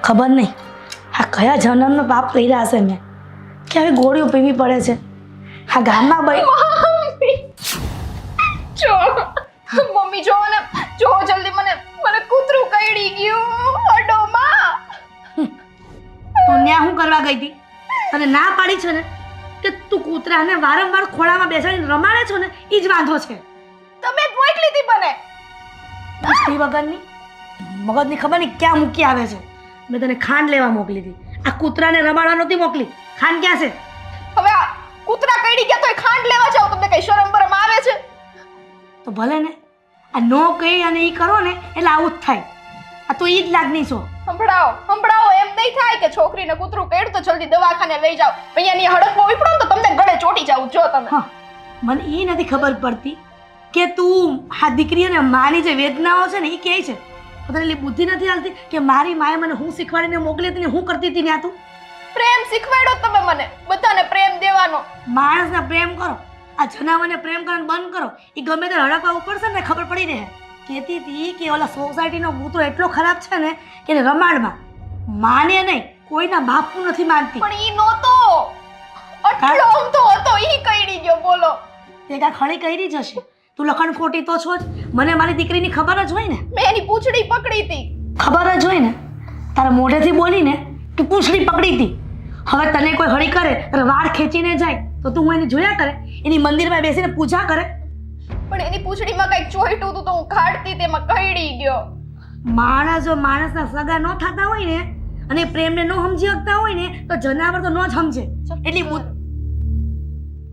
ખબર નહીં આ કયા જન્મનો પાપ કર્યા હશે મેં કે હવે ગોળીઓ પીવી પડે છે આ ગામમાં ભાઈ જો મમ્મી જો ને જો જલ્દી મને કૂતરું કરડી ગયું અડોમાં તું ન્યા શું કરવા ગઈ હતી તને ના પાડી છે ને કે તું કૂતરાને વારંવાર ખોળામાં બેસાડીને રમાડે છો ને એ જ વાંધો છે તમે જ મોકલી હતી મને બુદ્ધિ વગરની મગજની ખબર નહીં ક્યાં મૂકી આવે છે મેં તને ખાંડ લેવા મોકલી હતી આ કૂતરાને રમાડવા નહોતી મોકલી ખાંડ ક્યાં છે હવે આ કૂતરા કરડી ગયા તો ખાંડ લેવા જાવ તમને કઈ શરમ બરમ આવે છે તો ભલે ને આ નો કહી અને એ કરો ને એટલે આવું જ થાય આ તો એ જ લાગણી છો સંભળાવો એમ નહીં થાય કે છોકરીને કૂતરું કરડ્યું તો જલ્દી દવાખાને લઈ જાઓ અહીંયાની હડકમાં ઉપડો તો તમને ગળે ચોટી જાવ જો તમે હા મને એ નથી ખબર પડતી કે તું આ દીકરી અને માની જે વેદનાઓ છે ને એ કહે છે તને એટલી બુદ્ધિ નથી હાલતી કે મારી માએ મને હું શીખવાડીને મોકલી હતી ને હું કરતી હતી ત્યાં તું પ્રેમ શીખવાડો તમે મને બધાને પ્રેમ દેવાનો માણસને પ્રેમ કરો આ જનાવરને પ્રેમ કરવાનું બંધ કરો એ ગમે તે હડકવા ઉપડશે ને ખબર પડી રહે કહેતી હતી કે ઓલા સોસાયટીનો કૂતરો એટલો ખરાબ છે ને કે એને રમાડમાં માને નહીં કોઈના બાપનું નથી માનતી પણ ઈ નહોતો આટલો અમથો હતો ઈ કઈડી ગયો બોલો તે કાંઈ ખડી કરી જશે તું લખણ ખોટી તો છો જ મને મારી દીકરીની ખબર જ હોય ને મેં એની પૂંછડી પકડી હતી ખબર જ હોય ને તારા મોઢેથી બોલીને તું પૂંછડી પકડી હતી હવે તને કોઈ હળી કરે અને વાળ ખેંચીને જાય તો તું હું એની જોયા કરે એની મંદિરમાં બેસીને પૂજા કરે પણ એની પૂંછડીમાં કંઈક ચોઈટું હતું તો હું કાઢતી તેમાં કઈડી ગયો માણસ જો માણસના સગા ન થતા હોય ને અને પ્રેમને ન સમજી શકતા હોય ને તો જનાવર તો ન જ સમજે એટલી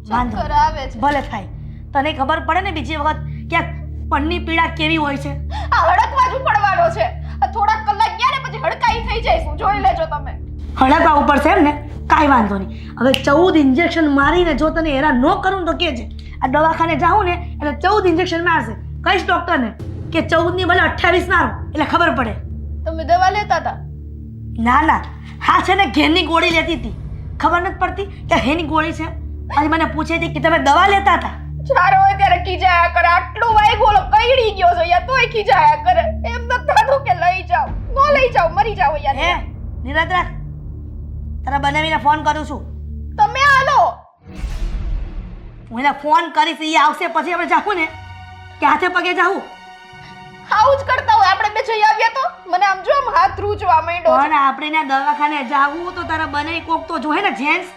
ચક્કર આવે છે ભલે થાય તને ખબર પડે ને બીજી વખત કે પણની પીડા કેવી હોય છે આ હડકવા જ પડવાનો છે આ થોડાક કલાક ગયા ને પછી હડકાઈ થઈ જઈશું જોઈ લેજો તમે હડકવા ઉપર છે એમ ને કાંઈ વાંધો નહીં હવે 14 ઇન્જેક્શન મારીને જો તને હેરાન ન કરું તો કહેજે આ દવાખાને જાઉં ને એટલે 14 ઇન્જેક્શન મારશે કહીશ ડૉક્ટરને કે 14 ની બદલે 28 મારો એટલે ખબર પડે તમે દવા લેતા હતા ના ના હા છે ને ઘેરની ગોળી લેતી હતી ખબર નથી પડતી કે હેની ગોળી છે આજે મને પૂછે છે કે તમે દવા લેતા હતા ચારો હોય ત્યારે ખીજાયા કરે આટલું વાઈ ગોળો કઈડી ગયો છે યા તોય ખીજાયા કરે એમ ન થાતું કે લઈ જાઓ ન લઈ જાઓ મરી જાઓ યાર હે નિરાત રાખ તારા બનાવીને ફોન કરું છું તમે હાલો હું એને ફોન કરીશ એ આવશે પછી આપણે જાવું ને કે હાથે પગે જાવું આવું જ કરતા હોય આપણે બે જઈ આવ્યા તો મને આમ જો આમ હાથ રૂજવા માંડ્યો પણ આપણે ના દવાખાને જાવું તો તારા બનાવી કોક તો જોહે ને જેન્ટ્સ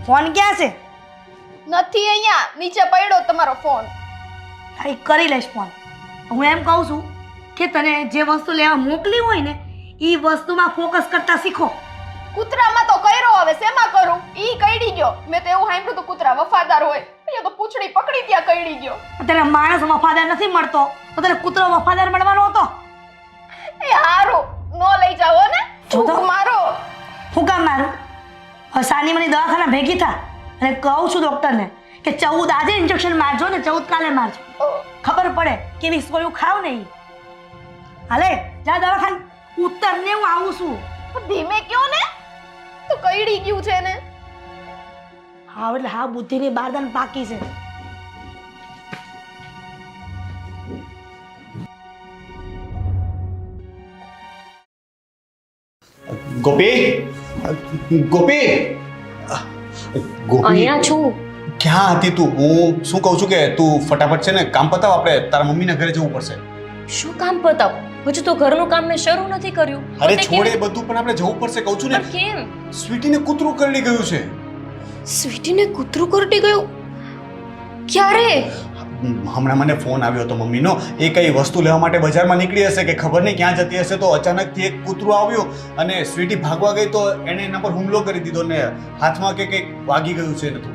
ફોન ક્યાં છે નથી અહીંયા નીચે પડ્યો તમારો ફોન હા કરી લઈશ ફોન હું એમ કહું છું કે તને જે વસ્તુ લેવા મોકલી હોય ને એ વસ્તુમાં ફોકસ કરતા શીખો કૂતરામાં તો કર્યો હવે શેમાં કરું ઈ કઈડી ગયો મેં તો એવું સાંભળ્યું તો કૂતરા વફાદાર હોય અહીંયા તો પૂંછડી પકડી ત્યાં કઈડી ગયો તને માણસ વફાદાર નથી મળતો તો તને કૂતરો વફાદાર મળવાનો હતો એ હારું નો લઈ જાઓ ને જો તો. ફૂંક મારો હું કામ મારું હવે સાની મની દવાખાના ભેગી થા અને કહું છું ડૉક્ટરને કે 14 આજે ઇન્જેક્શન મારજો ને 14 કાલે મારજો ખબર પડે કેવી સોયું ખાવ ને ઈ હાલે જા દવાખાને ઉત્તર ને હું આવું છું ધીમે કયો ને તો કઈડી ગયું છે ને હા એટલે હા બુદ્ધિની બારદાન પાકી છે ગોપી ગોપી ગોપી અહીંયા છું ક્યાં હતી તું હું શું કહું છું કે તું ફટાફટ છે ને કામ પતાવ આપણે તારા મમ્મીના ઘરે જવું પડશે શું કામ પતાવ હજુ તો ઘરનું કામ મેં શરૂ નથી કર્યું અરે તો તે છોડે કેમ? બધું પણ આપણે જવું પડશે કહું છું ને પણ કેમ સ્વીટીને કૂતરું કરડી ગયું છે સ્વીટીને કૂતરું કરડી ગયું ક્યારે હમણાં મને ફોન આવ્યો હતો મમ્મીનો એ કઈ વસ્તુ લેવા માટે બજારમાં નીકળી હશે કે ખબર નહીં ક્યાં જતી હશે તો અચાનકથી એક કૂતરું આવ્યું અને સ્વીટી ભાગવા ગઈ તો એણે એના પર હુમલો કરી દીધો ને હાથમાં કે કંઈક વાગી ગયું છે ને તું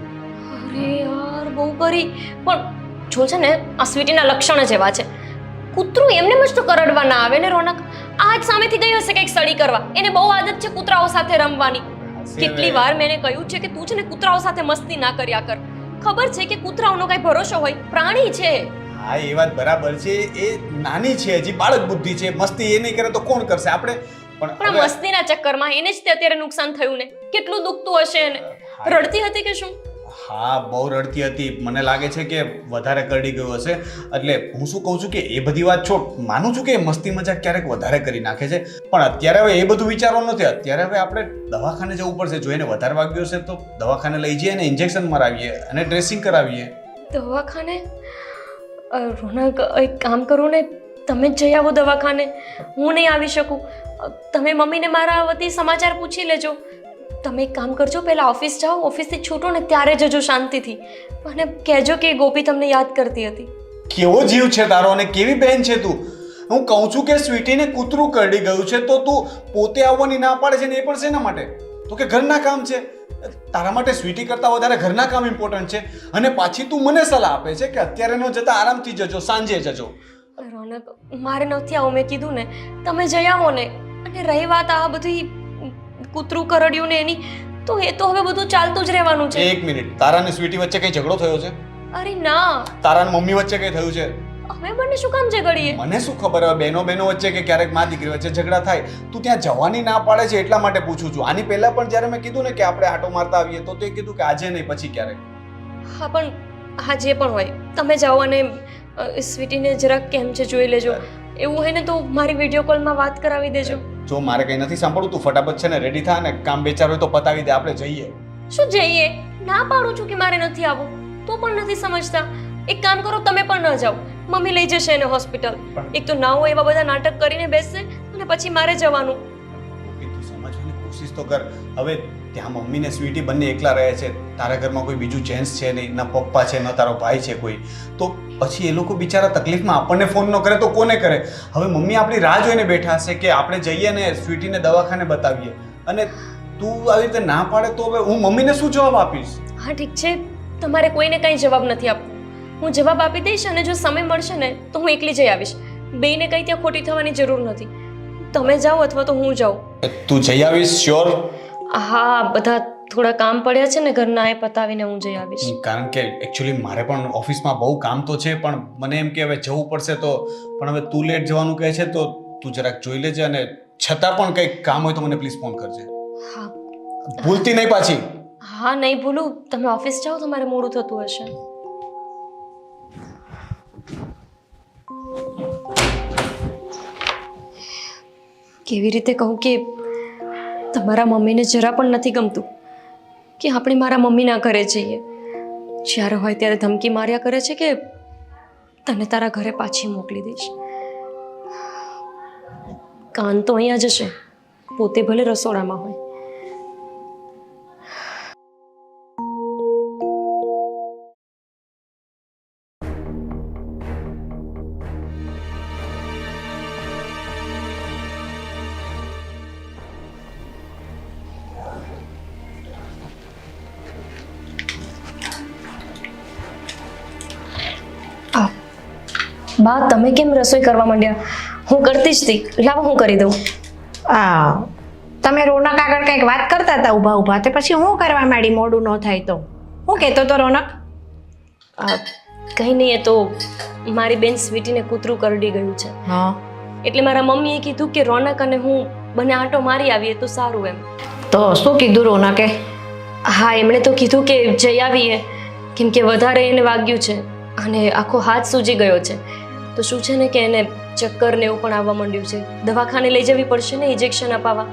અરે યાર બહુ કરી પણ જો છે ને આ સ્વીટીના લક્ષણ જ એવા છે કૂતરું એમને જ તો કરડવા ના આવે ને રોનક આજ સામેથી ગઈ હશે કંઈક સડી કરવા એને બહુ આદત છે કૂતરાઓ સાથે રમવાની કેટલી વાર મેં એને કહ્યું છે કે તું છે ને કૂતરાઓ સાથે મસ્તી ના કર્યા કર ખબર છે કે કૂતરાઓનો કઈ ભરોસો હોય પ્રાણી છે હા એ વાત બરાબર છે એ નાની છે હજી બાળક બુદ્ધિ છે મસ્તી એ નહીં કરે તો કોણ કરશે આપણે પણ હવે મસ્તીના ચક્કરમાં એને જ તે અત્યારે નુકસાન થયું ને કેટલું દુખતું હશે એને રડતી હતી કે શું હા બહુ રડતી હતી, મને લાગે છે કે વધારે કરડી ગયું હશે. એટલે હું શું કહું છું કે એ બધી વાત છોડ, માનું છું કે મસ્તી મજાક ક્યારેક વધારે કરી નાખે છે, પણ અત્યારે હવે એ બધું વિચારવાનું નથી. અત્યારે હવે આપણે દવાખાને જવું પડશે. જો એને વધારે વાગ્યું હશે તો દવાખાને લઈ જઈએ અને ઇન્જેક્શન મરાવીએ અને ડ્રેસિંગ કરાવીએ. દવાખાને? રોનક, એક કામ કરું ને, તમે જ જઈ આવો દવાખાને. હું નહીં આવી શકું. તમે મમ્મીને મારા વતી સમાચાર પૂછી લેજો. તમે એક કામ કરજો, પહેલાં ઓફિસ જાઓ, ઓફિસથી છૂટો ને ત્યારે જજો શાંતિથી. અને કહેજો કે ગોપી તમને યાદ કરતી હતી. કેવો જીવ છે તારો અને કેવી બહેન છે તું. હું કહું છું કે સ્વીટીને કૂતરું કરડી ગયું છે તો તું પોતે આવવાની ના પાડે છે ને એ પણ શેના માટે? તો કે ઘરના કામ છે. તારા માટે સ્વીટી કરતાં વધારે ઘરના કામ ઇમ્પોર્ટન્ટ છે. અને પાછી તું મને સલાહ આપે છે કે અત્યારે ન જતા આરામથી જજો, સાંજે જજો. રોનક, મારે નથી આવું, મેં કીધું ને. તમે જઈ આવો ને. અને રહી વાત આ બધી કૂતરું કરડ્યું ને એની, તો એ તો હવે બધું ચાલતું જ રહેવાનું છે. એક મિનિટ, તારા અને સ્વીટી વચ્ચે કઈ ઝઘડો થયો છે? અરે ના. તારા અને મમ્મી વચ્ચે કઈ થયું છે? અમે બંને શું કામ ઝઘડીએ? મને શું ખબર, હવે બહેનો વચ્ચે કે ક્યારેક મા દીકરી વચ્ચે ઝઘડા થાય. તું ત્યાં જવાની ના પાડે છે એટલા માટે પૂછું છું. આની પહેલા પણ જ્યારે મેં કીધું ને કે આપણે આટો મારતા આવીએ તો તે કીધું કે આજે નહીં, પછી ક્યારેક. હા, પણ હા જે પણ હોય, તમે જાઓ અને સ્વીટીને જરાક કેમ છે જોઈ લેજો. એવું હોય ને તો મારી વિડીયો કોલમાં વાત કરાવી દેજો. જો મારે કઈ નથી સાંભળવું, તું ફટાફટ છે ને રેડી થા ને કામ બે ચાર હોય તો પતાવી દે, આપણે જઈએ. શું જઈએ? ના પાડું છું કે મારે નથી આવવું, તો પણ નથી સમજતા. એક કામ કરો, તમે પણ ન જાઓ. મમ્મી લઈ જશે એને હોસ્પિટલ. એક તો ના હોય એવા બધા નાટક કરીને બેસશે અને પછી મારે જવાનું. તું સમજવાની કોશિશ તો કર. હવે ત્યાં મમ્મી ને સ્વીટી બંને એકલા રહે છે. તારા ઘરમાં કોઈ બીજું જેન્ટ્સ છે નહીં, ના પપ્પા છે, ના તારો ભાઈ છે કોઈ. તો પછી એ લોકો બિચારા તકલીફમાં આપણને ફોન ન કરે તો કોને કરે? હવે મમ્મી આપણી રાહ જોઈને બેઠા હશે કે આપણે જઈએ ને સ્વીટીને દવાખાને બતાવીએ. અને તું આવી રીતે ના પાડે તો હવે હું મમ્મીને શું જવાબ આપીશ? હા ઠીક છે, તમારે કોઈને કંઈ જવાબ નથી આપવો. હું જવાબ આપી દઈશ અને જો સમય મળશે ને તો હું એકલી જઈ આવીશ. બેયને કંઈ ત્યાં ખોટી થવાની જરૂર નથી. તમે જાઓ અથવા તો હું જાઉં. તું જઈ આવીશ? શ્યોર? હા, બધા થોડા કામ પડ્યા છે ને ઘરના, એ પતાવીને હું જઈ આવીશ. કારણ કે એકચ્યુઅલી મારે પણ ઓફિસમાં બહુ કામ તો છે, પણ મને એમ કે હવે જવું પડશે તો. પણ હવે તું લેટ જવાનું કહે છે તો તું જરાક જોઈ લેજે, અને છતાં પણ કંઈક કામ હોય તો મને પ્લીઝ ફોન કરજે. હા, ભૂલતી નહીં પાછી. હા નહીં ભૂલું. તમે ઓફિસ જાઓ, તમારે મોડું થતું હશે. કેવી રીતે કહું કે તમારા મમ્મીને જરા પણ નથી ગમતું કે આપણે મારા મમ્મીના ઘરે જઈએ. જ્યારે હોય ત્યારે ધમકી માર્યા કરે છે કે તને તારા ઘરે પાછી મોકલી દઈશ. કાન તો અહીંયા જ હશે, પોતે ભલે રસોડામાં હોય. બા, તમે કેમ રસોઈ કરવા માંડ્યા? હું કરતી જ હતી. લાવો હું કરી દઉં. તમે રોનક આગળ કંઈક વાત કરતા હતા ઊભા ઊભા, તે પછી હું કરવા માંડી મોડું ન થાય તો? હું કહેતો તો રોનક? કંઈ નહીં, એ તો મારી બેન સ્વીટીને કૂતરું કરડી ગયું છે. હા, એટલે મારા મમ્મીએ કીધું કે રોનક અને હું બંને આંટો મારી આવીએ તો સારું એમ. તો શું કીધું રોનકે? હા, એમણે તો કીધું કે જઈ આવીએ, કેમ કે વધારે એને વાગ્યું છે અને આખો હાથ સૂજી ગયો છે. તો શું છે ને કે એને ચક્કર ને એવું પણ આવવા માંડ્યું છે. દવાખાને લઈ જવી પડશે ને ઇન્જેક્શન અપાવવા.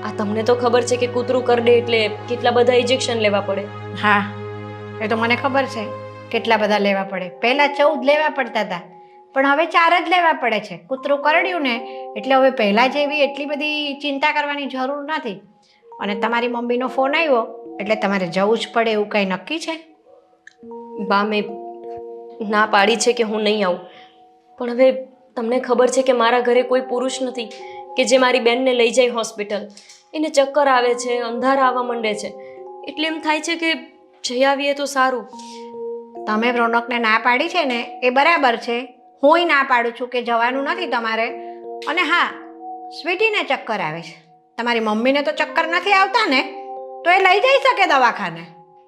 આ તમને તો ખબર છે કે કૂતરું કરડે એટલે કેટલા બધા ઇન્જેક્શન લેવા પડે. હા, એ તો મને ખબર છે કેટલા બધા લેવા પડે. પહેલા 14 લેવા પડતા હતા, પણ હવે 4 જ લેવા પડે છે. કૂતરું કરડ્યું ને એટલે હવે પહેલા જેવી એટલી બધી ચિંતા કરવાની જરૂર નથી. અને તમારી મમ્મીનો ફોન આવ્યો એટલે તમારે જવું જ પડે એવું કંઈ નક્કી છે? બા, મેં ના પાડી છે કે હું નહીં આવું, પણ હવે તમને ખબર છે કે મારા ઘરે કોઈ પુરુષ નથી કે જે મારી બેનને લઈ જાય હોસ્પિટલ. એને ચક્કર આવે છે, અંધારા આવવા માંડે છે, એટલે એમ થાય છે કે જઈ આવીએ તો સારું. તમે રોનકને ના પાડી છે ને એ બરાબર છે. હુંય ના પાડું છું કે જવાનું નથી તમારે. અને હા, સ્વીટીને ચક્કર આવે છે, તમારી મમ્મીને તો ચક્કર નથી આવતા ને, તો એ લઈ જઈ શકે દવાખાને.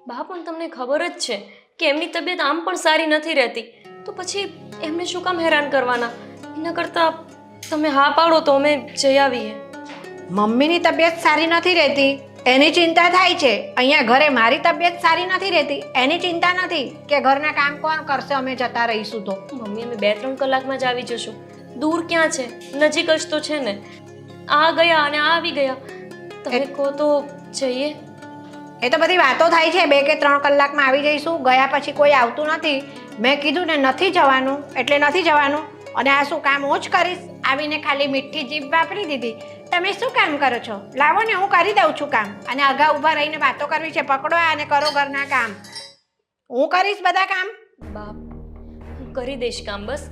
બા, પણ તમને ખબર જ છે કે એમની તબિયત આમ પણ સારી નથી રહેતી, તો પછી એમને શું કામ હેરાન કરવાના? એના કરતાં તમે હા પાડો તો અમે જઈ આવીએ. મમ્મીની તબિયત સારી નથી રહેતી એની ચિંતા થાય છે. અહીંયા ઘરે મારી તબિયત સારી નથી રહેતી, એની ચિંતા નથી કે ઘરના કામ કોણ કરશે અમે જતા રહીશું તો. મમ્મી અમે 2-3 કલાકમાં જ આવી જશું. દૂર ક્યાં છે? નજીક જ તો છે ને. આ ગયા અને આ આવી ગયા. તમે કહો તો જઈએ. એ તો બધી વાતો થાય છે 2 કે 3 કલાકમાં આવી જઈશું. ગયા પછી કોઈ આવતું નથી. મેં કીધું ને નથી જવાનું એટલે નથી જવાનું. અને આ શું કામ હું જ કરીશ? આવીને ખાલી મીઠી જીભ વાપરી દીધી. તમે શું કામ કરો છો? લાવો ને હું કરી દઉં છું કામ. અને અગાઉ ઊભા રહીને વાતો કરવી છે. પકડો અને કરો ઘરના કામ. હું કરીશ બધા કામ. બાપ, હું કરી દઈશ કામ. બસ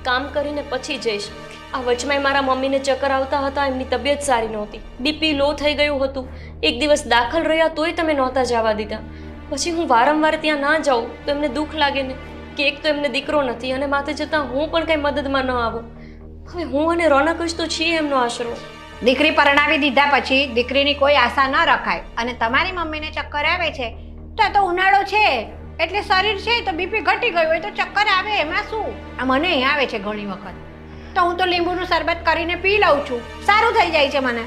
કામ કરીને પછી જઈશ. આ વચમાં મારા મમ્મીને ચક્કર આવતા હતા, એમની તબિયત સારી નહોતી, બીપી લો થઈ ગયું હતું. એક દિવસ દાખલ રહ્યા તોય તમે નહોતા જવા દીધા. પછી હું વારંવાર ત્યાં ના જાઉં તો એમને દુઃખ લાગે ને કે એક તો એમને દીકરો નથી અને માથે જતાં હું પણ કંઈ મદદમાં ન આવું. હવે હું અને રોનક જ તો છીએ એમનો આશરો. દીકરી પરણાવી દીધા પછી દીકરીની કોઈ આશા ન રખાય. અને તમારી મમ્મીને ચક્કર આવે છે તો આ તો ઉનાળો છે એટલે શરીર છે તો બીપી ઘટી ગયું હોય તો ચક્કર આવે, એમાં શું? આ મને અહીં આવે છે ઘણી વખત તો હું તો લીંબુનું શરબત કરીને પી લઉં છું, સારું થઈ જાય છે મને.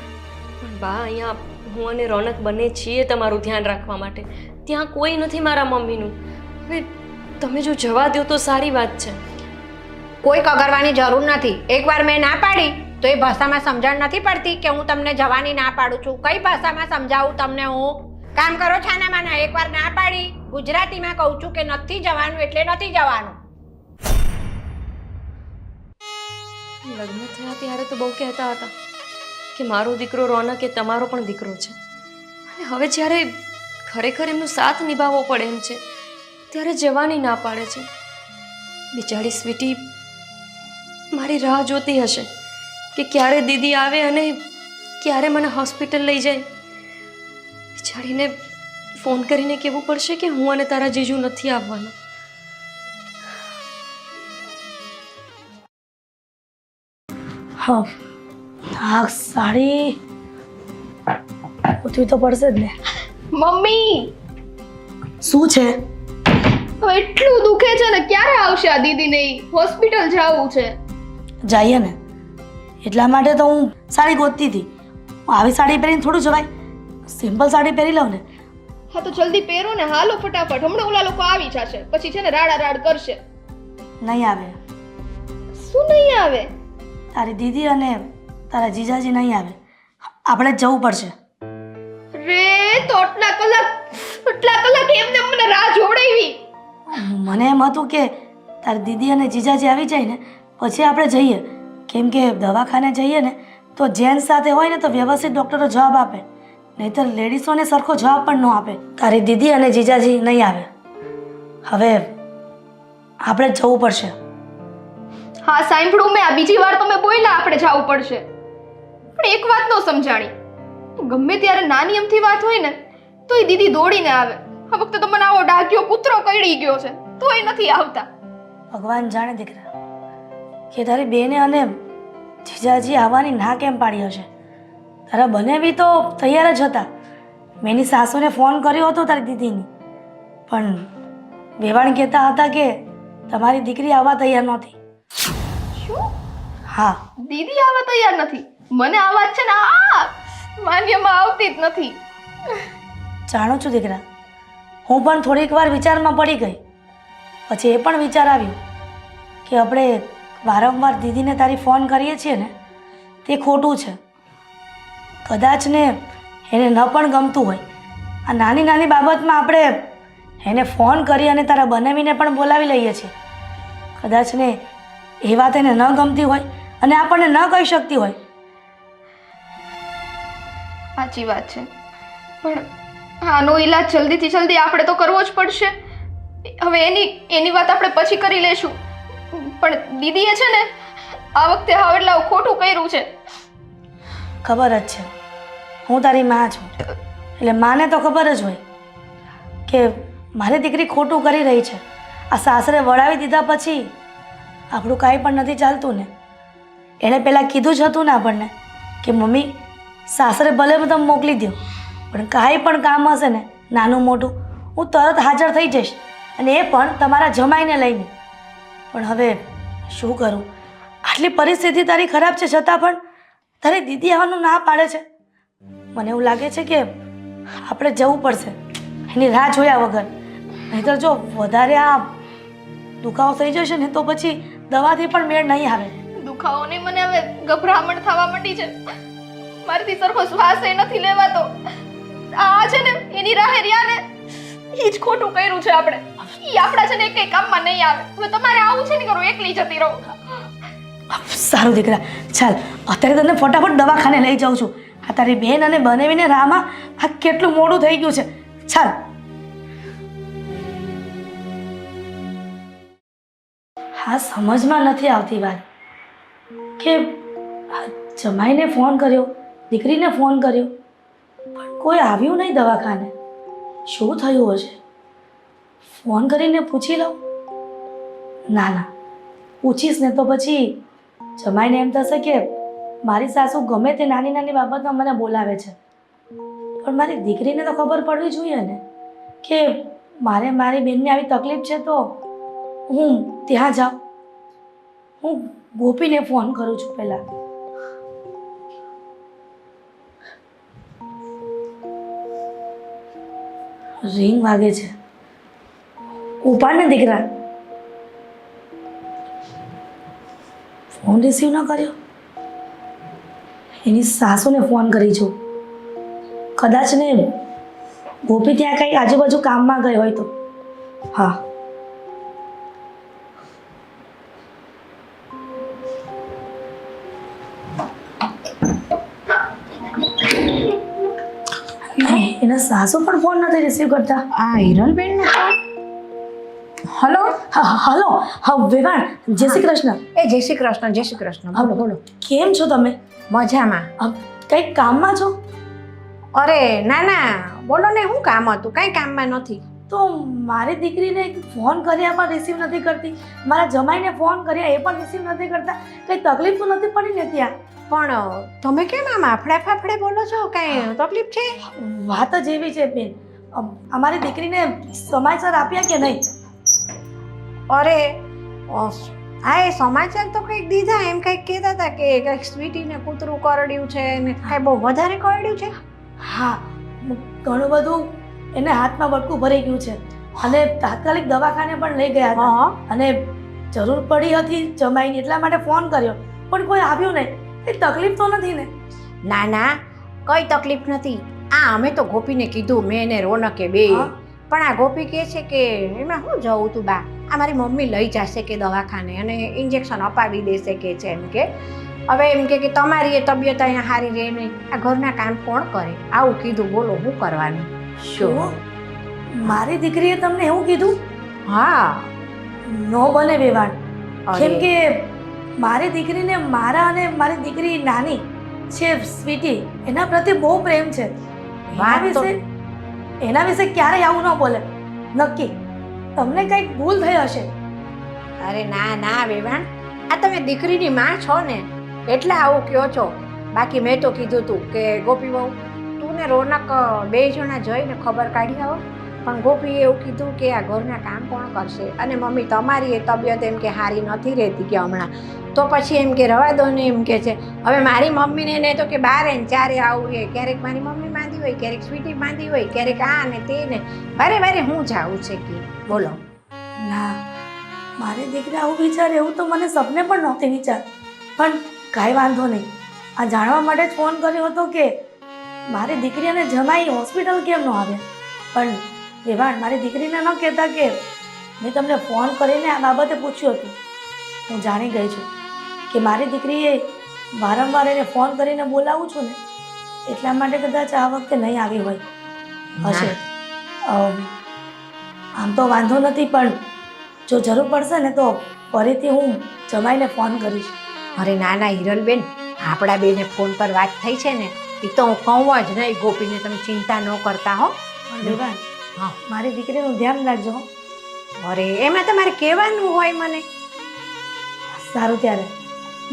પણ બા, અહીંયા હું અને રોનક બંને છીએ તમારું ધ્યાન રાખવા માટે. ત્યાં કોઈ નથી મારા મમ્મીનું. હવે તમે જો જવા દો તો સારી વાત છે. કોઈ કગરવાની જરૂર નથી. એકવાર મેં ના પાડી તો એ ભાષામાં સમજણ નથી પડતી કે હું તમને જવાની ના પાડું છું. કઈ ભાષામાં સમજાવું તમને હું? કામ કરો છાના માના. એકવાર ના પાડી ગુજરાતીમાં કહું છું કે નથી જવાનું એટલે નથી જવાનું. લગ્ન થયા ત્યારે તો બહુ કહેતા હતા કે મારો દીકરો રોનક એ તમારો પણ દીકરો છે. અને હવે જ્યારે ખરેખર એમનો સાથ નિભાવવો પડે એમ છે ત્યારે જવાની ના પાડે છે. બિચારી સ્વીટી મારી રાહ જોતી હશે કે ક્યારે દીદી આવે અને ક્યારે મને હોસ્પિટલ લઈ જાય. બિચારીને ફોન કરીને કહેવું પડશે કે હું અને તારા જીજુ નથી આવવાના. હા, આ સાડી ઉઠવી તો પડશે જ ને. મમ્મી શું છે? હવે એટલું દુખે છે ને, ક્યારે આવશે આ દીદીને? હોસ્પિટલ જવું છે. જઈએ ને, એટલા માટે તો હું સાડી ગોતતી હતી. આવી સાડી પહેરીને થોડું જવાય, સિમ્પલ સાડી પહેરી લઉં ને. હા તો જલ્દી પહેરો ને, હાલો ફટાફટ. હમણાં ઓલા લોકો આવી જશે, પછી છે ને રાડા રાડ કરશે. નહીં આવે. શું નહીં આવે? તારી દીદી અને તારા જીજાજી નહીં આવે. આપણે જ જવું પડશે. રે તો આટલા કલાક એમને મને રાહ જોડાવી. મને એમ હતું કે તારી દીદી અને જીજાજી આવી જાય ને પછી આપણે જઈએ. કેમ કે દવાખાને જઈએ ને તો જેન્ટ્સ સાથે હોય ને તો વ્યવસ્થિત ડૉક્ટરો જવાબ આપે, નહીંતર લેડીઝોને સરખો જવાબ પણ ન આપે. તારી દીદી અને જીજાજી નહીં આવે. હવે આપણે જ જવું પડશે. હા સાંભળું મેં, આ બીજી વાર તમે બોલ્યા આપણે જવું પડશે. પણ એક વાત નો સમજાણી, ગમે ત્યારે નાની અમથી વાત હોય ને તો એ દીદી દોડીને આવે. આ વખતે તો મને આવો ડાઘ્યો કૂતરો કરડી ગયો છે તોય નથી આવતા. ભગવાન જાણે દીકરા કે તારી બેને અને જીજાજી આવવાની ના કેમ પાડી હશે. તારા બને બી તો તૈયાર જ હતા. મેં એની સાસુને ફોન કર્યો હતો તારી દીદીની, પણ વેવાણ કહેતા હતા કે તમારી દીકરી આવવા તૈયાર નહોતી. શું? હા, દીદી આવવા તૈયાર નથી? મને આ વાત છે ને માન્યમાં આવતી જ નથી. જાણું છું દીકરા, હું પણ થોડીક વાર વિચારમાં પડી ગઈ. પછી એ પણ વિચાર આવ્યો કે આપણે વારંવાર દીદીને તારી ફોન કરીએ છીએ ને તે ખોટું છે. કદાચ ને એને ન પણ ગમતું હોય. આ નાની નાની બાબતમાં આપણે એને ફોન કરી અને તારા બનાવીને પણ બોલાવી લઈએ છીએ. કદાચ ને એ વાત એને ન ગમતી હોય અને આપણને ન કહી શકતી હોય. સાચી વાત છે, પણ આનો ઈલાજ જલ્દીથી જલ્દી આપણે તો કરવો જ પડશે. હવે એની વાત આપણે પછી કરી લેશું. પણ દીદીએ છે ને આ વખતે હવે એટલે ખોટું કર્યું છે. ખબર જ છે, હું તારી માં છું એટલે માને તો ખબર જ હોય કે મારી દીકરી ખોટું કરી રહી છે. આ સાસરે વળાવી દીધા પછી આપણું કાંઈ પણ નથી ચાલતું ને. એણે પહેલાં કીધું જ હતું ને આપણને કે મમ્મી સાસરે ભલે તમે મોકલી દો પણ કાંઈ પણ કામ હશે ને નાનું મોટું હું તરત હાજર થઈ જઈશ, અને એ પણ તમારા જમાઈને લઈને. પણ હવે શું કરું, આટલી પરિસ્થિતિ તારી ખરાબ છે છતાં પણ તારી દીદી આવવાનું ના પાડે છે. મને એવું લાગે છે કે આપણે જવું પડશે એની રાહ જોયા વગર. નહીંતર જો વધારે આ દુખાવો થઈ જશે ને તો પછી દવાથી પણ મેળ નહીં આવે. દુખાવોની મને હવે ગભરામણ થવા માંડી છે. મારાથી સરખો શ્વાસ એ નથી લેવાતો. આ છે ને એની રાહે રહ્યા ને એ જ ખોટું કર્યું છે આપણે. ઈ આપણા છે ને કઈ કામમાં નહીં આવે. હવે તમારે આવું છે ને કરું એકલી જતી રહું. સારું દીકરા, ચાલ અત્યારે તને ફટાફટ દવાખાને લઈ જાઉં છું. આ તારી બેન અને બનેવીને રામાં આ કેટલું મોડું થઈ ગયું છે. ચાલ. હા, સમજમાં નથી આવતી વાત કે જમાઈને ફોન કર્યો, દીકરીને ફોન કર્યો, પણ કોઈ આવ્યું નહીં દવાખાને. શું થયું હશે? ફોન કરીને પૂછી લઉં? ના ના, પૂછીશ ને તો પછી જમાઈને એમ થશે કે મારી સાસુ ગમે તે નાની નાની બાબતમાં મને બોલાવે છે. પણ મારી દીકરીને તો ખબર પડવી જોઈએ ને કે મારી બેનને આવી તકલીફ છે તો હું ત્યાં જાઉં. હું ગોપીને ફોન કરું છું પહેલાં. રિંગ વાગે છે. ઉપાડ ને દીકરા. ફોન રિસીવ ન કર્યો. એની સાસુને ફોન કરી છું. કદાચ ને ગોપી ત્યાં કંઈ આજુબાજુ કામમાં ગઈ હોય તો. હા, એના સાસુ પણ ફોન નથી રિસીવ કરતા. આ હિરલબેન હલો. હલો. હા વેવાણ, જય શ્રી કૃષ્ણ. એ જય શ્રી કૃષ્ણ, જય શ્રી કૃષ્ણ. બોલો બોલો. કેમ છો તમે? મજામાં. કંઈક કામમાં છો? અરે ના ના, બોલો ને, શું કામ હતું? કાંઈ કામમાં નથી. તો મારી દીકરીને ફોન કર્યા પણ રિસીવ નથી કરતી, મારા જમાઈને ફોન કર્યા એ પણ રિસીવ નથી કરતા. કંઈ તકલીફ તો નથી પડી ને ત્યાં? પણ તમે કેમ આમ આફડે ફાફડે બોલો છો? કાંઈ તકલીફ છે? વાત જ એવી છે બેન, અમારી દીકરીને સમાચાર આપ્યા કે નહીં? અરે હા, એ સમાચાર તો કંઈક દીધા. એમ કંઈક કહેતા હતા કે કંઈક સ્વીટીને કૂતરું કરડ્યું છે ને કાંઈ બહુ વધારે કરડ્યું છે. હા, ઘણું બધું એને હાથમાં બટકું ભરાઈ ગયું છે અને તાત્કાલિક દવાખાને પણ લઈ ગયા હતા. અને જરૂર પડી હતી જમાઈને એટલા માટે ફોન કર્યો, પણ કોઈ આવ્યું નહીં. એ તકલીફ તો નથી ને? ના ના, કઈ તકલીફ નથી. આ અમે તો ગોપીને કીધું, મેં ને રોનકે બે. પણ આ ગોપી કહે છે કે એમાં શું જવું તું બા, આ મારી મમ્મી લઈ જશે કે દવાખાને અને ઇન્જેક્શન અપાવી દેશે કે છે. એમ કે હવે એમ કે તમારી એ તબિયત અહીંયા સારી રહે નહીં, આ ઘરના કામ કોણ કરે? આવું કીધું. બોલો શું કરવાનું? શું મારી દીકરીએ તમને એવું કીધું? હા. નો બને વેવાણ, કેમ કે મારી દીકરીને મારા અને મારી દીકરી નાની છે સ્વીટી, એના પ્રત્યે બહુ પ્રેમ છે. એના વિશે ક્યારેય આવું ન બોલે. નક્કી તમને કંઈક ભૂલ થઈ હશે. અરે ના ના વેવાણ, આ તમે દીકરીની માં છો ને એટલે આવું કહો છો. બાકી મેં તો કીધું તું કે ગોપી બહુ તું ને રોનક બે જણા જઈને ખબર કાઢી આવો. પણ ગોપીએ એવું કીધું કે આ ઘરના કામ કોણ કરશે? અને મમ્મી તમારી એ તબિયત એમ કે સારી નથી રહેતી કે હમણાં, તો પછી એમ કે રવા દો ને. એમ કે છે હવે મારી મમ્મીને ને તો કે બારે ને ચારે આવું રહે. ક્યારેક મારી મમ્મી માંદી હોય, ક્યારેક સ્વીટી માંદી હોય, ક્યારેક આ ને તે ને વારે વારે હું જાઉં છે કે. બોલો. ના, મારી દીકરી આવું વિચારે એવું તો મને સપને પણ નહોતી વિચાર. પણ કાંઈ વાંધો નહીં. આ જાણવા માટે જ ફોન કર્યો હતો કે મારી દીકરી અને જમાઈ હોસ્પિટલ કેમ ન આવ્યા. પણ વેવાણ, મારી દીકરીને ન કહેતા કે મેં તમને ફોન કરીને આ બાબતે પૂછ્યું હતું. હું જાણી ગઈ છું કે મારી દીકરીએ વારંવાર એને ફોન કરીને બોલાવું છું ને એટલા માટે કદાચ આ વખતે નહીં આવી હોય હશે. આમ તો વાંધો નથી, પણ જો જરૂર પડશે ને તો ફરીથી હું જમાઈને ફોન કરીશ. અરે ના ના હિરલબેન, આપણા બેને ફોન પર વાત થઈ છે ને એ તો હું કહું જ નહીં ગોપીને, તમે ચિંતા ન કરતા હો. વેવાણ, હા, મારી દીકરીનું ધ્યાન રાખજો. અરે એમાં તમારે કહેવાનું હોય મને. સારું, ત્યારે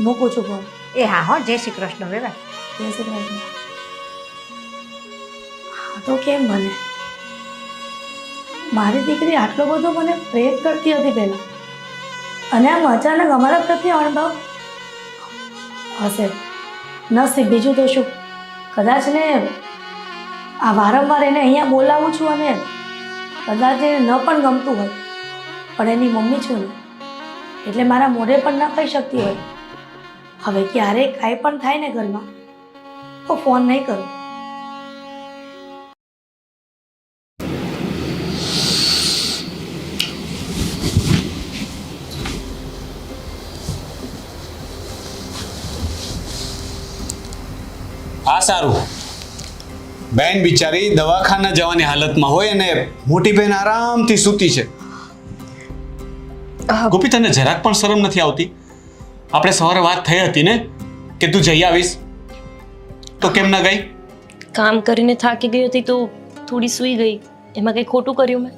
મૂકું છું ફોન. એ હા હો, જય શ્રી કૃષ્ણ વેવાણ. જય શ્રી કૃષ્ણ. હા તો કેમ બને? મારી દીકરી આટલો બધો મને પ્રેમ કરતી હતી પહેલાં, અને આમ અચાનક અમારા પ્રત્યે અણભાવ હશે. નસીબ, બીજું તો શું. કદાચ ને આ વારંવાર એને અહીંયા બોલાવું છું અને કદાચ એને ન પણ ગમતું હોય પણ એની મમ્મી છું ને એટલે મારા મોઢે પણ ન કહી શકતી હોય. હવે ક્યારેય કાંઈ પણ થાય ને ઘરમાં તો ફોન નહીં કરું. આ સારું. બેન બિચારી દવાખાના જવાની હાલતમાં હોય અને મોટી બેન આરામથી સૂતી છે. ગોપી, તને જરાક પણ શરમ નથી આવતી? આપણે સવારે વાત થઈ હતી ને કે તું જઈ આવીશ, તો કેમ ના ગઈ? કામ કરીને થાકી ગઈ હતી તો થોડી સૂઈ ગઈ. એમાં કંઈ ખોટું કર્યું મેં?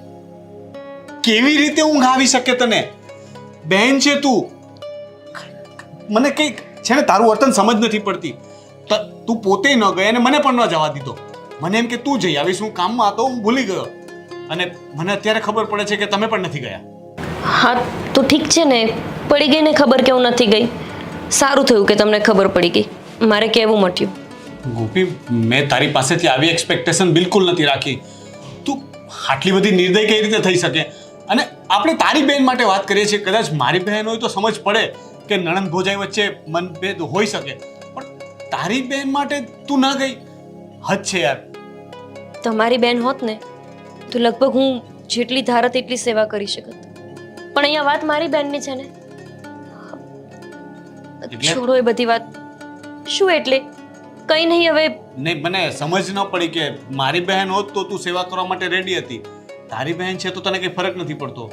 કેવી રીતે ઊંઘ આવી શકે તને? બેન છે તું. મને કંઈક છે ને તારું વર્તન સમજ નથી પડતી. તું પોતે ન ગઈ અને મને પણ ન જવા દીધો. મને એમ કે તું જઈ આવીશ, હું કામમાં હતો, હું ભૂલી ગયો. અને મને અત્યારે ખબર પડે છે કે તમે પણ નથી ગયા. હા તો ઠીક છે ને, પડી ગઈ ને ખબર કે હું નથી ગઈ. સારું થયું કે તમને ખબર પડી ગઈ. મારે કહેવું મટ્યું. ગોપી, મેં તારી પાસેથી આવી એક્સપેક્ટેશન બિલકુલ નથી રાખી. તું આટલી બધી નિર્દય કઈ રીતે થઈ શકે? અને આપણે તારી બહેન માટે વાત કરીએ છીએ. કદાચ મારી બહેન હોય તો સમજ પડે કે નણંદ ભોજાઈ વચ્ચે મનભેદ હોઈ શકે, પણ તારી બહેન માટે તું ના ગઈ. હદ છે યાર. તમારી બેન હોત ને તો લગભગ હું જેટલી ધારત એટલી સેવા કરી શકત. પણ અહીંયા વાત મારી બેનની છે ને. છોડો એ બધી વાત. શું એટલે? કઈ નહીં હવે. નહીં, મને સમજ ન પડી કે મારી બહેન હોત તો તું સેવા કરવા માટે રેડી હતી. તારી બહેન છે તો તને કઈ ફરક નથી પડતો.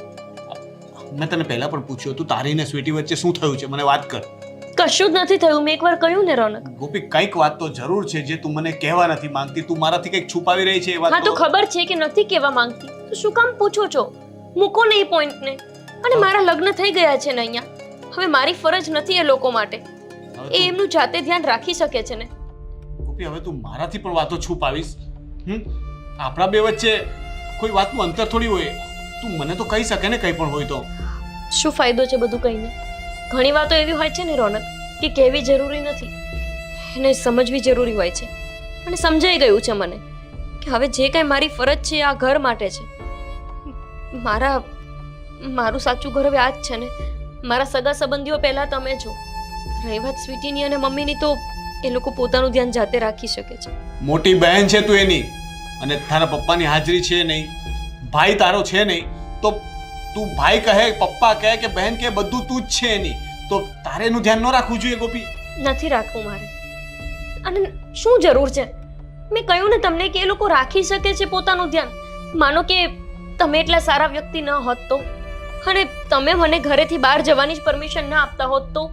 મેં તને પહેલા પણ પૂછ્યું હતું તારી ને સ્વીટી વચ્ચે શું થયું છે, મને વાત કર. કશું જ નથી થયું. મેં એકવાર કહ્યું ને રોનક. ગોપી, કઈક વાત તો જરૂર છે જે તું મને કહેવા નથી માંગતી. તું મારાથી કંઈક છુપાવી રહી છે એ વાત. હા તો ખબર છે કે નથી કહેવા માંગતી તો શું કામ પૂછો છો? મૂકો ને એ પોઈન્ટને. અને મારા લગ્ન થઈ ગયા છે ને અહીંયા. હવે મારી ફરજ નથી એ લોકો માટે. એ એમનું જાતે ધ્યાન રાખી શકે છે ને. ગોપી, હવે તું મારાથી પણ વાતો છુપાવીશ? આપણા બે વચ્ચે કોઈ વાતનું અંતર થોડી હોય. તું મને તો કહી શકે ને કંઈ પણ હોય તો. શું ફાયદો છે બધું કહીને? ઘણી વાતો એવી હોય છે ને રોનક કે કહેવી જરૂરી નથી, એને સમજવી જરૂરી હોય છે. અને સમજાઈ ગયું છે મને કે હવે જે કાંઈ મારી ફરજ છે આ ઘર માટે છે. મારું સાચું ઘર હવે આ જ છે ને. મારા સગા સંબંધીઓ પહેલા તમે છો. રહી વાત સ્વીટીની અને મમ્મીની તો એ લોકો પોતાનું ધ્યાન જાતે રાખી શકે છે. મોટી બહેન છે તું એની, અને તારા પપ્પાની હાજરી છે નહીં, ભાઈ તારો છે નહીં, તો તું ભાઈ કહે, પપ્પા કહે કે બહેન કહે, બધું તું જ છે એની. તો તારે એનું ધ્યાન ન રાખવું જોઈએ ગોપી? નથી રાખવું મારે. અને શું જરૂર છે? મેં કહ્યું ને તમને કે એ લોકો રાખી શકે છે પોતાનું ધ્યાન. માનો કે તમે એટલા સારા વ્યક્તિ ન હોત તો, અને તમે મને ઘરેથી બહાર જવાની જ પરમિશન ના આપતા હોત તો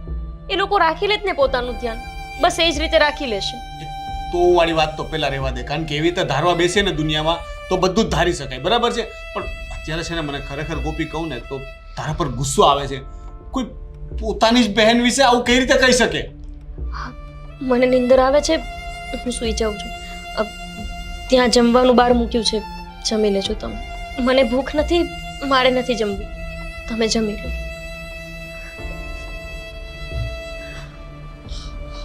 એ લોકો રાખી લેત ને પોતાનું ધ્યાન. બસ એ જ રીતે રાખી લેશે. તો વાળી વાત તો પેલા રહેવા દે, કારણ કે એવી રીતે ધારવા બેસે ને દુનિયામાં તો બધું જ ધારી શકાય, બરાબર છે? પણ અત્યારે છે ને મને ખરેખર ગોપી કહું ને તો તારા પર ગુસ્સો આવે છે. કોઈ પોતાની જ બહેન વિશે આવું કઈ રીતે કહી શકે? મને નીંદર આવે છે, હું સૂઈ જાઉં છું. ત્યાં જમવાનું બહાર મૂક્યું છે, જમી લેજો તમે. મને ભૂખ નથી, મારે નથી જમવું. તમે જમી લો.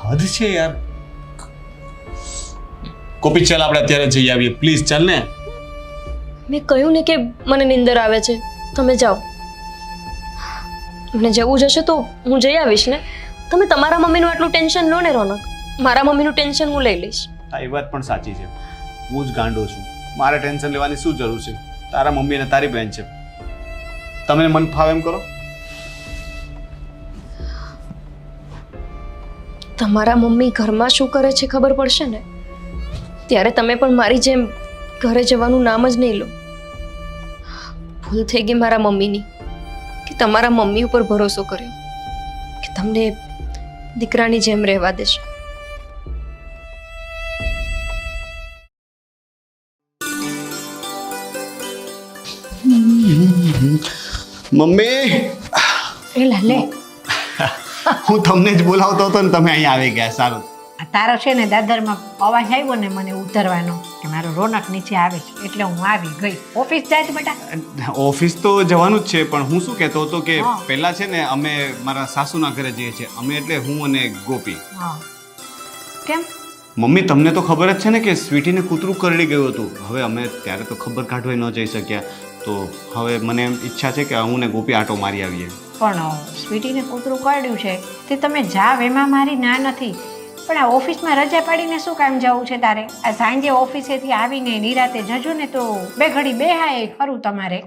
હદ છે યાર. ગોપી, ચાલ આપણે અત્યારે જઈ આવીએ પ્લીઝ, ચાલ ને. મેં કહ્યું ને કે મને નીંદર આવે છે, તમે જાઓ. મને જવું જશે તો હું જઈ આવીશ ને. તમે તમારા મમ્મીનું આટલું ટેન્શન લો ને રોનક. મારા મમ્મીનું ટેન્શન હું લઈ લઈશ. હા, એ વાત પણ સાચી છે. હું જ ગાંડો છું. મારે ટેન્શન લેવાની શું જરૂર છે? તારા મમ્મી અને તારી બહેન છે. તમે મન ફાવે એમ કરો. તમારા મમ્મી ઘરમાં શું કરે છે ખબર પડશે ને ત્યારે તમે પણ મારી જેમ ઘરે જવાનું નામ જ નહીં લો. ભૂલ થઈ ગઈ મારા મમ્મીની કે તમારા મમ્મી ઉપર ભરોસો કર્યો કે તમને દીકરાની જેમ રહેવા દેશે. મમ્મી, એ લે હું તમને જ બોલાવતો હતો ને તમે અહીં આવી ગયા. સારું. આ તારો છે ને દાદરમાં અવાજ આવ્યો ને મને ઉતરવાનો કે મારો રોનક નીચે આવે છે એટલે હું આવી ગઈ. ઓફિસ જાય છે બેટા? ઓફિસ તો જવાનું જ છે, પણ હું શું કહેતો હતો કે હા. પહેલા છે ને અમે મારા સાસુના ઘરે જઈએ છીએ. અમે એટલે હું અને ગોપી. હા. કેમ? મમ્મી તમને તો ખબર જ છે ને કે સ્વીટીને કૂતરું કરડી ગયું હતું. હવે અમે ત્યારે તો ખબર કાઢવા ન જઈ શક્યા, તો હવે મને એમ ઈચ્છા છે કે હું ને ગોપી આંટો મારી આવીએ. પણ સ્વીટીને કૂતરું કરડ્યું છે તે તમે જાવ એમાં મારી ના નથી, પણ આ ઓફિસમાં રજા પાડીને શું કામ જવું છે તારે? આ સાંજે ઓફિસેથી આવીને નિરાતે જજો ને તો બે ઘડી બેહાય ખરું તમારે.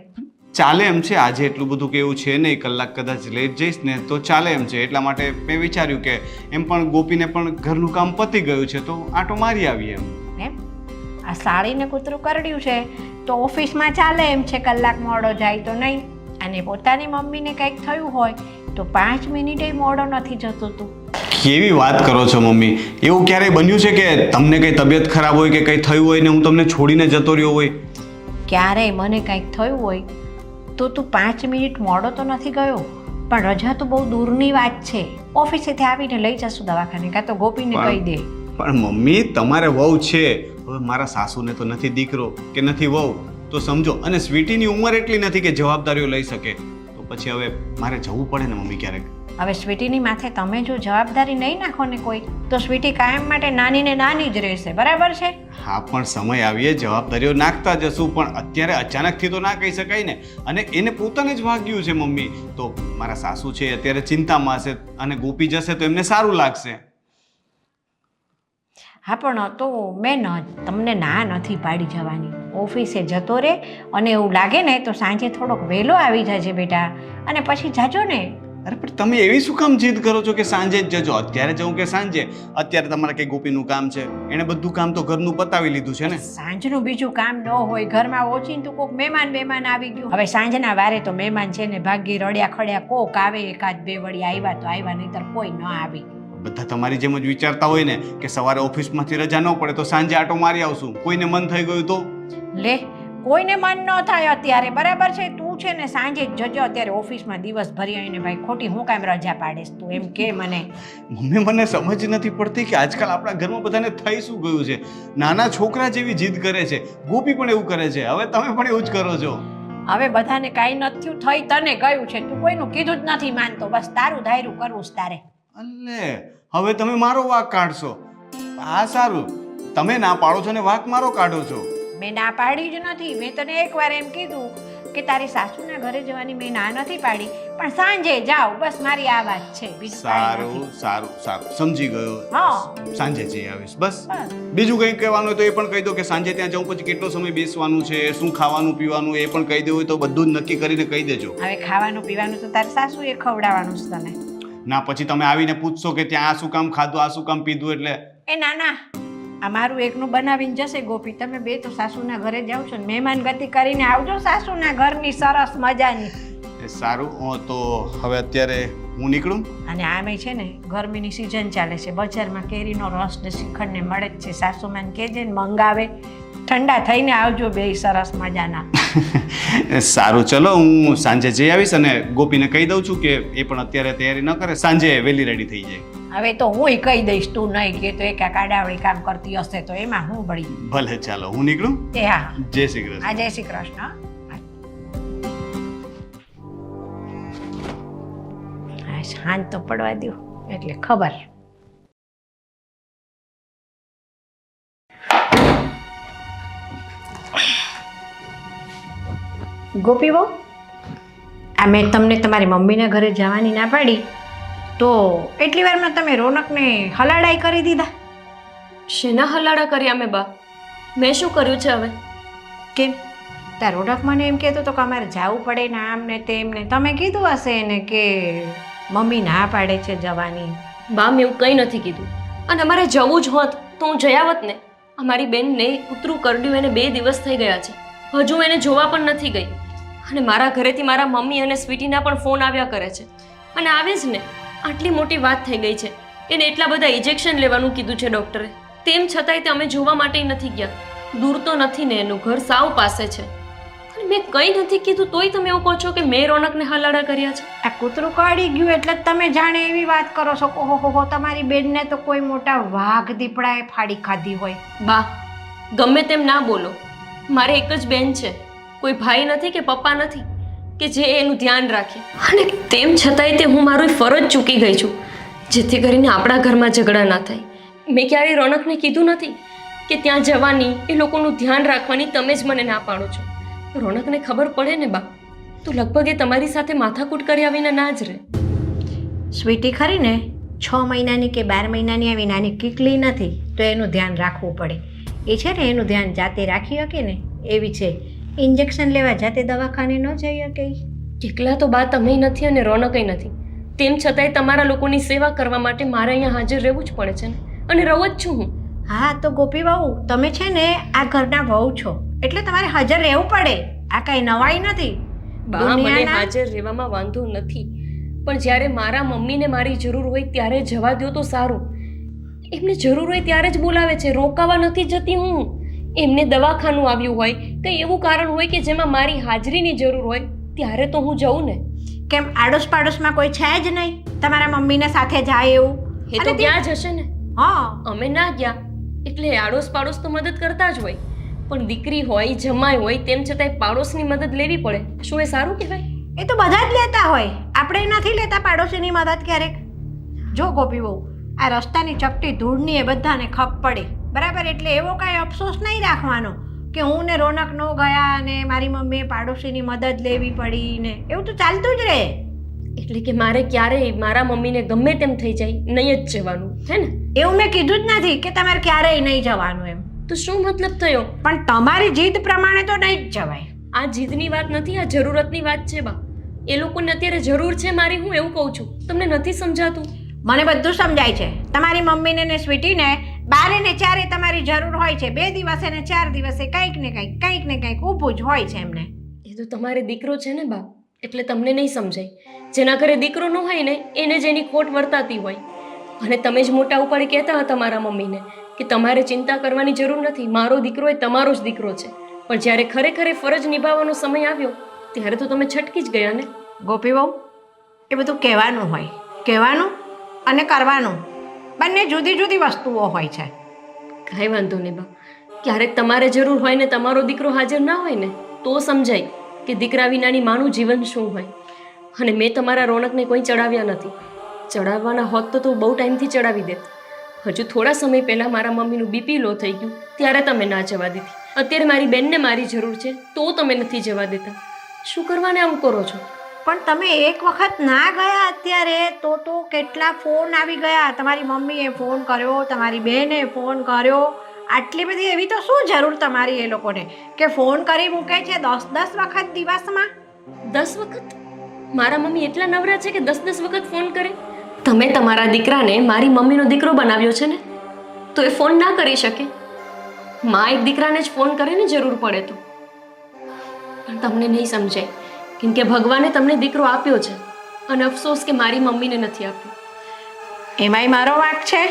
ચાલે એમ છે, આજે એટલું બધું કેવું છે નહીં, કલાક કદાચ લેટ જઈશ ને તો ચાલે એમ છે. એટલા માટે મેં વિચાર્યું કે એમ પણ ગોપીને પણ ઘરનું કામ પતી ગયું છે તો આંટો મારી આવીએ એમ. એમ આ સાળીને કૂતરું કરડ્યું છે તો ઓફિસમાં ચાલે એમ છે, કલાક મોડો જાય તો નહીં. અને પોતાની મમ્મીને કંઈક થયું હોય તો 5 મિનિટે મોડો નથી જતો તું. કેવી વાત કરો છો મમ્મી? એવું ક્યારેય બન્યું છે કે તમને કંઈ તબિયત ખરાબ હોય કે કંઈ થયું હોય ને હું તમને છોડીને જતો રહ્યો હોય? ક્યારેય મને કંઈક થયું હોય તો તું 5 મિનિટ મોડો તો નથી ગયો, પણ રજા તો બહુ દૂરની વાત છે. ઓફિસેથી આવીને લઈ જશું દવાખાને, કાં તો ગોપીને કહી દે. પણ મમ્મી તમારે વહુ છે, હવે મારા સાસુને તો નથી દીકરો કે નથી વહુ, તો સમજો. અને સ્વીટીની ઉંમર એટલી નથી કે જવાબદારીઓ લઈ શકે, તો પછી હવે મારે જવું પડે ને મમ્મી ક્યારેક. હવે સ્વીટીની માથે તમે જો જવાબદારી નહીં નાખો ને કોઈ, તો સ્વીટી કાયમ માટે નાની ને નાની જ રહેશે, બરાબર છે? હા, પણ સમય આવીએ જવાબદારીઓ નાખતા જશું, પણ અત્યારે અચાનકથી તો ના કહી શકાય ને. અને એને પોતાને જ વાગ્યું છે મમ્મી, તો મારા સાસુ છે અત્યારે ચિંતામાં હશે, અને ગોપી જશે તો એમને સારું લાગશે. હા, પણ તો મેં તમને ના નથી પાડી જવાની. ઓફિસે જતો રહે, અને એવું લાગે ને તો સાંજે થોડોક વહેલો આવી જજે બેટા, અને પછી જાજો ને. અરે પણ તમે એવી શું કામ જીદ કરો છો કે સાંજે જ જજો? અત્યારે જવું કે સાંજે? અત્યારે તમારે કઈ ગોપીનું કામ છે? એને બધું કામ તો ઘરનું પતાવી લીધું છે ને. સાંજનું બીજું કામ ન હોય ઘરમાં? ઓચિંતું કોક મહેમાન આવી ગયું. હવે સાંજના વારે તો મહેમાન છે ને ભાગ્ય રડ્યા ખડ્યા કોક આવે, એકાદ બે વળી આવ્યા તો આવ્યા, નહીંતર કોઈ ન આવી. બધા તમારી જેમ જ વિચારતા હોય ને કે સવારે ઓફિસમાંથી રજા ન પડે તો સાંજે આટો મારી આવશું. કોઈને મન થઈ ગયું તો? લે, કોઈને મન ન થાય અત્યારે, બરાબર છે? તું છે ને સાંજે જ જજો. અત્યારે ઓફિસમાં દિવસ ભરી આવીને ભાઈ ખોટી હું કામ રજા પાડીશ તું? એમ કે મને. મમ્મી મને સમજ નથી પડતી કે આજકાલ આપણા ઘરમાં બધાને થઈ શું ગયું છે. નાના છોકરા જેવી જીદ કરે છે, ગોપી પણ એવું કરે છે, હવે તમે પણ એવું જ કરો છો. હવે બધાને કાંઈ નથી થઈ, તને ગયું છે, તું કોઈનું કીધું જ નથી માનતો, બસ તારું ધાર્યું કરવું જ તારે. અલે હવે તમે મારો વાંક કાઢશો? હા સારું, તમે ના પાડો છો ને વાંક મારો કાઢો છો. મેં ના પાડી જ નથી. મેં તને એકવાર એમ કીધું કે તારી સાસુના ઘરે જવાની મેં ના નથી પાડી, પણ સાંજે જાઓ, બસ મારી આ વાત છે. બીજું કાંઈ નથી. સારું સારું સારું, સમજી ગયો. હા, સાંજે જઈ આવીશ બસ. બસ. બીજું કંઈ કહેવાનું હોય તો એ પણ કહી દો કે સાંજે ત્યાં જાઉં પછી કેટલો સમય બેસવાનું છે, શું ખાવાનું પીવાનું એ પણ કહી દેવું હોય તો બધું જ નક્કી કરીને કહી દેજો. હવે ખાવાનું પીવાનું તો તારી સાસુએ ખવડાવવાનું છે તને. ના પછી તમે આવીને પૂછશો કે ત્યાં આ શું કામ ખાધું, આ શું કામ પીધું, એટલે એ ના, આ મારું એકનું બનાવીને જશે ગોપી. તમે બે તો સાસુના ઘરે જાઓ છો ને, મહેમાન ગતિ કરીને આવજો સાસુના ઘરની સરસ મજાની. સારું, તો હવે અત્યારે હું નીકળું. અને આમે છે ને ગરમીની સિઝન ચાલે છે, બજારમાં કેરીનો રસ ને શ્રીખંડ ને મળે જ છે. સાસુમાને કહેજે ને મંગાવે, ઠંડા થઈને આવજો બે સરસ મજાના. સારું, ચલો હું સાંજે જઈ આવીશ અને ગોપીને કહી દઉં છું કે એ પણ અત્યારે તૈયારી ન કરે, સાંજે વહેલી રેડી થઈ જાય. હવે તો હું કહી દઈશ, તું નહીં કે તો એક કાડાવડી કામ કરતી હશે તો એમાં હું બળી. ભલે, ચાલો હું નીકળું. એ હા, જય શ્રી કૃષ્ણ. આ જય શ્રી કૃષ્ણ. શાંત તો પડવા દો એટલે ખબર. ગોપી બહુ, આ મેં તમને તમારી મમ્મીના ઘરે જવાની ના પાડી તો એટલી વારમાં તમે રોનકને હલાડાઈ કરી દીધા. શેના હલાડા કર્યા મેં બા? મેં શું કર્યું છે હવે? કેમ તાર રોનક મને એમ કહેતો તો કે અમારે જવું પડે ને આમ ને તેમ ને, તમે કીધું હશે એને કે મમ્મી ના પાડે છે જવાની. બા મેં એવું કંઈ નથી કીધું, અને અમારે જવું જ હોત તો હું જઈ આવત ને. અમારી બેનને કૂતરું કરડ્યું એને 2 દિવસ થઈ ગયા છે, હજુ એને જોવા પણ નથી ગઈ. અને મારા ઘરેથી મારા મમ્મી અને સ્વીટીના પણ ફોન આવ્યા કરે છે, અને આવે જ ને. આટલી મોટી વાત થઈ ગઈ છે, એને એટલા બધા ઇન્જેક્શન લેવાનું કીધું છે ડૉક્ટરે, તેમ છતાંય તે અમે જોવા માટે નથી ગયા. દૂર તો નથી ને, એનું ઘર સાવ પાસે છે. અને મેં કંઈ નથી કીધું તોય તમે એવું કહો છો કે મેં રોનકને હલાડા કર્યા છે. આ કૂતરું કાઢી ગયું એટલે જ તમે જાણે એવી વાત કરો છો. ઓહો, તમારી બેનને તો કોઈ મોટા વાઘ દીપડાએ ફાડી ખાધી હોય. બા ગમે તેમ ના બોલો, મારે એક જ બેન છે, કોઈ ભાઈ નથી કે પપ્પા નથી કે જે એનું ધ્યાન રાખે. અને તેમ છતાંય તે હું મારી ફરજ ચૂકી ગઈ છું, જેથી કરીને આપણા ઘરમાં ઝઘડા ના થાય. મેં ક્યારેય રોનકને કીધું નથી કે ત્યાં જવાની, એ લોકોનું ધ્યાન રાખવાની તમે જ મને ના પાડો છો. રોનકને ખબર પડે ને બા, તો લગભગ એ તમારી સાથે માથાકૂટ કર્યા વિના ના જ રહે. સ્વીટી ખરી ને 6 મહિનાની કે 12 મહિનાની આવી નાની કીકલી નથી, તો એનું ધ્યાન રાખવું પડે. એ છે ને એનું ધ્યાન જાતે રાખી શકે ને એવી છે. ઇન્જેક્શન લેવા જાતે દવાખાને ન જઈ શકે. એકલા તો બા તમે નથી અને રોનકય નથી, તેમ છતાંય તમારા લોકોની સેવા કરવા માટે મારે અહીંયા હાજર રહેવું જ પડે છે ને, અને રહું જ છું હું. હા તો ગોપી વહુ, તમે છે ને આ ઘરના વહુ છો એટલે તમારે હાજર રહેવું પડે. આ કાંઈ નવાઈ નથી. બા મને દુનિયાના- હાજર રહેવામાં વાંધો નથી, પણ જ્યારે મારા મમ્મીને મારી જરૂર હોય ત્યારે જવા દો તો સારું. એમને જરૂર હોય ત્યારે જ બોલાવે છે, રોકાવા નથી જતી હું. એમને દવાખાનું આવ્યું હોય, કંઈ એવું કારણ હોય કે જેમાં મારી હાજરીની જરૂર હોય ત્યારે તો હું જઉં ને. કેમ આડોશ પાડોશમાં કોઈ છે જ નહીં તમારા મમ્મીને સાથે જાય એવું? એ તો અને તે- ત્યાં જ હશે ને. હા અમે ના ગયા એટલે આડોશ પાડોશ તો મદદ કરતા જ હોય, પણ દીકરી હોય, જમાઈ હોય, તેમ છતાંય પાડોશની મદદ લેવી પડે. શું એ સારું કહેવાય? એ તો બધા જ લેતા હોય, આપણે નથી લેતા પાડોશીની મદદ ક્યારેક. જો ગોપી બહુ, આ રસ્તાની ચપટી ધૂળની એ બધાને ખપ પડી બરાબર, એટલે એવો કાંઈ અફસોસ નહીં રાખવાનો કે હું ને રોનક નો ગયા અને મારી મમ્મીએ પાડોશીની મદદ લેવી પડી ને, એવું તો ચાલતું જ રહે. એટલે કે મારે ક્યારેય મારા મમ્મીને ગમે તેમ થઈ જાય નહીં જ જવાનું, હે ને? એવું મેં કીધું જ નથી કે તમારે ક્યારેય નહીં જવાનું એમ, તો શું મતલબ થયો? પણ તમારી જીદ પ્રમાણે તો નહીં જ જવાય. આ જીદની વાત નથી, આ જરૂરતની વાત છે બા. એ લોકોને અત્યારે જરૂર છે મારી, હું એવું કહું છું. તમને નથી સમજાતું? મને બધું સમજાય છે. તમારી મમ્મીને ને સ્વીટીને બારે ને ચારે તમારી જરૂર હોય છે. 2 દિવસે ને 4 દિવસે કંઈક ને કંઈક ઊભું જ હોય છે એમને. એ તો તમારે દીકરો છે ને બા, એટલે તમને નહીં સમજાય. જેના ઘરે દીકરો ન હોય ને એને જ એની ખોટ વર્તાતી હોય. અને તમે જ મોટા ઉપર કહેતા હતા મારા મમ્મીને કે તમારે ચિંતા કરવાની જરૂર નથી, મારો દીકરો એ તમારો જ દીકરો છે. પણ જ્યારે ખરેખર ફરજ નિભાવવાનો સમય આવ્યો ત્યારે તો તમે છટકી જ ગયા ને. ગોપી બહુ, એ બધું કહેવાનું હોય, કહેવાનું અને કરવાનું બંને જુદી જુદી વસ્તુઓ હોય છે. કાંઈ વાંધો નહીં બા, ક્યારેક તમારે જરૂર હોય ને તમારો દીકરો હાજર ના હોય ને તો સમજાય કે દીકરા વિનાની માનું જીવન શું હોય. અને મેં તમારા રોનકને કોઈ ચડાવ્યા નથી. ચડાવવાના હોત તો બહુ ટાઈમથી ચડાવી દેત. હજુ થોડા સમય પહેલાં મારા મમ્મીનું બીપી લો થઈ ગયું ત્યારે તમે ના જવા દીધી. અત્યારે મારી બેનને મારી જરૂર છે તો તમે નથી જવા દેતા. શું કરવાને આમ કરો છો? પણ તમે એક વખત ના ગયા અત્યારે તો કેટલા ફોન આવી ગયા. તમારી મમ્મીએ ફોન કર્યો, તમારી બહેને ફોન કર્યો. આટલી બધી એવી તો શું જરૂર તમારી એ લોકોને કે ફોન કરી મૂકે છે 10 વખત દિવસમાં? 10 વખત? મારા મમ્મી એટલા નવરા છે કે 10 વખત ફોન કરે? તમે તમારા દીકરાને મારી મમ્મીનો દીકરો બનાવ્યો છે ને, તો એ ફોન ના કરી શકે? માં એક દીકરાને જ ફોન કરે ને જરૂર પડે તો. પણ તમને નહીં સમજાય, કેમ કે ભગવાને તમને દીકરો આપ્યો છે અને અફસોસ કે મારી મમ્મીને નથી આપ્યો. એમાંય મારો વાંક છે.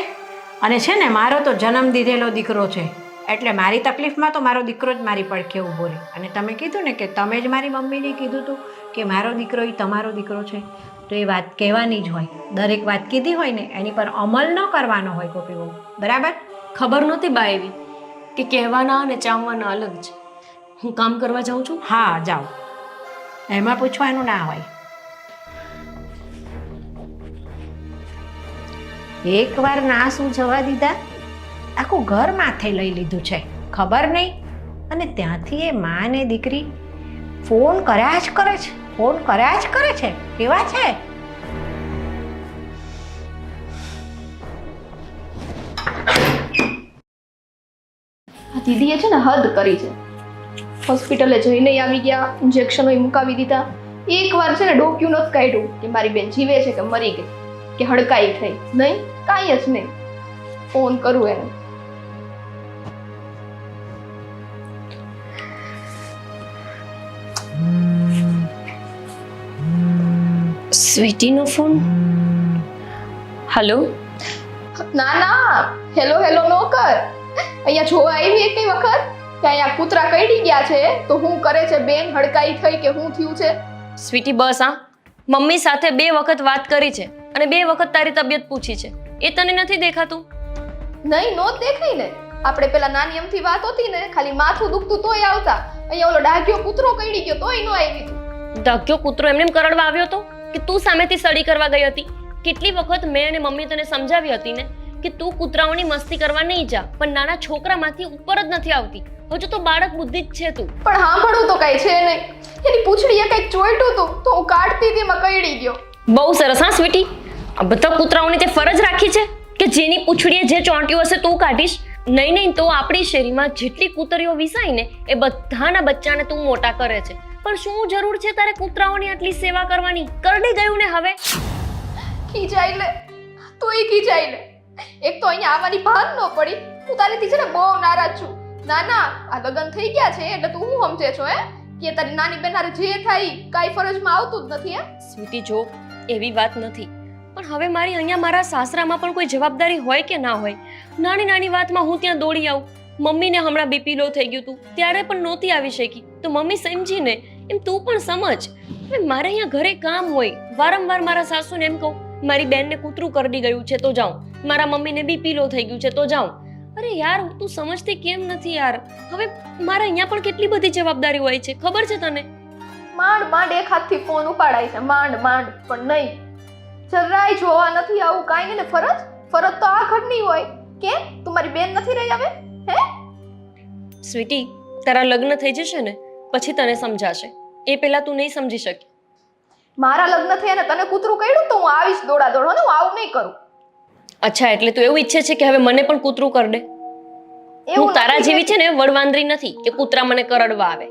અને છે ને, મારો તો જન્મ દીધેલો દીકરો છે, એટલે મારી તકલીફમાં તો મારો દીકરો જ મારી પડખે ઊભો રહે. અને તમે કીધું ને કે તમે જ મારી મમ્મીને કીધું હતું કે મારો દીકરો એ તમારો દીકરો છે, તો એ વાત કહેવાની જ હોય. દરેક વાત કીધી હોય ને એની પર અમલ ન કરવાનો હોય ગોપી બહુ, બરાબર? ખબર નહોતી બા એવી કે કહેવાના અને ચાવવાના અલગ છે. હું કામ કરવા જાઉં છું. હા જાઓ, એમાં પૂછવાનું ના હોય. એકવાર ના શું જવા દીધા, આખું ઘર માથે લઈ લીધું છે, ખબર નહીં. અને ત્યાંથી એ માં ને દીકરી ફોન કર્યા જ કરે છે, ફોન કર્યા જ કરે છે. કેવા છે? આ દીદીએ છે ને હદ કરી છે. હોસ્પિટલે જઈને આવી ગયા, ઇન્જેક્શનો મુકાવી દીધા. એકવાર છે ને ડોક્યુ નથી કાઢ્યું કે મારી બેન જીવે છે કે મરી ગઈ કે હડકાઈ થઈ. નહીં, કાંઈ જ નહીં. ફોન કરું એને. સ્વીટીનો ફોન. હલો. ના ના, હેલો હેલો નો કર. અહીંયા જોવા આવી એક વખત કે અહીંયા કૂતરા કરડી ગયા છે તો હું કરે છે બેન, હડકાઈ થઈ કે હું થયું છે? સ્વીટી બસ હા, મમ્મી સાથે 2 વખત વાત કરી છે અને 2 વખત તારી તબિયત પૂછી છે. એ તને નથી દેખાતું? નહીં, નો જ દેખાય ને. આપણે પેલા નાની અમથી વાત હતી ને, ખાલી માથું દુખતું તોય આવતા. અહીંયા ઓલો ડાઘ્યો કૂતરો કરડી ગયો તોય નો આવી તું. ડાઘ્યો કૂતરો એમને કરડવા આવ્યો હતો કે તું સામેથી સડી કરવા ગઈ હતી? કેટલી વખત મેં અને મમ્મી તને સમજાવી હતી ને કે તું કૂતરાઓની મસ્તી કરવા નહીં જા, પણ નાના છોકરામાંથી ઉપર જ નથી આવતી. હજુ તો બાળક બુદ્ધિ જ છે તું. પણ સાંભળવું તો કઈ છે નહીં. એની પૂંછડીએ કંઈક ચોંટ્યું હતું તો હું કાઢતી હતી એમાં કઈડી ગયો. બહુ સરસ હા સ્વીટી. આ બધા કૂતરાઓની તે ફરજ રાખી છે કે જેની પૂંછડીએ જે ચોંટ્યું હશે તું કાઢીશ. નહીં નહીં તો આપણી શેરીમાં જેટલી કૂતરીઓ વિસાય ને એ બધાના બચ્ચાને તું મોટા કરે છે. પણ શું જરૂર છે તારે કૂતરાઓની આટલી સેવા કરવાની? કરડી ગયું ને હવે. ખીજાઈ લે તુંય ખીજાઈ લે. એક તો અહીંયા આવવાની ભાન ન પડી. હું તારીથી છે ને બહુ નારાજ છું. ના ના આ લગ્ન થઈ ગયા છે એટલે તું શું સમજે છો કે તારી નાની બેન હારે જે થાય કાંઈ ફરજમાં આવતું જ નથી સ્વીટી જો એવી વાત નથી, પણ હવે મારી અહીંયા મારા સાસરામાં પણ કોઈ જવાબદારી હોય કે ના હોય. નાની નાની વાતમાં હું ત્યાં દોડી આવું. મમ્મીને હમણાં બીપી લો થઈ ગયું હતું ત્યારે પણ નહોતી આવી શકી તો મમ્મી સમજીને એમ તું પણ સમજ. હવે મારે અહીંયા ઘરે કામ હોય, વારંવાર મારા સાસુને એમ કહું મારી બેનને કૂતરું કરડી ગયું છે તો જાઉં, મારા મમ્મીને બીપી લો થઈ ગયું છે તો જાઉં. અરે યાર તું સમજતી કેમ નથી યાર? હવે મારે અહીંયા પણ કેટલી બધી જવાબદારી હોય છે ખબર છે તને? માંડ માંડ એક હાથથી ફોન ઉપાડાય છે માંડ માંડ, પણ નહીં જરાય જોવા નથી આવું કાંઈ ને. ફરજ ફરજ તો આ ઘરની હોય કે તું મારી બેન નથી રહી હવે હે? સ્વીટી તારા લગ્ન થઈ જશે ને પછી તને સમજાશે, એ પહેલા તું નહીં સમજી શકી. મારા લગ્ન થયા ને તને કૂતરું કર્યું તો હું આવીશ દોડા દોડ, હું આવું નહીં કરું. અચ્છા એટલે તું એવું ઈચ્છે છે કે હવે મને પણ કૂતરું કર દે? હું તારા જેવી છે ને વડવાંદરી નથી કે કૂતરા મને કરડવા આવે.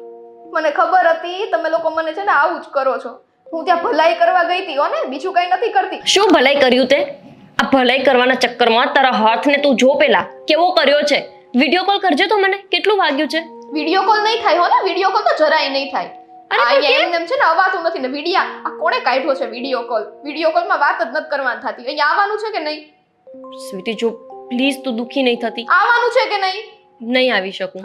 મને ખબર હતી તમે લોકો મને છે ને આવું જ કરો છો. હું ત્યાં ભલાઈ કરવા ગઈ હતી હો ને, બીજું કઈ નથી કરતી. શું ભલાઈ કર્યું તે? આ ભલાઈ કરવાના ચક્કરમાં તારા હાથને તું જો પેલા કેવો કર્યો છે. વિડિયો કોલ કરજો તો મને કેટલું વાગ્યું છે. વિડિયો કોલ નહીં થાય હો ને, વિડિયો કોલ તો જરાય નહીં થાય. અહીંયા એમ છે ને અવાતું નથી ને. આ કોણે કાઢ્યો છે વિડિયો કોલ? વિડિયો કોલમાં વાત જ નથી કરવાની થતી. અહીંયા આવવાનું છે કે નહીં? સ્વીટી જો પ્લીઝ તું દુખી નહીં થતી. આવવાનું છે કે નહીં? નહીં આવી શકું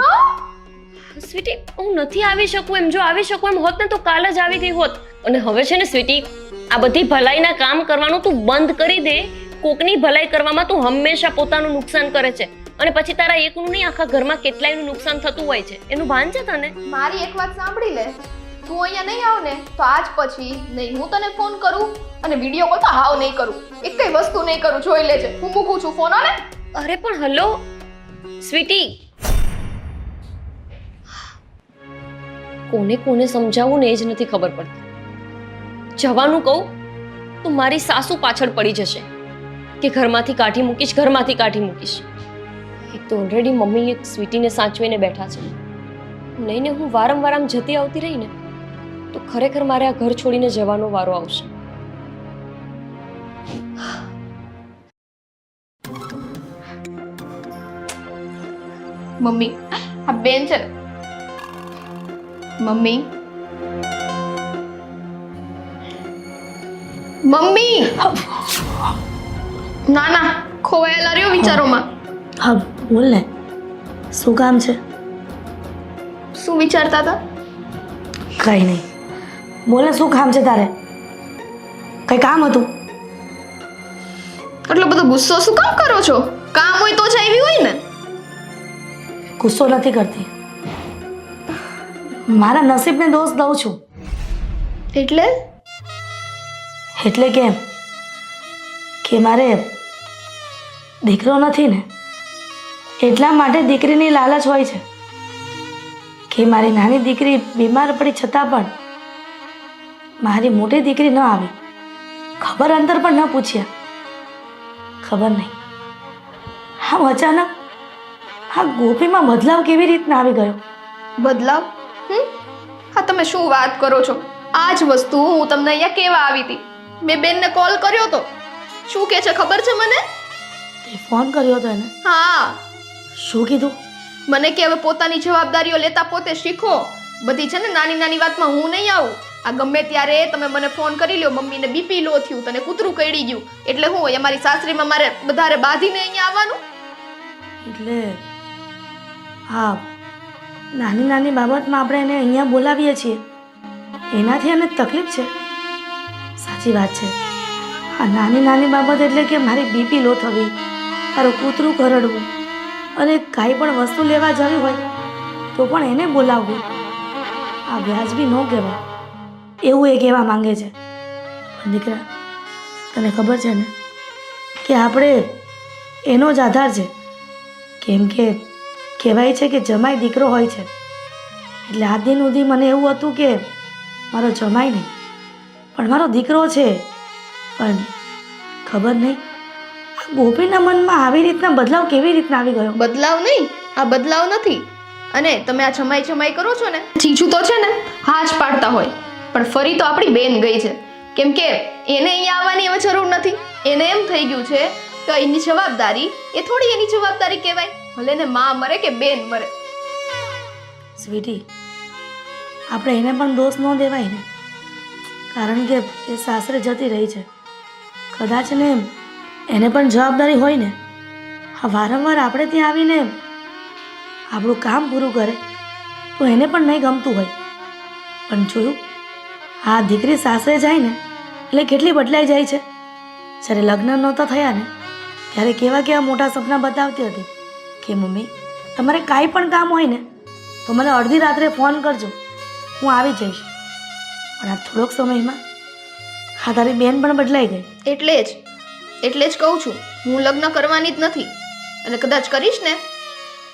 સ્વીટી, હું નથી આવી શકું એમ. જો આવી શકું એમ હોત ને તો કાલ જ આવી ગઈ હોત. અને હવે છે ને સ્વીટી આ બધી ભલાઈના કામ કરવાનું તું બંધ કરી દે. કોકની ભલાઈ કરવામાં તું હંમેશા પોતાનું નુકસાન કરે છે અને પછી તારા એકનું નહીં આખા ઘરમાં કેટલાયનું નુકસાન થતું હોય છે. એનું ભાન છે તને? મારી એક વાત સાંભળી લે, તું અહીંયા નહીં આવ ને તો આજ પછી નહીં હું તને ફોન કરું અને વિડિયો કોલ તો હાવ નહીં કરું. એક કઈ વસ્તુ નહીં કરું, જોઈ લેજે. હું મૂકું છું ફોન. આને અરે પણ હલો સ્વીટી, કોને કોને સમજાવવું ને એ જ નથી ખબર પડતી. જવાનું કહું તો મારી સાસુ પાછળ પડી જશે કે ઘરમાંથી કાઢી મૂકીશ, ઘરમાંથી કાઢી મૂકીશ. એક તો ઓલરેડી મમ્મી એક સ્વીટીને સાચવીને બેઠા છે. નહીં ને હું વારંવાર આમ જતી આવતી રહી ને તો ખરેખર મારે આ ઘર છોડીને જવાનો વારો આવશે. મમ્મી આ બેન છે ને, મમ્મી મમ્મી ના ના ખોવાયેલા રહ્યો વિચારોમાં. હા બોલ ને, શું કામ છે? શું વિચારતા હતા? કઈ નહીં, બોલ ને શું કામ છે તારે? કઈ કામ હતું? એટલો બધો ગુસ્સો શું કામ કરો છો? કામ હોય તો જ આવી હોય ને. ગુસ્સો નથી કરતી, મારા નસીબને દોષ દઉં છું. એટલે કેમ કે મારે દીકરો નથી ને એટલા માટે દીકરીની લાલચ હોય છે કે મારી નાની દીકરી બીમાર પડી છતાં પણ મારી મોટી દીકરી ન આવી. ખબર અંતર પણ ન પૂછ્યા. ખબર નહીં આમ અચાનક આ ગોપીમાં બદલાવ કેવી રીતના આવી ગયો? બદલાવ? હા તમે શું વાત કરો છો? આ જ વસ્તુ હું તમને અહીંયા કેવા આવી હતી. મેં બેનને કોલ કર્યો તો. શું કહે છે ખબર છે મને? તે ફોન કર્યો હતો એને? હા. શું કીધું? મને કે હવે પોતાની જવાબદારીઓ લેતા પોતે શીખો. બધી છે ને નાની નાની વાતમાં હું નહીં આવું. આ ગમે ત્યારે તમે મને ફોન કરી લ્યો, મમ્મીને બીપી લો થયું, તને કૂતરું કરડી ગયું, એટલે હું અમારી સાસરીમાં મારે બધારે બાંધીને અહીંયા આવવાનું? એટલે હા, નાની નાની બાબતમાં આપણે એને અહીંયા બોલાવીએ છીએ એનાથી એને તકલીફ છે. સાચી વાત છે. આ નાની નાની બાબત એટલે કે મારી બીપી લો થવી, તારું કૂતરું કરડવું અને કાંઈ પણ વસ્તુ લેવા જવી હોય તો પણ એને બોલાવવું, આ વ્યાજબી ન કહેવાય એવું એ કહેવા માંગે છે. પણ દીકરા તને ખબર છે ને કે આપણે એનો જ આધાર છે. કેમ કે કહેવાય છે કે જમાઈ દીકરો હોય છે. એટલે આજ દિન સુધી મને એવું હતું કે મારો જમાઈ નહીં પણ મારો દીકરો છે. પણ ખબર નહીં આ ગોપીના મનમાં આવી રીતના બદલાવ કેવી રીતના આવી ગયો. બદલાવ નહીં, આ બદલાવ નથી. અને તમે આ જમાઈ જમાઈ કરો છો ને, જીજુ તો છે ને હા જ પાડતા હોય, પણ ફરી તો આપણી બેન ગઈ છે. કેમ કે એને અહીંયા આવવાની હવે જરૂર નથી. એને એમ થઈ ગયું છે કે એની જવાબદારી એ થોડી એની જવાબદારી કહેવાય, ભલે ને માં મરે કે બેન મરે. સ્વીટી, આપણે એને પણ દોષ ન દેવાય ને, કારણ કે એ સાસરે જતી રહી છે. કદાચ ને એને પણ જવાબદારી હોય ને. હા, વારંવાર આપણે ત્યાં આવીને આપણું કામ પૂરું કરે તો એને પણ નહીં ગમતું હોય. પણ જોયું, આ દીકરી સાસરે જાય ને એટલે કેટલી બદલાઈ જાય છે. જ્યારે લગ્ન નહોતા થયા ને ત્યારે કેવા કેવા મોટા સપના બતાવતી હતી કે મમ્મી તમારે કાંઈ પણ કામ હોય ને તો મને અડધી રાત્રે ફોન કરજો, હું આવી જઈશ. પણ આ થોડોક સમયમાં હા તારી બેન પણ બદલાઈ ગઈ. એટલે જ કહું છું, હું લગ્ન કરવાની જ નથી. અને કદાચ કરીશ ને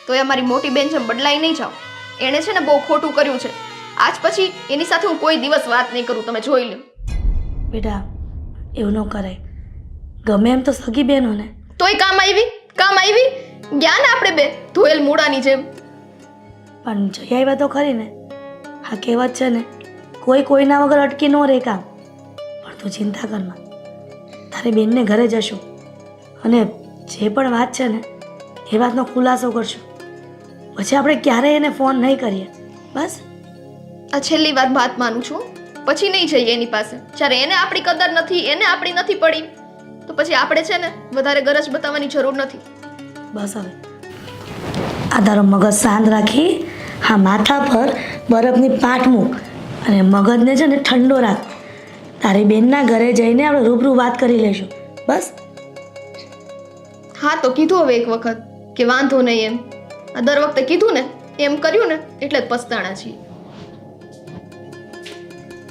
તો એ અમારી મોટી બેન જેમ બદલાઈ નહીં જાઓ. એણે છે ને બહુ ખોટું કર્યું છે. આજ પછી એની સાથે હું કોઈ દિવસ વાત નહીં કરું, તમે જોઈ લો. બેટા એવું ન કરાય. ગમે એમ તો સગી બેનો ને. તોય કામ આવી ગયા ને આપણે બે ધોયેલ મૂળાની જેમ. પણ જઈ આવ્યા તો ખરી ને. હા, કહેવત છે ને, કોઈ કોઈના વગર અટકી ન રહે કામ. પણ તું ચિંતા કરમાં, તારી બેનને ઘરે જશું અને જે પણ વાત છે ને એ વાતનો ખુલાસો કરશું. પછી આપણે ક્યારેય એને ફોન નહીં કરીએ. બસ આ છેલ્લી વાત માનું છું. પછી નહીં જઈએ એની પાસે. જ્યારે એને આપણી કદર નથી, એને આપણી નથી પડી, તો પછી આપણે છે ને વધારે ગરજ બતાવવાની જરૂર નથી. બસ હવે આ તારો મગજ શાંત રાખી હા માથા પર બરફની પાટ મૂક અને મગજને છે ને ઠંડો રાખ. તારી બેનના ઘરે જઈને આપણે રૂબરૂ વાત કરી લઈશું. બસ હા, તો કીધું હવે એક વખત કે વાંધો નહીં એમ. આ દર વખતે કીધું ને એમ કર્યું ને એટલે જ પસ્તાણા છીએ.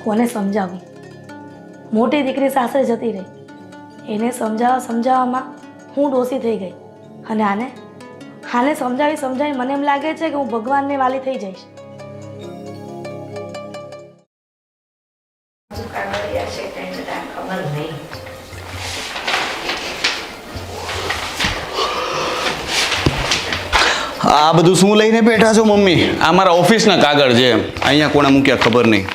કોને સમજાવી? મોટી દીકરી સાસરે જતી રહી, એને સમજાવવામાં હું ડોસી થઈ ગઈ. અને આને સમજાવી મને એમ લાગે છે કે હું ભગવાનને વાલી થઈ જઈશ. આ બધું શું લઈને બેઠા છો મમ્મી? આ મારા ઓફિસના કાગળ છે, અહીંયા કોણે મૂક્યા ખબર નહીં.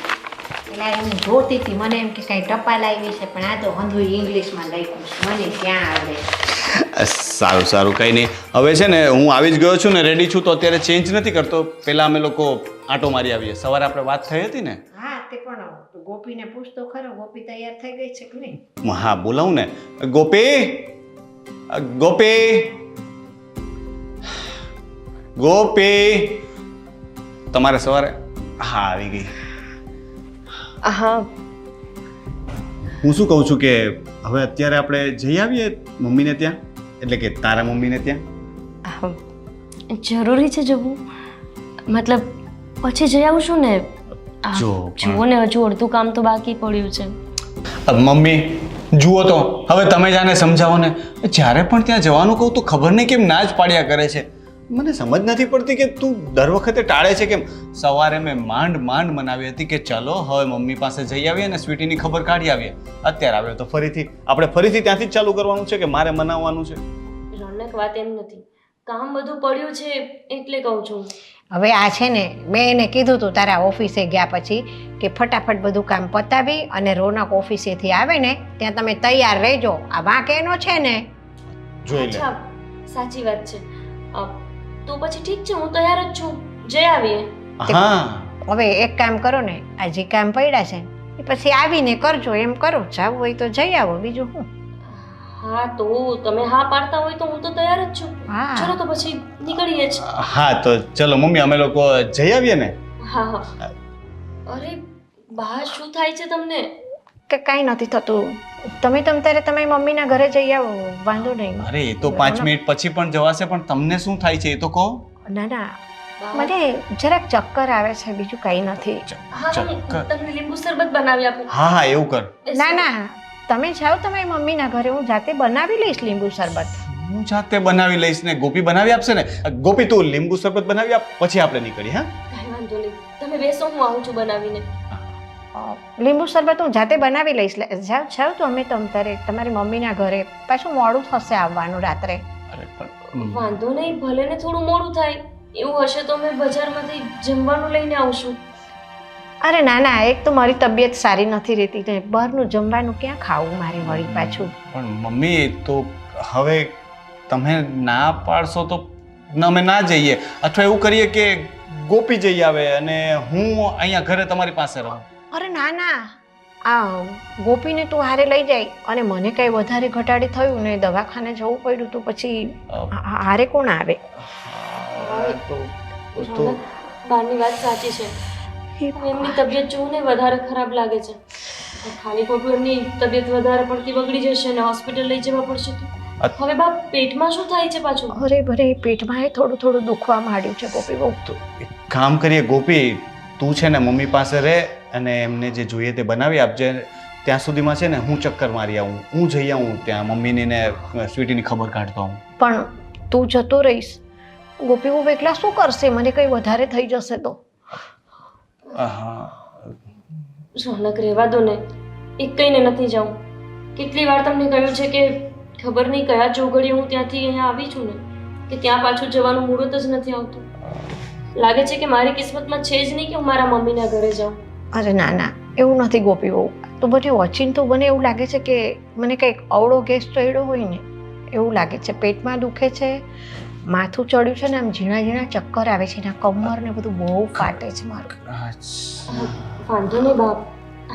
એટલે હું જોતી હતી, મને એમ કે કાંઈ ટપાલ આવી છે, પણ આ તો હંધુય ઇંગ્લિશમાં લખ્યું છે, મને ક્યાં આવડે. સારું કંઈ નહીં. હવે છે ને હું આવી જ ગયો છું ને, રેડી છું, તો અત્યારે ચેન્જ નથી કરતો. પહેલાં અમે લોકો આંટો મારી આવીએ. સવારે આપણે વાત થઈ હતી ને. હા, તે પણ ગોપીને પૂછતો ખરો, ગોપી તૈયાર થઈ ગઈ છે કે નહીં? હા, બોલાવું ને. ગોપી તમારે સવારે હા આવી ગઈ. હા, હું શું કહું છું કે હવે અત્યારે આપણે જઈ આવીએ મમ્મીને ત્યાં, એટલે કે તારા મમ્મીને ત્યાં. જરૂરી છે જવું? મતલબ પછી જઈ આવું છું ને. જુઓ ને, હજુ અડધું કામ તો બાકી પડ્યું છે. મમ્મી જુઓ તો, હવે તમે જ આને સમજાવો ને. જ્યારે પણ ત્યાં જવાનું કહું તો ખબર નહીં કેમ ના જ પાડ્યા કરે છે. મને સમજ નથી પડતી કે તું દર વખતે ટાળે છે કેમ. સવારે મેં માંડ મનાવી હતી કે ચલો હવે મમ્મી પાસે જઈ આવીએ અને સ્વીટીની ખબર કાઢી આવીએ. અત્યારે આવ્યો તો આપણે ફરીથી ત્યાંથી જ ચાલુ કરવાનું છે કે મારે મનાવવાનું છે? રોનક, વાત એમ નથી, કામ બધું પડ્યું છે એટલે કહું છું. હવે આ છે ને, મેં એને કીધું તું તારા ઓફિસે ગયા પછી કે ફટાફટ બધું કામ પતાવી અને રોનક ઓફિસેથી આવે ને ત્યાં તમે તૈયાર રહેજો. આ વાંક એનો છે ને. જોઈ લે. અચ્છા, સાચી વાત છે. તો પછી ઠીક છે, હું તૈયાર જ છું, જઈ આવીએ. હા, હવે એક કામ કરો ને, આ જે કામ પડ્યા છે એ પછી આવીને કરજો. એમ કરો, જવું હોય તો જઈ આવો, બીજું શું. હા, તો તમે હા પાડતા હોય તો હું તો તૈયાર જ છું. હા. ચલો તો પછી નીકળીએ જ. હા તો ચલો મમ્મી, અમે લોકો જઈ આવીએ ને. હા. અરે બહાર શું થાય છે તમને? કે કાંઈ નથી થતું. તમે ત્યારે તમારી મમ્મીના ઘરે જઈ આવો, વાંધો નહીં. અરે એ તો 5 મિનિટ પછી પણ જવાશે, પણ તમને શું થાય છે એ તો કહો. ના, મને જરાક ચક્કર આવે છે, બીજું કંઈ નથી. હા, તમને લીંબુ શરબત બનાવી આપું. હા એવું કર. ના, તમે જાઓ તમારી મમ્મીના ઘરે, હું જાતે બનાવી લઈશ લીંબુ શરબત. હું જાતે બનાવી લઈશ ને ગોપી બનાવી આપશે ને. ગોપી તું લીંબુ શરબત બનાવી આપ, પછી આપણે નીકળીએ. હા, કાંઈ વાંધો નહીં, તમે બેસો, હું આવું છું બનાવીને. લીંબુ શરબત હું જાતે બનાવી લઈશ. જાઓ તો અમે તારે તમારી મમ્મીના ઘરે. પાછું મોડું થશે આવવાનું રાત્રે. અરે પણ વાંધો નહીં, ભલે ને થોડું મોડું થાય. એવું હશે તો મેં બજારમાંથી જમવાનું લઈને આવશું. અરે ના ના, એક તો મારી તબિયત સારી નથી રહેતી, તો બહારનું જમવાનું ક્યાં ખાવું મારે વળી પાછું. પણ મમ્મી તો હવે તમે ના પાડશો તો અમે ના જઈએ, અથવા એવું કરીએ કે ગોપી જઈ આવે અને હું અહીંયા ઘરે તમારી પાસે રહું. અરે ના ના, આ ગોપીને તું હારે લઈ જાય અને મને કંઈ વધારે ઘટાડી થયું ને દવાખાને જવું પડ્યું તો પછી હારે કોણ આવે? તો બહારની વાત સાચી છે, એમની તબિયત જોવું ને વધારે ખરાબ લાગે છે. ખાલી ખોટું એમની તબિયત વધારે પડતી બગડી જશે ને હોસ્પિટલ લઈ જવા પડશે તો હવે બાપ પેટમાં શું થાય છે પાછું? અરે ભરે પેટમાં થોડું થોડું દુખવા માંડ્યું છે ગોપી બહુ. તો એક કામ કરીએ ગોપી, તું છે ને મમ્મી પાસે રહે અને એમને જે જોઈએ તે બનાવી આપજે. ત્યાં સુધીમાં છે ને હું ચક્કર મારી આવું, હું જઈ આવું ત્યાં મમ્મીની ને સ્વીટીની ખબર કાઢતો આવું. પણ તું જતો રહીશ, ગોપી બહુ એકલા શું કરશે? મને કંઈ વધારે થઈ જશે તો? હા, રોનક રહેવા દો ને, એક કઈને નથી જાઉં. કેટલી વાર તમને કહ્યું છે કે ખબર નહીં કયા ચોઘડીએ હું ત્યાંથી અહીંયા આવી છું ને કે ત્યાં પાછું જવાનું મુહૂર્ત જ નથી આવતું. લાગે છે કે મારી કિસ્મતમાં છે જ નહીં કે હું મારા મમ્મીના ઘરે જાઉં. અરે ના ના, એવું નથી ગોપી બહુ. તો મને ઓચિંતું મને એવું લાગે છે કે મને કંઈક અવળો ગેસ ચડ્યો હોય ને એવું લાગે છે. પેટમાં દુખે છે, માથું ચડ્યું છે ને આમ ઝીણા ઝીણા ચક્કર આવે છે ને કમર ને બધું બહુ ફાટે છે મારું. વાંધો નહીં બાપ,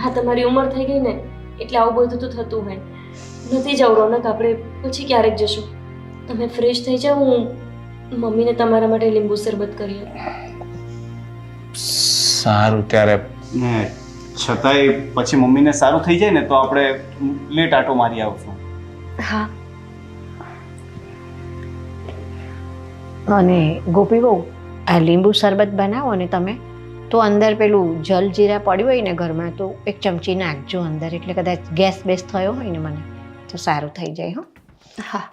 હા તમારી ઉંમર થઈ ગઈ ને એટલે આવું બધું તો થતું હોય. નથી જાવ રોનક, આપણે પછી ક્યારેક જશું. તમે ફ્રેશ થઈ જાઓ, હું મમ્મીને તમારા માટે લીંબુ શરબત કરી આપું. સારું ત્યારે. છતાંય પછી મમ્મીને સારું થઈ જાય ને તો આપણે લેટ આટો મારી આવશું. હા. અને ગોપી બહુ આ લીંબુ શરબત બનાવો ને તમે તો અંદર પેલું જલજીરા પડ્યું હોય ને ઘરમાં તો એક ચમચી નાખજો અંદર, એટલે કદાચ ગેસ બેસ થયો હોય ને મને તો સારું થઈ જાય. હો હા.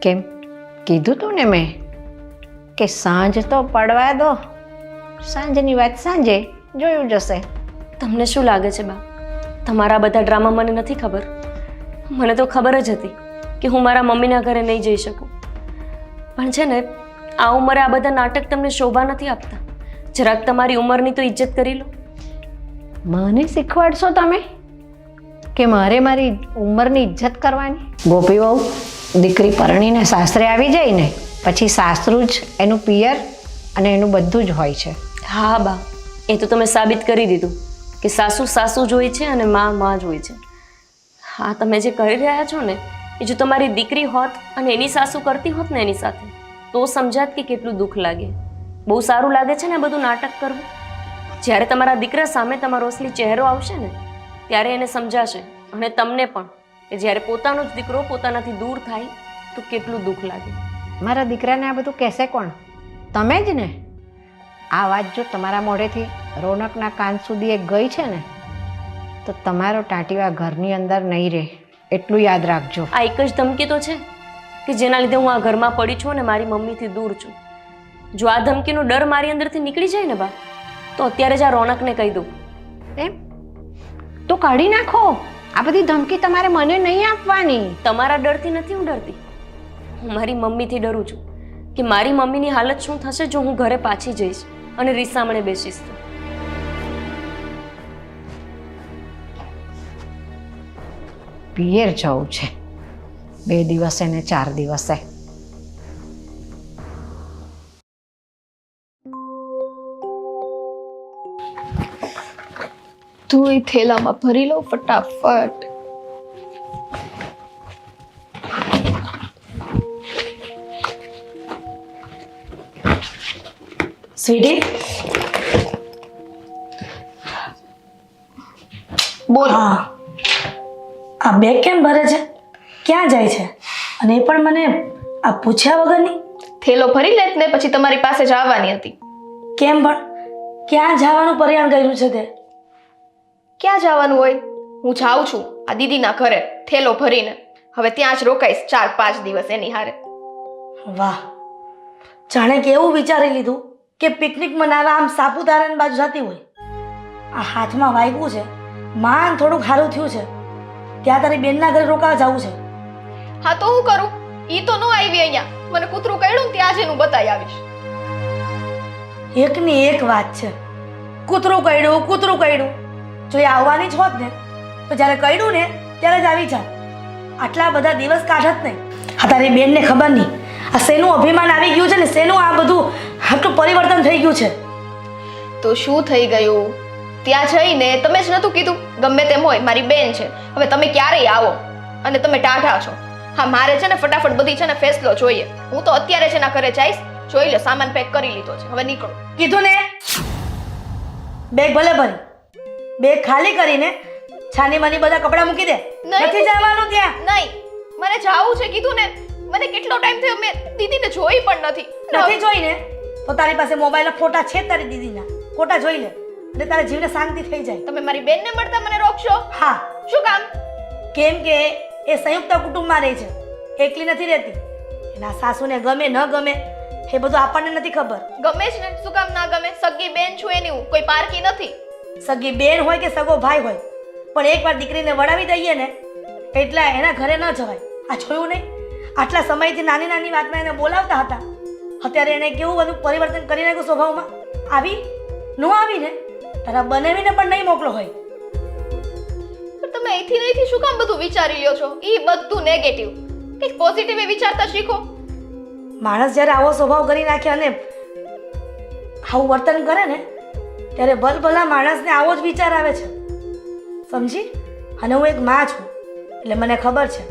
કેમ કીધું તું ને મેં કે સાંજ તો પડવા દો, સાંજની વાત સાંજે જોયું જશે. તમને શું લાગે છે બા, તમારા બધા ડ્રામા મને નથી ખબર? મને તો ખબર જ હતી કે હું મારા મમ્મીના ઘરે નહીં જઈ શકું. પણ છે ને આ ઉંમરે આ બધા નાટક તમને શોભા નથી આપતા. જરાક તમારી ઉંમરની તો ઇજ્જત કરી લો. મને શીખવાડશો તમે કે મારે મારી ઉંમરની ઇજ્જત કરવાની? ગોપી બહુ દીકરી પરણીને સાસરે આવી જાય ને પછી સાસરું જ એનું પિયર અને એનું બધું જ હોય છે. હા બા, એ તો તમે સાબિત કરી દીધું કે સાસુ સાસુ જ હોય છે અને માં માં જ હોય છે. હા, તમે જે કરી રહ્યા છો ને એ જો તમારી દીકરી હોત અને એની સાસુ કરતી હોત ને એની સાથે તો સમજાત કે કેટલું દુઃખ લાગે. બહુ સારું લાગે છે ને બધું નાટક કરવું. જ્યારે તમારા દીકરા સામે તમારો અસલી ચહેરો આવશે ને ત્યારે એને સમજાશે, અને તમને પણ, કે જ્યારે પોતાનો જ દીકરો પોતાનાથી દૂર થાય તો કેટલું દુઃખ લાગે. મારા દીકરાને આ બધું કહેશે કોણ? તમે જ ને. આ વાત જો તમારા મોઢેથી રોનકના કાન સુધી એ ગઈ છે ને તો તમારો ટાંટીવા ઘરની અંદર નહીં રહે, એટલું યાદ રાખજો. આ એક જ ધમકી તો છે કે જેના લીધે હું આ ઘરમાં પડી છું અને મારી મમ્મીથી દૂર છું. જો આ ધમકીનો ડર મારી અંદરથી નીકળી જાય ને બા તો અત્યારે જ આ રોનકને કહી દઉં. એમ તો કાઢી નાખો. આ બધી ધમકી તમારે મને નહીં આપવાની. તમારા ડરથી નથી હું ડરતી, હું મારી મમ્મીથી ડરું છું કે મારી મમ્મીની હાલત શું થશે જો હું ઘરે પાછી જઈશ અને રીસામણે બેસીશ તો. પિયર જવું છે 2 દિવસે ને 4 દિવસે. તું એ થેલામાં ભરી લો ફટાફટ. સ્વીટી, બોલ. હા, આ બેગ કેમ ભરે છે? ક્યાં જાય છે? અને એ પણ મને આ પૂછ્યા વગરની? થેલો ભરી લેત ને પછી તમારી પાસે જ આવવાની હતી. કેમ પણ? ક્યાં જવાનું પરિયાણ કર્યું છે તે? ક્યાં જવાનું હોય? હું જાઉં છું આ દીદીના ઘરે થેલો ભરીને. હવે ત્યાં જ રોકાઈશ 4-5 દિવસ એની હારે. વાહ, જાણે કે એવું વિચારી લીધું કે પિકનિક મનાવવા આમ સાપુતારાની બાજુ જતી હોય. આ હાથમાં વાગ્યું છે, માન થોડુંક સારું થયું છે, ત્યાં તારી બેનના ઘરે રોકાવા જવું છે. હા તો હું કરું? ઈ તો ન આવી અહીંયા. મને કૂતરું કઈડું ને ત્યાં જ એનું બતાવી આવીશ. એકની એક વાત છે, કૂતરું કઈડું. જો એ આવવાની જ હોત ને તો જ્યારે કઈડું ને ત્યારે જ આવી જાત. આટલા બધા દિવસ કાઢત નહીં. આ તારી બેનને ખબર નહીં આ શેનું અભિમાન આવી ગયું છે ને શેનું આ બધું આટલું પરિવર્તન થઈ ગયું છે. તો શું થઈ ગયું? ત્યાં જઈને તમે જ નતું કીધું ગમે તેમ હોય મારી બેન છે, હવે તમે ક્યારેય આવો અને તમે ટાઢા છો. હા મારે છે ને ફટાફટ બધી છે ને ફેસલો જોઈએ. હું તો અત્યારે છે એના ઘરે જઈશ. જોઈ લો, સામાન પેક કરી લીધો છે, હવે નીકળો. કીધું ને, બેગ ભલે ભરી, બેગ ખાલી કરીને છાની માની બધા કપડાં મૂકી દે. નહીં. નથી જવાનું ત્યાં. નહીં, મને જાવું છે કીધું ને. મને કેટલો ટાઈમ થયો મેં દીદીને જોઈ પણ નથી. નથી જોઈને તો તારી પાસે મોબાઈલના ફોટા છે જ તારી દીદીના. ફોટા જોઈ લે એટલે તારા જીવને શાંતિ થઈ જાય. તમે મારી બેનને મળતા મને રોકશો? હા, શું કામ? કેમ કે એ સંયુક્ત કુટુંબમાં રહે છે, એકલી નથી રહેતી. એના સાસુને ગમે ન ગમે એ બધું આપણને નથી ખબર. ગમે જ ને, શું કામ ના ગમે? સગી બેન છું એની હું, કોઈ પારકી નથી. સગી બેન હોય કે સગો ભાઈ હોય, પણ એકવાર દીકરીને વડાવી દઈએ ને એટલે એના ઘરે ન જવાય. આ જોયું નહીં? આટલા સમયથી નાની નાની વાતમાં એને બોલાવતા હતા, અત્યારે એને કેવું બધું પરિવર્તન કરી નાખ્યું સ્વભાવમાં. આવી ન આવીને તારા બનાવીને પણ નહીં મોકલો હોય. પણ તમે અહીંથી નહીંથી શું કામ બધું વિચારી લ્યો છો? ઈ બધું નેગેટિવ. કંઈક પોઝિટિવ વિચારતા શીખો. માણસ જ્યારે આવો સ્વભાવ કરી નાખે અને આવું વર્તન કરે ને ત્યારે ભલભલા માણસને આવો જ વિચાર આવે છે, સમજી? અને હું એક માં છું એટલે મને ખબર છે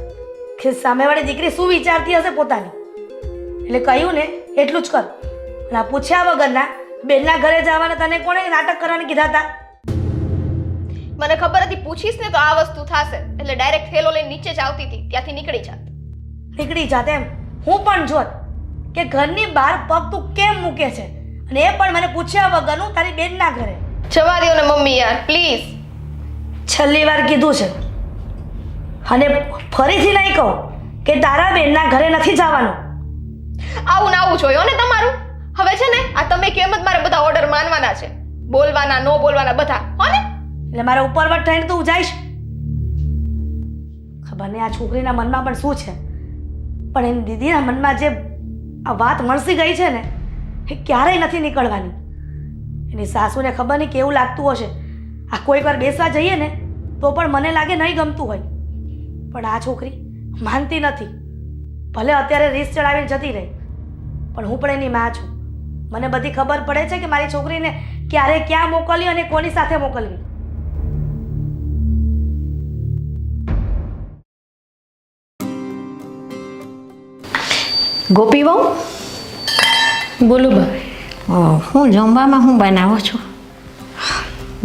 કે સામેવાળી દીકરી શું વિચારતી હશે પોતાની. એટલે કહ્યું ને એટલું જ કર. અને આ પૂછ્યા વગરના બેનના ઘરે જવાના તને કોણે નાટક કરવાની કીધા હતા? મને ખબર હતી પૂછીશ ને તો આ વસ્તુ થશે, એટલે ડાયરેક્ટ થેલો લઈને નીચે જ આવતી હતી, ત્યાંથી નીકળી જાત. નીકળી જાત એમ? હું પણ જોત કે ઘરની બહાર પગ તું કેમ મૂકે છે, અને એ પણ મને પૂછ્યા વગરનું તારી બેનના ઘરે. જવા દો ને મમ્મી યાર, પ્લીઝ. છેલ્લી વાર કીધું છે અને ફરીથી નહીં કહું કે તારા બેનના ઘરે નથી જવાનું. આવું ને આવું જોયો ને તમારું. હવે છે ને આ તમે કેમ જ મારે બધા ઓર્ડર માનવાના છે, બોલવાના નો બોલવાના બધા, હો ને? એટલે મારા ઉપરવટ થઈને તું જઈશ. ખબર નહીં આ છોકરીના મનમાં પણ શું છે, પણ એની દીદીના મનમાં જે આ વાત મળસી ગઈ છે ને એ ક્યારેય નથી નીકળવાની. એની સાસુને ખબર નહીં કેવું લાગતું હશે. આ કોઈક વાર બેસવા જઈએ ને તો પણ મને લાગે નહીં ગમતું હોય, પણ આ છોકરી માનતી નથી. ભલે અત્યારે રીસ ચડાવીને જતી રહી, પણ હું પણ એની માં છું. મને બધી ખબર પડે છે કે મારી છોકરીને ક્યારે ક્યાં મોકલવી અને કોની સાથે મોકલવી. ગોપી વહુ, બોલો બા. હું જમવામાં હું બનાવો છો?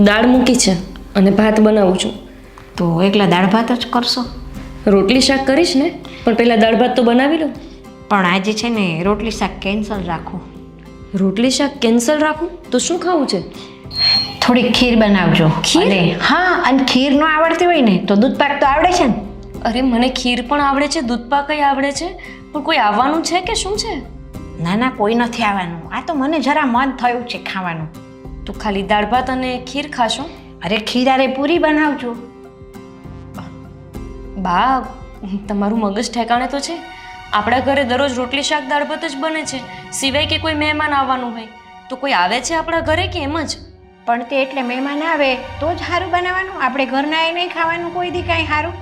દાળ મૂકી છે અને ભાત બનાવું છું. તો એકલા દાળ ભાત જ કરશો? રોટલી શાક કરીશ ને, પણ પહેલાં દાળ ભાત તો બનાવી લઉં. પણ આજે છે ને રોટલી શાક કેન્સલ રાખો. રોટલી શાક કેન્સલ રાખું તો શું ખાવું છે? થોડી ખીર બનાવજો. ખીર? અને હા, અને ખીર ન આવડતી હોય ને તો દૂધ પાક તો આવડે છે ને? અરે મને ખીર પણ આવડે છે, દૂધ પાકય આવડે છે, પણ કોઈ આવવાનું છે કે શું છે? ના ના, કોઈ નથી આવવાનું. આ તો મને જરા મન થયું છે ખાવાનું. તો ખાલી દાળ ભાત અને ખીર ખાશો? અરે ખીર અરે પૂરી બનાવજો. બા, તમારું મગજ ઠેકાણે તો છે? આપણા ઘરે દરરોજ રોટલી શાક દાળ ભાત જ બને છે, સિવાય કે કોઈ મહેમાન આવવાનું હોય તો કોઈ આવે છે આપણા ઘરે કે એમ જ? પણ તે એટલે મહેમાન આવે તો જ સારું બનાવવાનું. આપણે ઘરના એ નહીં ખાવાનું કોઈ દી કાંઈ સારું.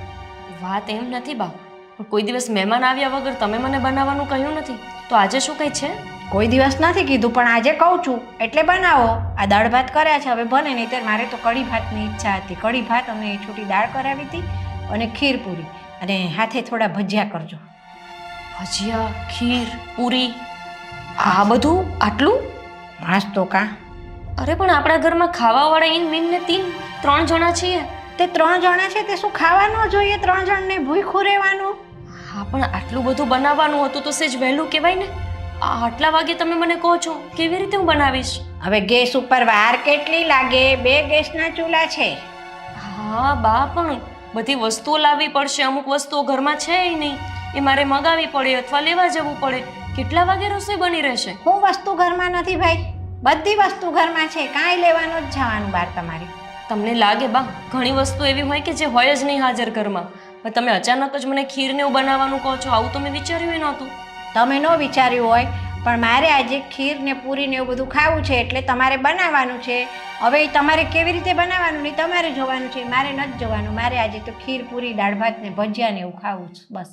વાત એમ નથી બા, પણ કોઈ દિવસ મહેમાન આવ્યા વગર તમે મને બનાવવાનું કહ્યું નથી, તો આજે શું કંઈ છે? કોઈ દિવસ નથી કીધું, પણ આજે કહું છું એટલે બનાવો. આ દાળ ભાત કર્યા છે, હવે ભલે નહીં તો મારે તો કઢી ભાતની ઈચ્છા હતી. કઢી ભાત અને છૂટી દાળ કરાવી હતી અને ખીર પૂરી, અને હાથે થોડા ભજીયા કરજો. ભજીયા, ખીર, પૂરી, આ બધું આટલું? હાસ તો કાં. અરે પણ આપણા ઘરમાં ખાવાવાળા ઇન મીન ને 3 જણા છીએ. તે 3 જણા છે તે શું ખાવાનું જોઈએ? 3 જણને ભૂખ્યું રહેવાનું? હા, પણ આટલું બધું બનાવવાનું હતું તો સેજ વહેલું કહેવાય ને. આટલા વાગે તમે મને કહો છો, કેવી રીતે હું બનાવીશ? હવે ગેસ ઉપર વાર કેટલી લાગે? 2 ગેસના ચૂલા છે. હા બા, પણ બધી વસ્તુઓ લાવવી પડશે, અમુક વસ્તુઓ ઘરમાં છે નહીં, એ મારે મગાવવી પડે અથવા લેવા જવું પડે. કેટલા વાગે રસોઈ બની રહેશે? હું વસ્તુ ઘરમાં નથી ભાઈ, બધી વસ્તુ ઘરમાં છે, કાંઈ લેવાનું જ જવાનું બહાર તમારે. તમને લાગે બા ઘણી વસ્તુ એવી હોય કે જે હોય જ નહીં હાજર ઘરમાં, પણ તમે અચાનક જ મને ખીરને એવું બનાવવાનું કહો છો, આવું તો મેં વિચાર્યું નહોતું. તમે ન વિચાર્યું હોય, પણ મારે આજે ખીર ને પૂરી ને એવું બધું ખાવું છે એટલે તમારે બનાવવાનું છે. હવે ઈ તમારે કેવી રીતે બનાવવાનું નહીં તમારે જોવાનું છે, મારે નથી જોવાનું. મારે આજે તો ખીર પૂરી દાળ ભાત ને ભજીયા ને એવું ખાવું છે, બસ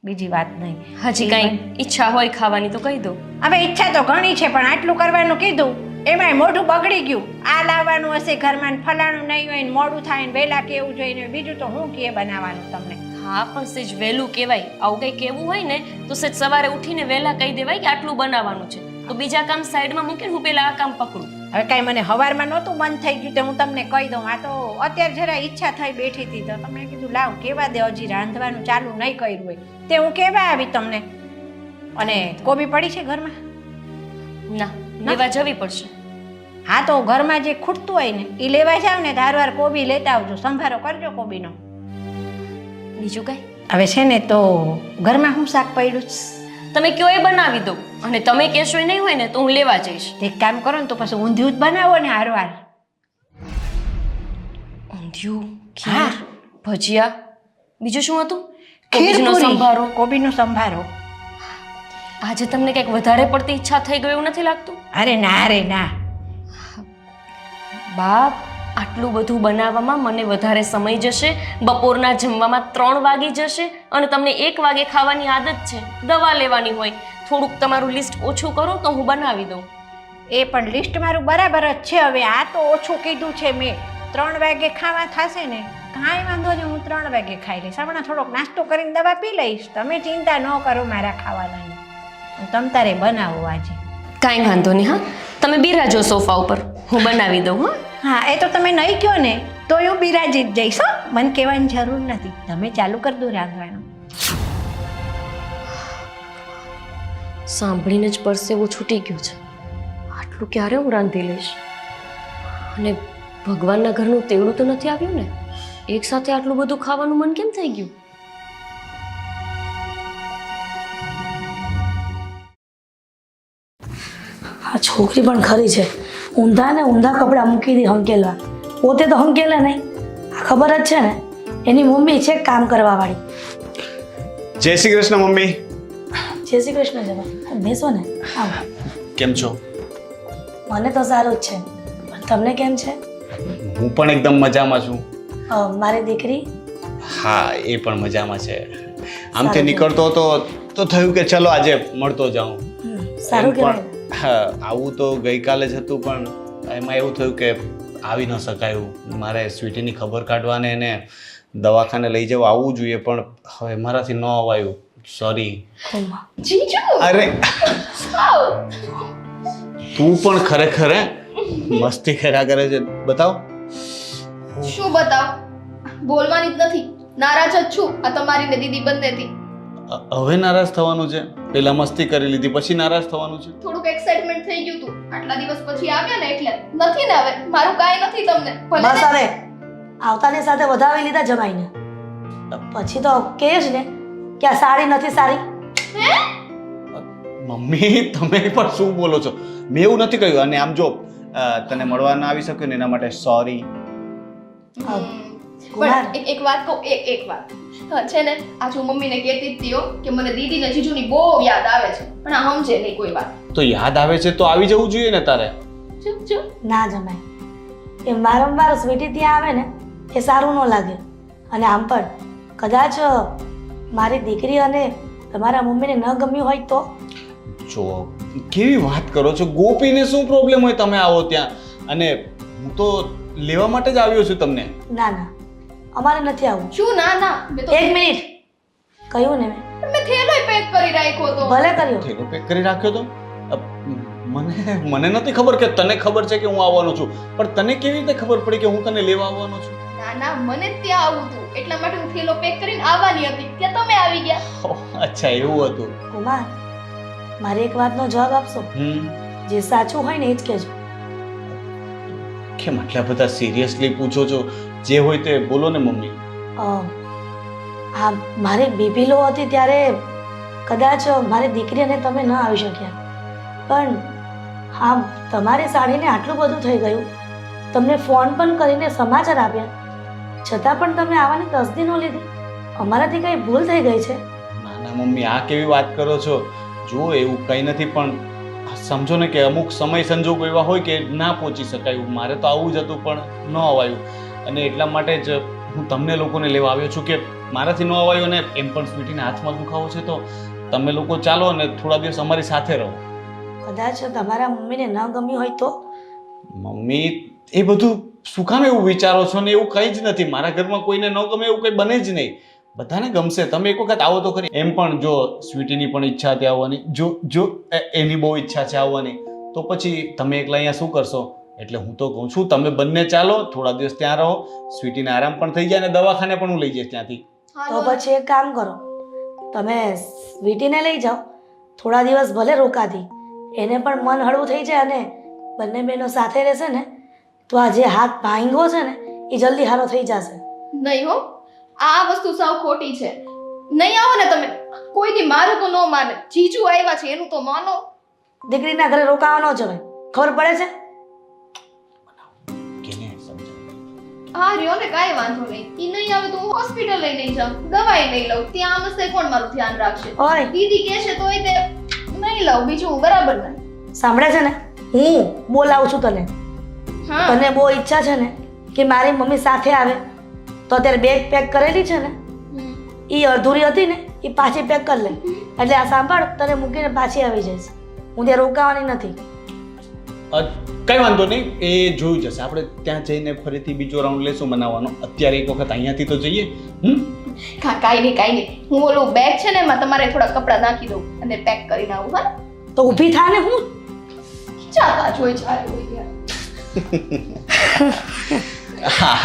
બીજી વાત નહીં. હજી કાંઈ ઈચ્છા હોય ખાવાની તો કહી દો. હવે ઈચ્છા તો ઘણી છે, પણ આટલું કરવાનું કીધું એમાંય મોઢું બગડી ગયું. આ લાવવાનું હશે ઘરમાં ને ફલાણું નહીં હોય ને મોડું થાય ને વહેલા કેવું જોઈએ ને બીજું તો હું કે બનાવવાનું તમને. હા પણ સેજ વહેલું કહેવાય, આવું કંઈ કહેવું હોય ને તો સેજ સવારે ઉઠીને વહેલા કહી દેવાય કે આટલું બનાવવાનું છે, તો બીજા કામ સાઈડમાં મૂકીને હું પેલા આ કામ પકડું. હવે કાંઈ મને સવારમાં નહોતું મન થઈ ગયું તો હું તમને કહી દઉં. આ તો અત્યારે જરા ઈચ્છા થઈ બેઠી હતી તો તમે કીધું લાવ કેવા દે, હજી રાંધવાનું ચાલુ નહીં કર્યું હોય તે હું કેવા આવી તમને. અને કોબી પડી છે ઘરમાં? ના, લેવા જવી પડશે. હા તો ઘરમાં જે ખૂટતું હોય ને એ લેવા જાવ ને ધારવાર કોબી લેતા આવજો, સંભારો કરજો કોબીનો. બીજું કઈ? હવે છે ને તો ઘરમાં હું શાક પડ્યું છે? તમે કયો એ બનાવી દો, અને તમે કહેશો એ નહીં હોય ને તો હું લેવા જઈશ. એક કામ કરો ને તો પછી ઊંધિયું જ બનાવો ને હારવાર. ઊંધિયું, ખીર, ભજીયા, બીજું શું હતું? ખીર કોબીનો પૂરી, સંભારો. કોબીનો સંભારો. આજે તમને કંઈક વધારે પડતી ઈચ્છા થઈ ગઈ એવું નથી લાગતું? અરે ના રે ના, બાપ આટલું બધું બનાવવામાં મને વધારે સમય જશે, બપોરના જમવામાં 3 વાગી જશે, અને તમને 1 વાગે ખાવાની આદત છે, દવા લેવાની હોય. થોડુંક તમારું લિસ્ટ ઓછું કરો તો હું બનાવી દઉં. એ પણ લિસ્ટ મારું બરાબર જ છે. હવે આ તો ઓછું કીધું છે મેં, 3 વાગે ખાવા થશે ને કાંઈ વાંધો નહીં, હું 3 વાગે ખાઈ લઈશ. હમણાં થોડોક નાસ્તો કરીને દવા પી લઈશ, તમે ચિંતા ન કરો મારા ખાવાના. તમ તારે બનાવો આજે. કાંઈ વાંધો નહીં. હા, તમે બિરાજો સોફા ઉપર, હું બનાવી દઉં. હા હા, એ તો તમે નહીં કહો ને તો હું બિરાજી જ જઈશ. મને કહેવાની જરૂર નથી, તમે ચાલુ કરી દો રાંધવાનું. સાંભળીને જ પરસેવો છૂટી ગયો છે. આટલું ક્યારે હું રાંધી લઈશ? અને ભગવાનના ઘરનું તેવડું તો નથી આવ્યું ને? એક સાથે આટલું બધું ખાવાનું મન કેમ થઈ ગયું? આ છોકરી પણ ખરી છે, ઊંધા ને ઊંધા કપડાં મૂકી દી હંકેલવા, પોતે તો હંકેલે નહીં. આ ખબર જ છે ને એની મમ્મી છે કામ કરવા વાળી. જય શ્રી કૃષ્ણ મમ્મી. જય શ્રી કૃષ્ણ. જવા બેસો ને. આવો. કેમ છો? મને તો સારું જ છે, પણ તમને કેમ છે? હું પણ એકદમ મજામાં છું. મારી દીકરી? હા, એ પણ મજામાં છે. આમથી નીકળતો હતો તો થયું કે ચલો આજે મળતો જાઉં. સારું કહેવાય. હા, આવું તો ગઈકાલે જ હતું, પણ એમાં એવું થયું કે આવી ન શકાયું. મારે સ્વીટીની ખબર કાઢવાને એને દવાખાને લઈ જવા આવવું જોઈએ, પણ હવે મારાથી ન અવાયું. સોરી. જીજુ અરે તું પણ ખરેખર મસ્તી કર્યા કરે છે. બતાવ. શું બતાવ? બોલવાની જ નથી, નારાજ જ છું આ તમારી ને દીદી બંનેથી. હવે નારાજ થવાનું છે? પેલા મસ્તી કરી લીધી પછી નારાજ થવાનું છે? થોડુંક એક્સાઇટમેન્ટ થઈ ગયું તું, આટલા દિવસ પછી આવ્યા ને એટલે. નથી ને હવે મારું કાંઈ નથી તમને. ભલે બસ હવે આવતાની સાથે વધાવી લીધા જમાઈને, પછી તો કહે જ ને કે આ સાડી નથી સારી. હે? મમ્મી તમે પણ શું બોલો છો? મેં એવું નથી કહ્યું. અને આમ જો તને મળવા ના આવી શક્યો ને એના માટે સોરી. પણ એક વાત કહું, એક વાત છે ને, આજ હું મમ્મીને કહેતી જ હતી કે મને દીદી ને જીજુની બહુ યાદ આવે છે, પણ આ સમજે નહીં કોઈ વાત. તો યાદ આવે છે તો આવી જવું જોઈએ ને તારે. ચૂપ ચૂપ. ના જમાય, એ વારંવાર સ્વીટી ત્યાં આવે ને એ સારું ન લાગે. અને આમ પણ કદાચ મારી દીકરી અને તમારા મમ્મીને ન ગમ્યું હોય તો? જો કેવી વાત કરો છો, ગોપીને શું પ્રોબ્લેમ હોય તમે આવો ત્યાં? અને હું તો લેવા માટે જ આવ્યો છું તમને. ના ના, અમારે નથી આવવું. શું ના ના? મેં તો 1 મિનિટ કહ્યું ને મેં થેલોય પેક કરી રાખ્યો તો. ભલે કર્યો. થેલો પેક કરી રાખ્યો તો? મને નથી ખબર કે તને ખબર છે કે હું આવવાનો છું, પણ તને કેવી રીતે ખબર પડી કે હું તને લેવા આવવાનો છું? ના ના, મને જ ત્યાં આવવું હતું, એટલા માટે હું થેલો પેક કરીને આવવાની હતી, ત્યાં તમે આવી ગયા. અચ્છા એવું હતું. કુમાર, મારી એક વાતનો જવાબ આપશો? જે સાચું હોય ને એ જ કહેજો. કેમ આટલા બધા સિરિયસલી પૂછો છો? જે હોય તે બોલો ને મમ્મી. હા, મારી બીપી લો હતી ત્યારે કદાચ મારી દીકરી અને તમે ન આવી શક્યા, પણ હા, તમારી સાડીને આટલું બધું થઈ ગયું, તમને ફોન પણ કરીને સમાચાર આપ્યા, છતાં પણ તમે આવવાની તસદી ન લીધી. અમારાથી કંઈ ભૂલ થઈ ગઈ છે? ના ના મમ્મી, આ કેવી વાત કરો છો? જો એવું કંઈ નથી, પણ સમજો ને કે અમુક સમય સંજોગો એવા હોય કે ના પહોંચી શકાયું. મારે તો આવું જ હતું પણ ન અવાયું, અને એટલા માટે જ હું તમને લોકોને લેવા આવ્યો છું કે મારાથી ન અવાયું, અને એમ પણ સ્વીટીના હાથમાં દુખાવો છે, તો તમે લોકો ચાલો અને થોડા દિવસ અમારી સાથે રહો. કદાચ તમારા મમ્મીને ન ગમ્યું હોય તો? મમ્મી, એ બધું શું કામ એવું વિચારો છો ને? એવું કંઈ જ નથી. મારા ઘરમાં કોઈને ન ગમે એવું કંઈ બને જ નહીં. બધાને ગમશે. તમે એક વખત આવો તો ખરી. એમ પણ જો સ્વીટીની પણ ઈચ્છા હતી આવવાની, જો એની બહુ ઈચ્છા છે આવવાની, તો પછી તમે એકલા અહીંયા શું કરશો? એટલે હું તો કહું છું તમે બંને ચાલો, થોડા દિવસ ત્યાં રહો, સ્વીટીને આરામ પણ થઈ જાય અને દવાખાને પણ હું લઈ જઈશ ત્યાંથી. તો પછી એક કામ કરો, તમે સ્વીટીને લઈ જાઓ, થોડા દિવસ ભલે રોકાતી, એને પણ મન હળવું થઈ જાય, અને બંને બહેનો સાથે રહેશે ને તો આ જે હાથ ભાંગો છે ને એ જલ્દી સારો થઈ જશે. નહીં હો, આ વસ્તુ સાવ ખોટી છે. નહીં આવો ને તમે, કોઈ દી મારું તો ન માને. જીજુ આવ્યા છે એનું તો માનો. દીકરીના ઘરે રોકાવા ન જવાય, ખબર પડે છે? કેને સમજાવ? હા રહ્યો ને, કાંઈ વાંધો નહીં. ઈ નહીં આવે તો હું હોસ્પિટલ લઈ નહીં જાઉં, દવાઈ નહીં લઉં. ત્યાં મસ્ત કોણ મારું ધ્યાન રાખશે? ઓય દીદી કહે છે તોય તે નહીં લઉં, બીજું બરાબર ને? સાંભળે છે ને, હું બોલાવું છું તને. હા, તને બહુ ઈચ્છા છે ને કે મારી મમ્મી સાથે આવે, તો અત્યારે બેગ પેક કરેલી છે ને એ અધૂરી હતી ને એ પાછી પેક કરી લે, એટલે આ સાંભળ, તને મૂકીને પાછી આવી જઈશ. હું ત્યાં રોકાવાની નથી. કઈ વાંધો નહીં, એ જોયું જશે. આપણે ત્યાં જઈને ફરીથી બીજો રાઉન્ડ લેશું બનાવવાનો. અત્યારે એક વખત અહીંયાથી તો જઈએ. કાંઈ નહીં, કાંઈ નહીં. હું ઓલું બેગ છે ને એમાં તમારે થોડા કપડાં નાખી દઉં અને પેક કરીને આવું. હા, તો ઊભી થા ને, હું ચાલતા જોઈ જાય હોય.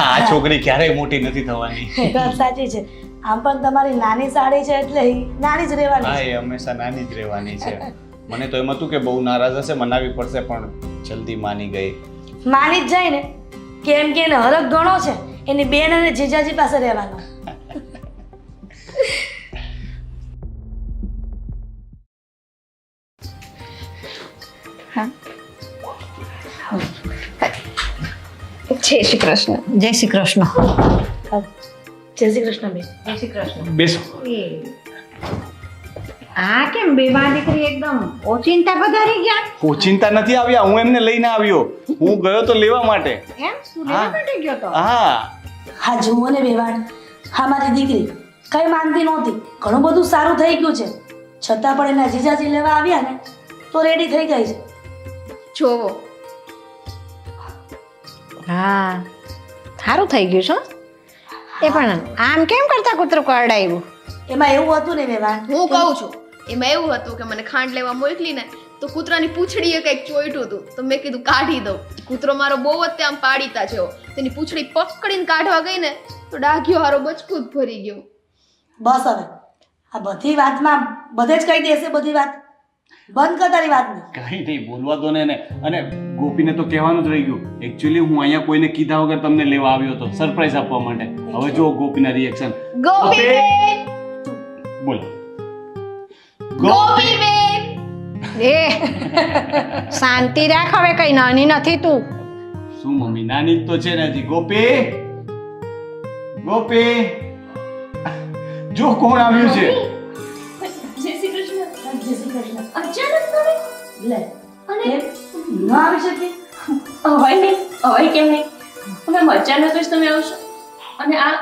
આ છોકરી ક્યારેય મોટી નથી થવાની. એ વાત સાચી છે. આમ પણ તમારી નાની સાડી છે એટલે ઈ નાની જ રહેવાની હા, છે. એ હંમેશા નાની જ રહેવાની છે. મને તો એમ હતું કે બહુ નારાજ હશે, મનાવી પડશે, પણ જલ્દી માની ગઈ. માની જ જાય ને, કેમ કે એને હરખ ગણો છે, એની બેન અને જીજાજી પાસે રહેવાનો. જય શ્રી કૃષ્ણ. જય શ્રી કૃષ્ણ. જય શ્રી કૃષ્ણ બેન. જય શ્રી કૃષ્ણ. બેસો. આ કેમ બે માં દીકરી એકદમ ઓચિંતા પધારી ગયા? હું ચિંતા નથી આવ્યા, હું એમને લઈને આવ્યો. હું ગયો તો લેવા માટે. એમ તું લેવા માટે ગયો તો? હા, હા જુઓ ને બેવાણ, હા મારી દીકરી કઈ માનતી નહોતી, ઘણું બધું સારું થઈ ગયું છે, છતાં પણ એના જીજાજી લેવા આવ્યા ને તો રેડી થઈ ગઈ છે. જોવો, હા સારું થઈ ગયું છો. એ પણ આમ કેમ કરતા કૂતરું કરડાયું? એમાં એવું હતું ને બેવાણ, હું કહું છું, એમાં એવું હતું કે મને ખાંડ લેવા મોકલી ને તો કૂતરાની પૂંછડીએ કંઈક ચોઈટું હતું, તો મેં કીધું કાઢી દઉં. કૂતરો મારો બહુ જ આમ પાડીતા જેવો, તેની પૂંછડી પકડીને કાઢવા ગઈ ને તો ડાઘ્યો હારો બચકું જ ભરી ગયો. બસ હવે આ બધી વાતમાં બધે જ કહી દેશે, બધી વાત બંધ કર તારી વાતને. કઈ નહીં, બોલવા દો ને એને. અને ગોપીને તો કહેવાનું જ રહી ગયું. એકચ્યુઅલી હું અહીંયા કોઈને કીધા વગર તમને લેવા આવ્યો હતો, સરપ્રાઈઝ આપવા માટે. હવે જો ગોપીના રિએક્શન. ગોપીબેન, બોલો. ગોપીબેન. એ શાંતિ રાખ, હવે કઈ નાની નથી તું. શું મમ્મી, નાની જ તો છે ને હજી. ગોપી, ગોપી, જો કોણ આવ્યું છે. જય શ્રી કૃષ્ણ. જય શ્રી કૃષ્ણ. અચાનક તમે લે અને કેમ ન આવી શકે? અવાય નહીં, અવાય કેમ નહીં? મેમ અચાનક જ તમે આવશો અને આ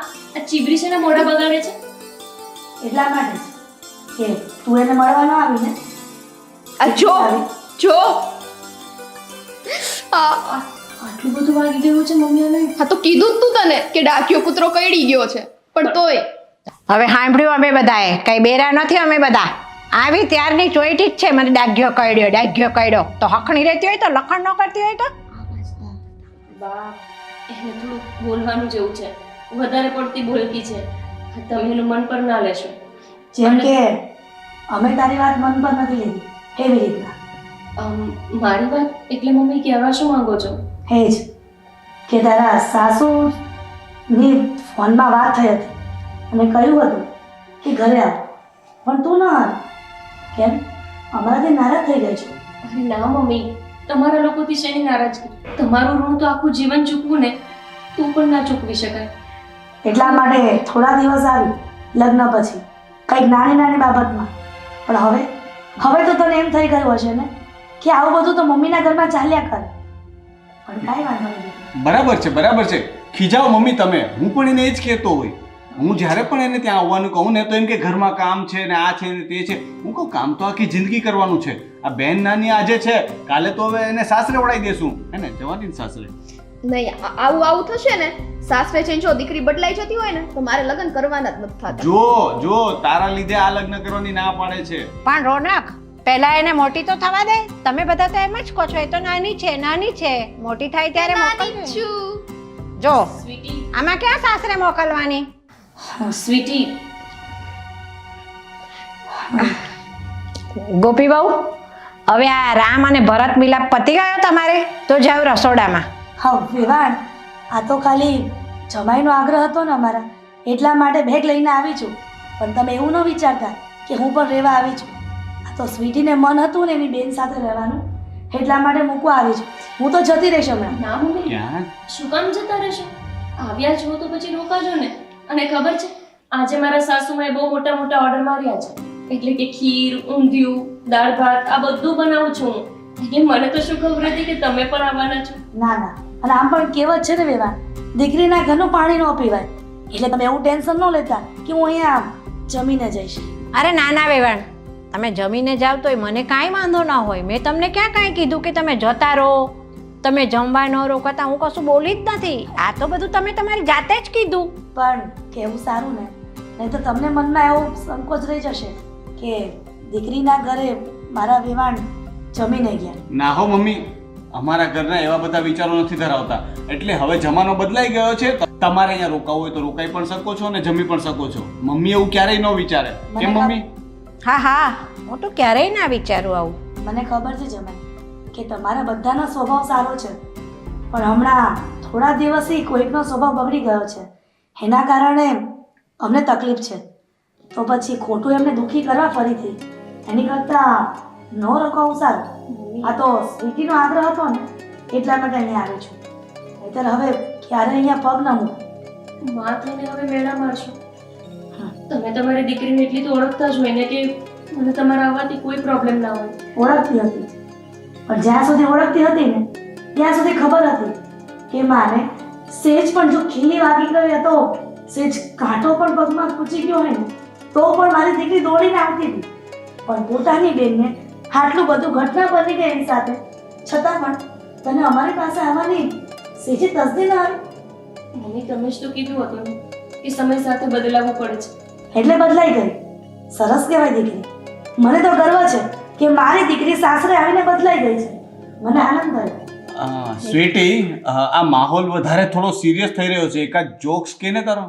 ચીબરી છે ને મોઢા બગાડે છે. એટલા માટે જ કે તું એને મળવા ન આવી ને. આ જો જો આટલું બધું વાગી ગયું છે મમ્મીને. હા તો કીધું જ તું તને કે ડાક્યો કૂતરો કઈડી ગયો છે, પણ તોય હવે સાંભળ્યું અમે બધાએ, કઈ બેરા નથી અમે બધા. આવી ત્યારની ચોઈટી જ છે, મને ડાઘ્યો કઈડ્યો. તો હખણી રહેતી હોય તો લખણ ન કરતી હોય તો બાપ, એને થોડું બોલવાનું જેવું છે, વધારે પડતી બોલતી છે. તમે એનું મન પર ના લેશો. જેમ કે અમે તારી વાત મન પર નથી લીધી એવી રીતના. મારી વાત એટલે મમ્મી કહેવા શું માંગો છો? એ જ કે તારા સાસુની ફોનમાં વાત થઈ હતી અને કહ્યું હતું કે ઘરે આવ, પણ તું ન આવી. કેમ? અમારાથી નારાજ થઈ ગઈ છું? અરે ના મમ્મી, તમારા લોકોથી શેની નારાજગી? તમારું ઋણ તો આખું જીવન ચૂકવું ને તું પણ ના ચૂકવી શકાય. એટલા માટે થોડા દિવસ આવી લગ્ન પછી, કંઈક નાની નાની બાબતમાં. પણ હવે તો તને એમ થઈ ગયું હશે ને કે આવું બધું તો મમ્મીના ઘરમાં ચાલ્યા કરે. પણ કાંઈ વાંધો નહીં. બરાબર છે, ખીજાઓ મમ્મી તમે. હું પણ એને એ જ કહેતો હોય. હું જ્યારે પણ એને ત્યાં આવવાનું કહું ને તો એમ કે ઘરમાં કામ છે ને આ છે ને તે છે. હું કહું કામ તો આખી જિંદગી કરવાનું છે. આ બેન નાની આજે છે, કાલે તો હવે એને સાસરે વળાઈ દેશું. હે ને, જવાની ને સાસરે. નહીં, આવું થશે ને, સાસરે છે જો દીકરી બદલાઈ જતી હોય ને તો મારે લગ્ન કરવાના જ નથી થતા. જો તારા લીધે આ લગ્ન કરવાની ના પાડે છે. પણ રોનક, પહેલા એને મોટી તો થવા દે. તમે બધા તો એમ જ કહો છો એ તો નાની છે, મોટી થાય ત્યારે મોકલજો. છું જો સ્વીટી, આમાં ક્યાં સાસરે મોકલવાની? સ્વીટી, ગોપી બહુ, હવે આ રામ અને ભરત મિલાપ પતી ગયો તમારે? તો જાવ રસોડામાં. હા વિવાણ, આ તો ખાલી જમાઈનો આગ્રહ હતો ને અમારા, એટલા માટે બેગ લઈને આવી છું. પણ તમે એવું ન વિચારતા કે હું પણ રહેવા આવી છું. આ તો સ્વીટીને મન હતું ને એની બેન સાથે રહેવાનું, એટલા માટે મૂકવા આવી છું. હું તો જતી રહીશ હમણાં. ના મમ્મી, ક્યાં? શું કામ જતા રહેશો? આવ્યા છો તો પછી રોકાજો ને. અને ખબર છે, આજે મારા સાસુમાએ બહુ મોટા મોટા ઓર્ડર માર્યા છે. એટલે કે ખીર, ઊંધિયું, દાળ ભાત આ બધું બનાવું છું હું. એટલે મને તો શું ખબર હતી કે તમે પણ આવવાના છો. ના, અને આમ પણ કહેવત છે ને વિવાણ, દીકરીના ઘરનું પાણી ન પીવાય. એટલે તમે એવું ટેન્શન ન લેતા કે હું અહીંયા જમીને જઈશ. અરે નાના વેવાણ, તમે જમીને જાવ તોય મને કાંઈ વાંધો ના હોય. મેં તમને ક્યાં કાંઈ કીધું કે તમે જતા રહો, તમે જમવા ન રોકાતા? હું કશું બોલી જ નથી. આ તો બધું તમે તમારી જાતે જ કીધું. પણ કેવું સારું ને, નહીં તો તમને મનમાં એવો સંકોચ રહી જશે કે દીકરીના ઘરે મારા વિવાણ જમીને ગયા. ના હો મમ્મી, અમારા ઘરના એવા બધા વિચારો નથી ધરાવતા. એટલે હવે જમાનો બદલાઈ ગયો છે. તમારે અહીંયા રોકાવું હોય તો રોકાઈ પણ શકો છો અને જમી પણ શકો છો. મમ્મી એવું ક્યારેય ન વિચારે. કેમ મમ્મી? હા, હું તો ક્યારેય ના વિચારું આવું. મને ખબર છે જમાઈ કે તમારા બધાનો સ્વભાવ સારો છે, પણ હમણાં થોડા દિવસથી કોઈકનો સ્વભાવ બગડી ગયો છે. એના કારણે અમને તકલીફ છે. તો પછી ખોટું એમને દુઃખી કરવા ફરીથી, એની કરતાં ન રોકાવું સારું. આ તો સ્વીટીનો આગ્રહ હતો ને એટલા માટે અહીંયા આવી છું. નહીંતર હવે ક્યારે અહીંયા પગ ન મૂકું. માં થઈને હવે મેળા મારશો. તમે તમારી દીકરીને એટલી તો ઓળખતા જ હોય ને કે મને તમારા આવવાથી કોઈ પ્રોબ્લેમ ના હોય. ઓળખતી હતી, પણ જ્યાં સુધી ઓળખતી હતી ને ત્યાં સુધી ખબર હતી કે માને સેજ પણ જો ખીલી વાગી ગઈ તો સેજ કાંટો પણ પગમાં ખૂચી ગયો હોય ને તો પણ મારી દીકરી દોડીને આવતી હતી. પણ પોતાની બેનને આટલું બધું ઘટના બની ગઈ એની સાથે, છતાં પણ તને અમારી પાસે આવવાની સેજે તસદી ના આવી. મમ્મી, તમે જ તો કીધું હતું ને કે સમય સાથે બદલાવવું પડે છે. એટલે બદલાઈ ગઈ. સરસ કહેવાય દીકરી. મને તો ગર્વ છે કે મારી દીકરી સાસરે આવીને બદલાઈ ગઈ છે. મને આનંદ થયો. સ્વીટી, આ માહોલ વધારે થોડો સિરિયસ થઈ રહ્યો છે. એકાદ જોક્સ કે ને તારો?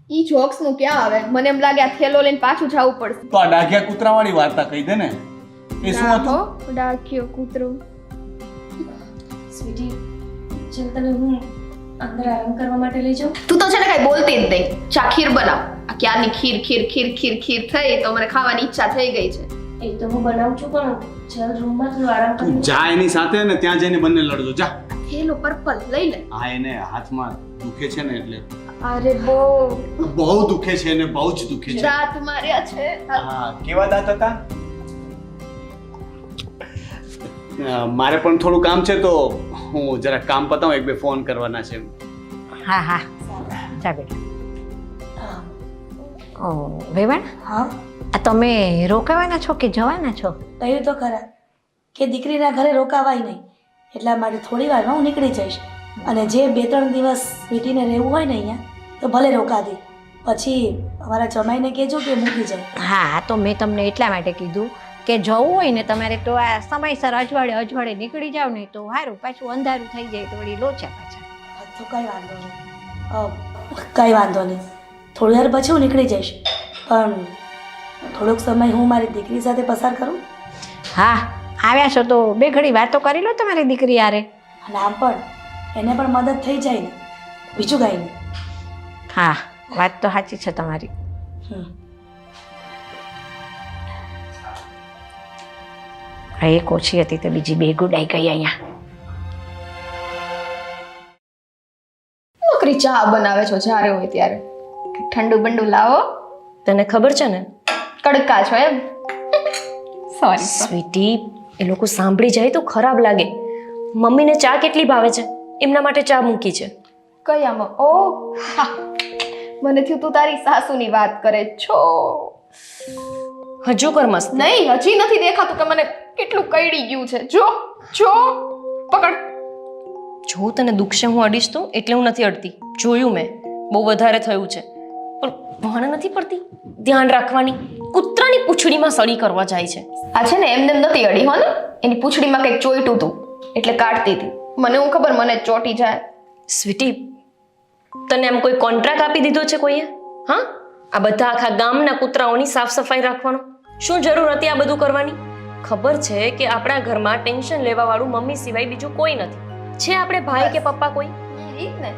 ઈ જોક્સ નું ક્યાં આવે? મને એમ લાગે આ થેલો લઈને પાછું જવું પડશે. તો આ ડાઘિયા કૂતરાવાળી વાર્તા કહી દે ને. એ શું હતું? ડાક્યો કૂતરો. સ્વીટી, ચાલ તને હું અંદર આરામ કરવા માટે લઈ જાઉં. તું તો છે ને કઈ બોલતી જ નહીં. ચા ખીર બનાવ. આ ક્યારની ખીર થઈ તો મને ખાવાની ઈચ્છા થઈ ગઈ છે. એ તો હું બનાવું છું, પણ ચાલ રૂમમાં થોડું આરામ તું કરી. જા એની સાથે ને ત્યાં જઈને બંને લડજો. જા. થેલો પર્પલ લઈ લે. હા, એને હાથમાં દુખે છે ને એટલે. અરે બહુ દુખે છે એને, બહુ જ દુખે છે. દાંત માર્યા છે. હા, કેવા દાંત હતા? મારે પણ થોડું કામ છે તો હું જરા કામ પતાવું. એક બે ફોન કરવાના છે. હા, જા બેટા. ઓ વેવાણ, હા, આ તમે રોકાવાના છો કે જવાના છો? કહ્યું તો ખરા કે દીકરીના ઘરે રોકાવાય નહીં, એટલા માટે થોડી વારમાં હું નીકળી જઈશ. અને જે 2-3 દિવસ સ્વીટીને રહેવું હોય ને અહીંયા તો ભલે રોકાતી. પછી અમારા જમાઈને કહેજો કે મૂકી જાય. હા, તો મેં તમને એટલા માટે કીધું કે જવું હોય ને તમારે તો આ સમયસર અજવાળે નીકળી જાવ ને તો સારું. પાછું અંધારું થઈ જાય તો વળી લોચા પાછા. તો કંઈ વાંધો નહીં, કંઈ વાંધો નહીં. થોડી વાર પછી હું નીકળી જઈશ, પણ થોડોક સમય હું મારી દીકરી સાથે પસાર કરું. હા, આવ્યા છો તો 2 ઘડી વાતો કરી લો તમારી દીકરી યારે. અને આમ પણ એને પણ મદદ થઈ જાય ને, બીજું કાંઈ નહીં. હા, વાત તો સાચી છે તમારી. આ એક ઓછી હતી તો બીજી બે ગુડાઈ ગઈ અહીંયા. નોકરી ચા બનાવે છો જ્યારે હોય ત્યારે. ઠંડુ બંડુ લાવો. તને ખબર છે ને કડકા છો એમ. સોરી. સ્વીટી, એ લોકો સાંભળી જાય તો ખરાબ લાગે. મમ્મીને ચા કેટલી ભાવે છે, એમના માટે ચા મૂકી છે. કયામાં? ઓ હા, મને થયું તું તારી સાસુની વાત કરે છો. હજુ કર મસ્ત. નહીં, હજી નથી દેખાતું કે મને કેટલું કઈડી ગયું છે. જો જો પકડ. જો તને દુખશે હું અડીશ તો, એટલે હું નથી અડતી. જોયું મેં, બહુ વધારે થયું છે. પણ ભાન નથી પડતી ધ્યાન રાખવાની. કૂતરાની પૂંછડીમાં સળી કરવા જાય છે. આ છે ને એમને નથી અડી હો ને, એની પૂંછડીમાં કંઈક ચોઈટું હતું એટલે કાઢતી હતી. મને હું ખબર મને ચોટી જાય. સ્વીટી, તને એમ કોઈ કોન્ટ્રાક્ટ આપી દીધો છે કોઈએ? હા, આ બધા આખા ગામના કૂતરાઓની સાફ સફાઈ રાખવાનો શું જરૂર હતી આ બધું કરવાની? ખબર છે કે આપણા ઘરમાં ટેન્શન લેવા વાળું મમ્મી સિવાય બીજું કોઈ નથી. છે આપણે ભાઈ કે પપ્પા કોઈ? ઈ જ ને,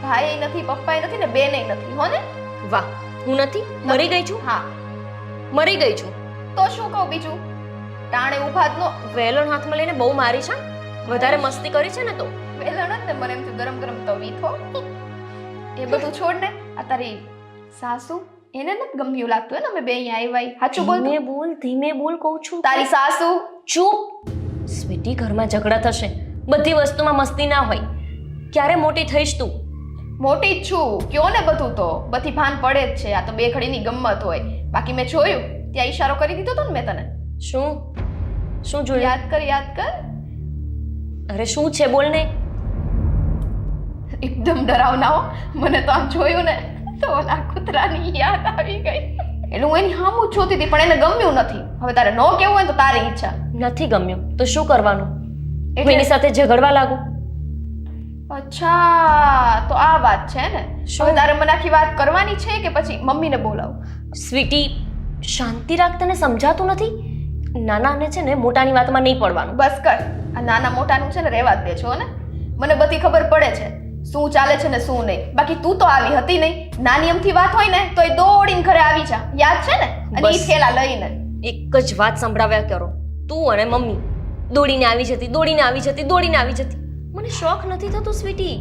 ભાઈ નથી, પપ્પાય નથી ને બેનય નથી હો ને. વાહ, હું નથી મરી ગઈ છું? હા, મરી ગઈ છું તો શું કહું બીજું? ટાણે ઊભા જ નો. વેલણ હાથમાં લઈને બહુ મારી છે, વધારે મસ્તી કરી છે ને તો. વેલણ જ ને, મને એમ થયું ગરમ ગરમ તવી થો. એ બધું છોડ ને, આ તારી સાસુ એને નથી ગમ્યું લાગતું ને અમે બે અહીંયા આવ્યા. સાચું બોલ. ધીમે બોલ કહું છું. તારી સાસુ. ચૂપ. સ્વીટી, ઘરમાં ઝઘડા થશે, બધી વસ્તુમાં મસ્તી ના હોય. ક્યારે મોટી થઈશ તું? મોટી જ છું, કયો ને બધું તો બધી ભાન પડે જ છે. આ તો બે ઘડીની ગમ્મત હોય. બાકી મેં જોયું ત્યાં ઈશારો કરી દીધો તો ને મેં તને. શું જોયું? યાદ કર, યાદ કર. અરે શું છે બોલ ને. એકદમ ડરાવના હો. મને તો આમ જોયું ને તો ઓલા કૂતરાની યાદ આવી ગઈ. એટલે હું એની સામું જ જોતી હતી પણ એને ગમ્યું નથી. હવે તારે ન કેવું હોય તો તારી ઈચ્છા. નથી ગમ્યું તો શું કરવાનું? હું એની સાથે ઝઘડવા લાગુ? અચ્છા, તો આ વાત છે ને. શું? હવે તારે મને આખી વાત કરવાની છે કે પછી મમ્મીને બોલાવું? સ્વીટી, શાંતિ રાખ. તને સમજાતું નથી? નાનાને છે ને મોટાની વાતમાં નહીં પડવાનું. બસ કર. આ નાના મોટાનું છે ને રહેવા જ દે છો ને. મને બધી ખબર પડે છે શું ચાલે છે ને શું નહીં. બાકી તું તો આવી હતી નહીં. નાની અમથી વાત હોય ને તો એ દોડીને ઘરે આવી જા. યાદ છે ને? અને ઈ બસ. થેલા લઈને એક જ વાત સંભળાવ્યા કરો. તું અને મમ્મી દોડીને આવી જતી, દોડીને આવી જતી, દોડીને આવી જતી. મને શોખ નથી થતો સ્વીટી.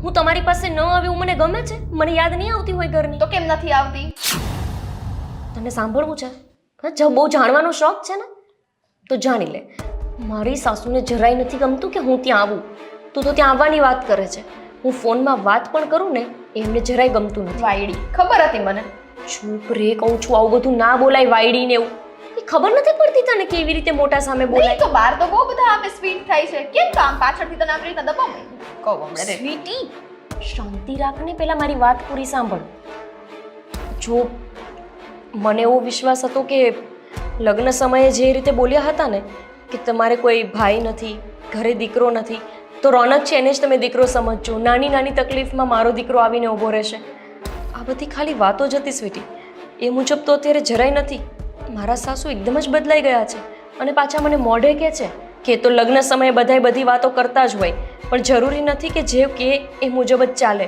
હું તમારી પાસે ન આવ્યું મને ગમે છે. મને યાદ નહીં આવતી હોય ઘરની. તો કેમ નથી આવતી? તને સાંભળવું છે? હા, જો બહુ જાણવાનો શોખ છે ને તો જાણી લે. મારી સાસુને જરાય નથી ગમતું કે હું ત્યાં આવું. તું તો ત્યાં આવવાની વાત કરે છે. હું ફોનમાં વાત પણ કરું ને એમને જરાય ગમતું નથી. વાયડી ખબર હતી મને. ચૂપ રે કહું છું. આવું બધું ના બોલાય વાયડી ને એવું. એ ખબર નથી પડતી તને કેવી રીતે મોટા સામે બોલાય? નહીં તો બહાર તો બહુ બધા આમે સ્વીટ થાય છે. કેમ તો આમ પાછળથી તને આવી રીતના દબાવ કહું હમણાં રે. સ્વીટી, શાંતિ રાખને. પહેલા મારી વાત પૂરી સાંભળ. જો મને એવો વિશ્વાસ હતો કે લગ્ન સમયે જે રીતે બોલ્યા હતા ને કે તમારે કોઈ ભાઈ નથી, ઘરે દીકરો નથી, તો રોનક છે એને જ તમે દીકરો સમજજો. નાની નાની તકલીફમાં મારો દીકરો આવીને ઊભો રહેશે. આ બધી ખાલી વાતો જ હતી સ્વીટી. એ મુજબ તો અત્યારે જરાય નથી. મારા સાસુ એકદમ જ બદલાઈ ગયા છે અને પાછા મને મોઢે કહે છે કે તો લગ્ન સમયે બધાય બધી વાતો કરતા જ હોય, પણ જરૂરી નથી કે જે કે એ મુજબ જ ચાલે.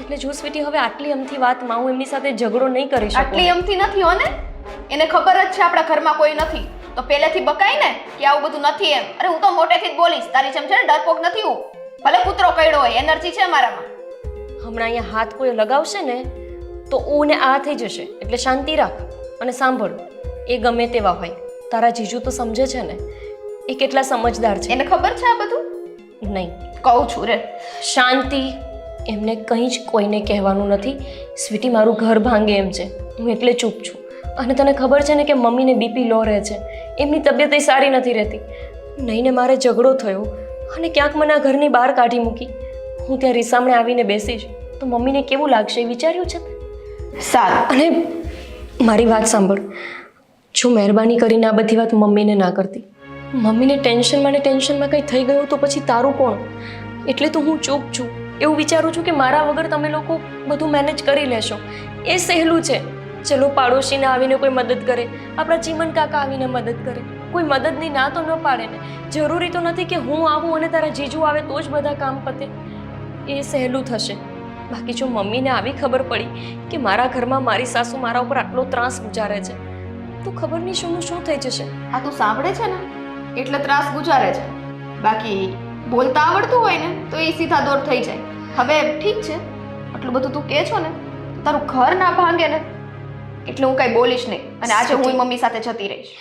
એટલે જો સ્વીટી, હવે આટલી અમથી વાતમાં હું એમની સાથે ઝઘડો નહીં કરી શકું. આટલી એમથી નથી હો ને. એને ખબર જ છે આપણા ઘરમાં કોઈ નથી તો પહેલેથી બકાય ને કે આવું બધું નથી એમ. અરે હું તો મોટેથી જ બોલીશ. તારી જેમ છે ને ડરપોક નથી હું. ભલે કૂતરો કઈડો હોય, એનર્જી છે મારામાં. હમણાં અહીંયા હાથ કોઈ લગાવશે ને તો ઓ ને આ થઈ જશે. એટલે શાંતિ રાખ અને સાંભળ. એ ગમે તેવા હોય, તારા જીજુ તો સમજે છે ને. એ કેટલા સમજદાર છે. એને ખબર છે આ બધું? નહીં, કહું છું રે. શાંતિ. એમને કંઈ જ કોઈને કહેવાનું નથી. સ્વીટી, મારું ઘર ભાંગે એમ છે. હું એટલે ચૂપ છું. અને તને ખબર છે ને કે મમ્મીને બીપી લો રહે છે. એમની તબિયત સારી નથી રહેતી. નહીં ને મારે ઝઘડો થયો અને ક્યાંક મને આ ઘરની બહાર કાઢી મૂકી. હું ત્યાં રીસામણે આવીને બેસીશ તો મમ્મીને કેવું લાગશે એ વિચાર્યું છે? સારું. અને મારી વાત સાંભળ. જો મહેરબાની કરીને આ બધી વાત મમ્મીને ના કરતી. મમ્મીને ટેન્શનમાં ને ટેન્શનમાં કંઈ થઈ ગયું તો પછી તારું કોણ? એટલે તો હું ચૂપ છું. એવું વિચારું છું કે મારા વગર તમે લોકો બધું મેનેજ કરી લેશો. એ સહેલું છે. ચલો પાડોશીને આવીને કોઈ મદદ કરે, આપણા ચીમન કાકા આવીને મદદ કરે, કોઈ મદદની ના તો ન પાડે ને. જરૂરી તો નથી કે હું આવું અને તારા જીજુ આવે તો જ બધા કામ પતે. એ સહેલું થશે. બાકી જો મમ્મીને આવી ખબર પડી કે મારા ઘરમાં મારી સાસુ મારા ઉપર આટલો ત્રાસ ગુજારે છે તો ખબર નહીં શું થઈ જશે. આ તું સાંભળે છે ને એટલે ત્રાસ ગુજારે છે, બાકી બોલતા આવડતું હોય ને તો એ સીધા દોર થઈ જાય. હવે ઠીક છે, આટલું બધું તું કહે છો ને તો તારું ઘર ના ભાંગે ને એટલે હું કઈ બોલીશ નહીં, અને આજે હું મમ્મી સાથે જતી રહીશ.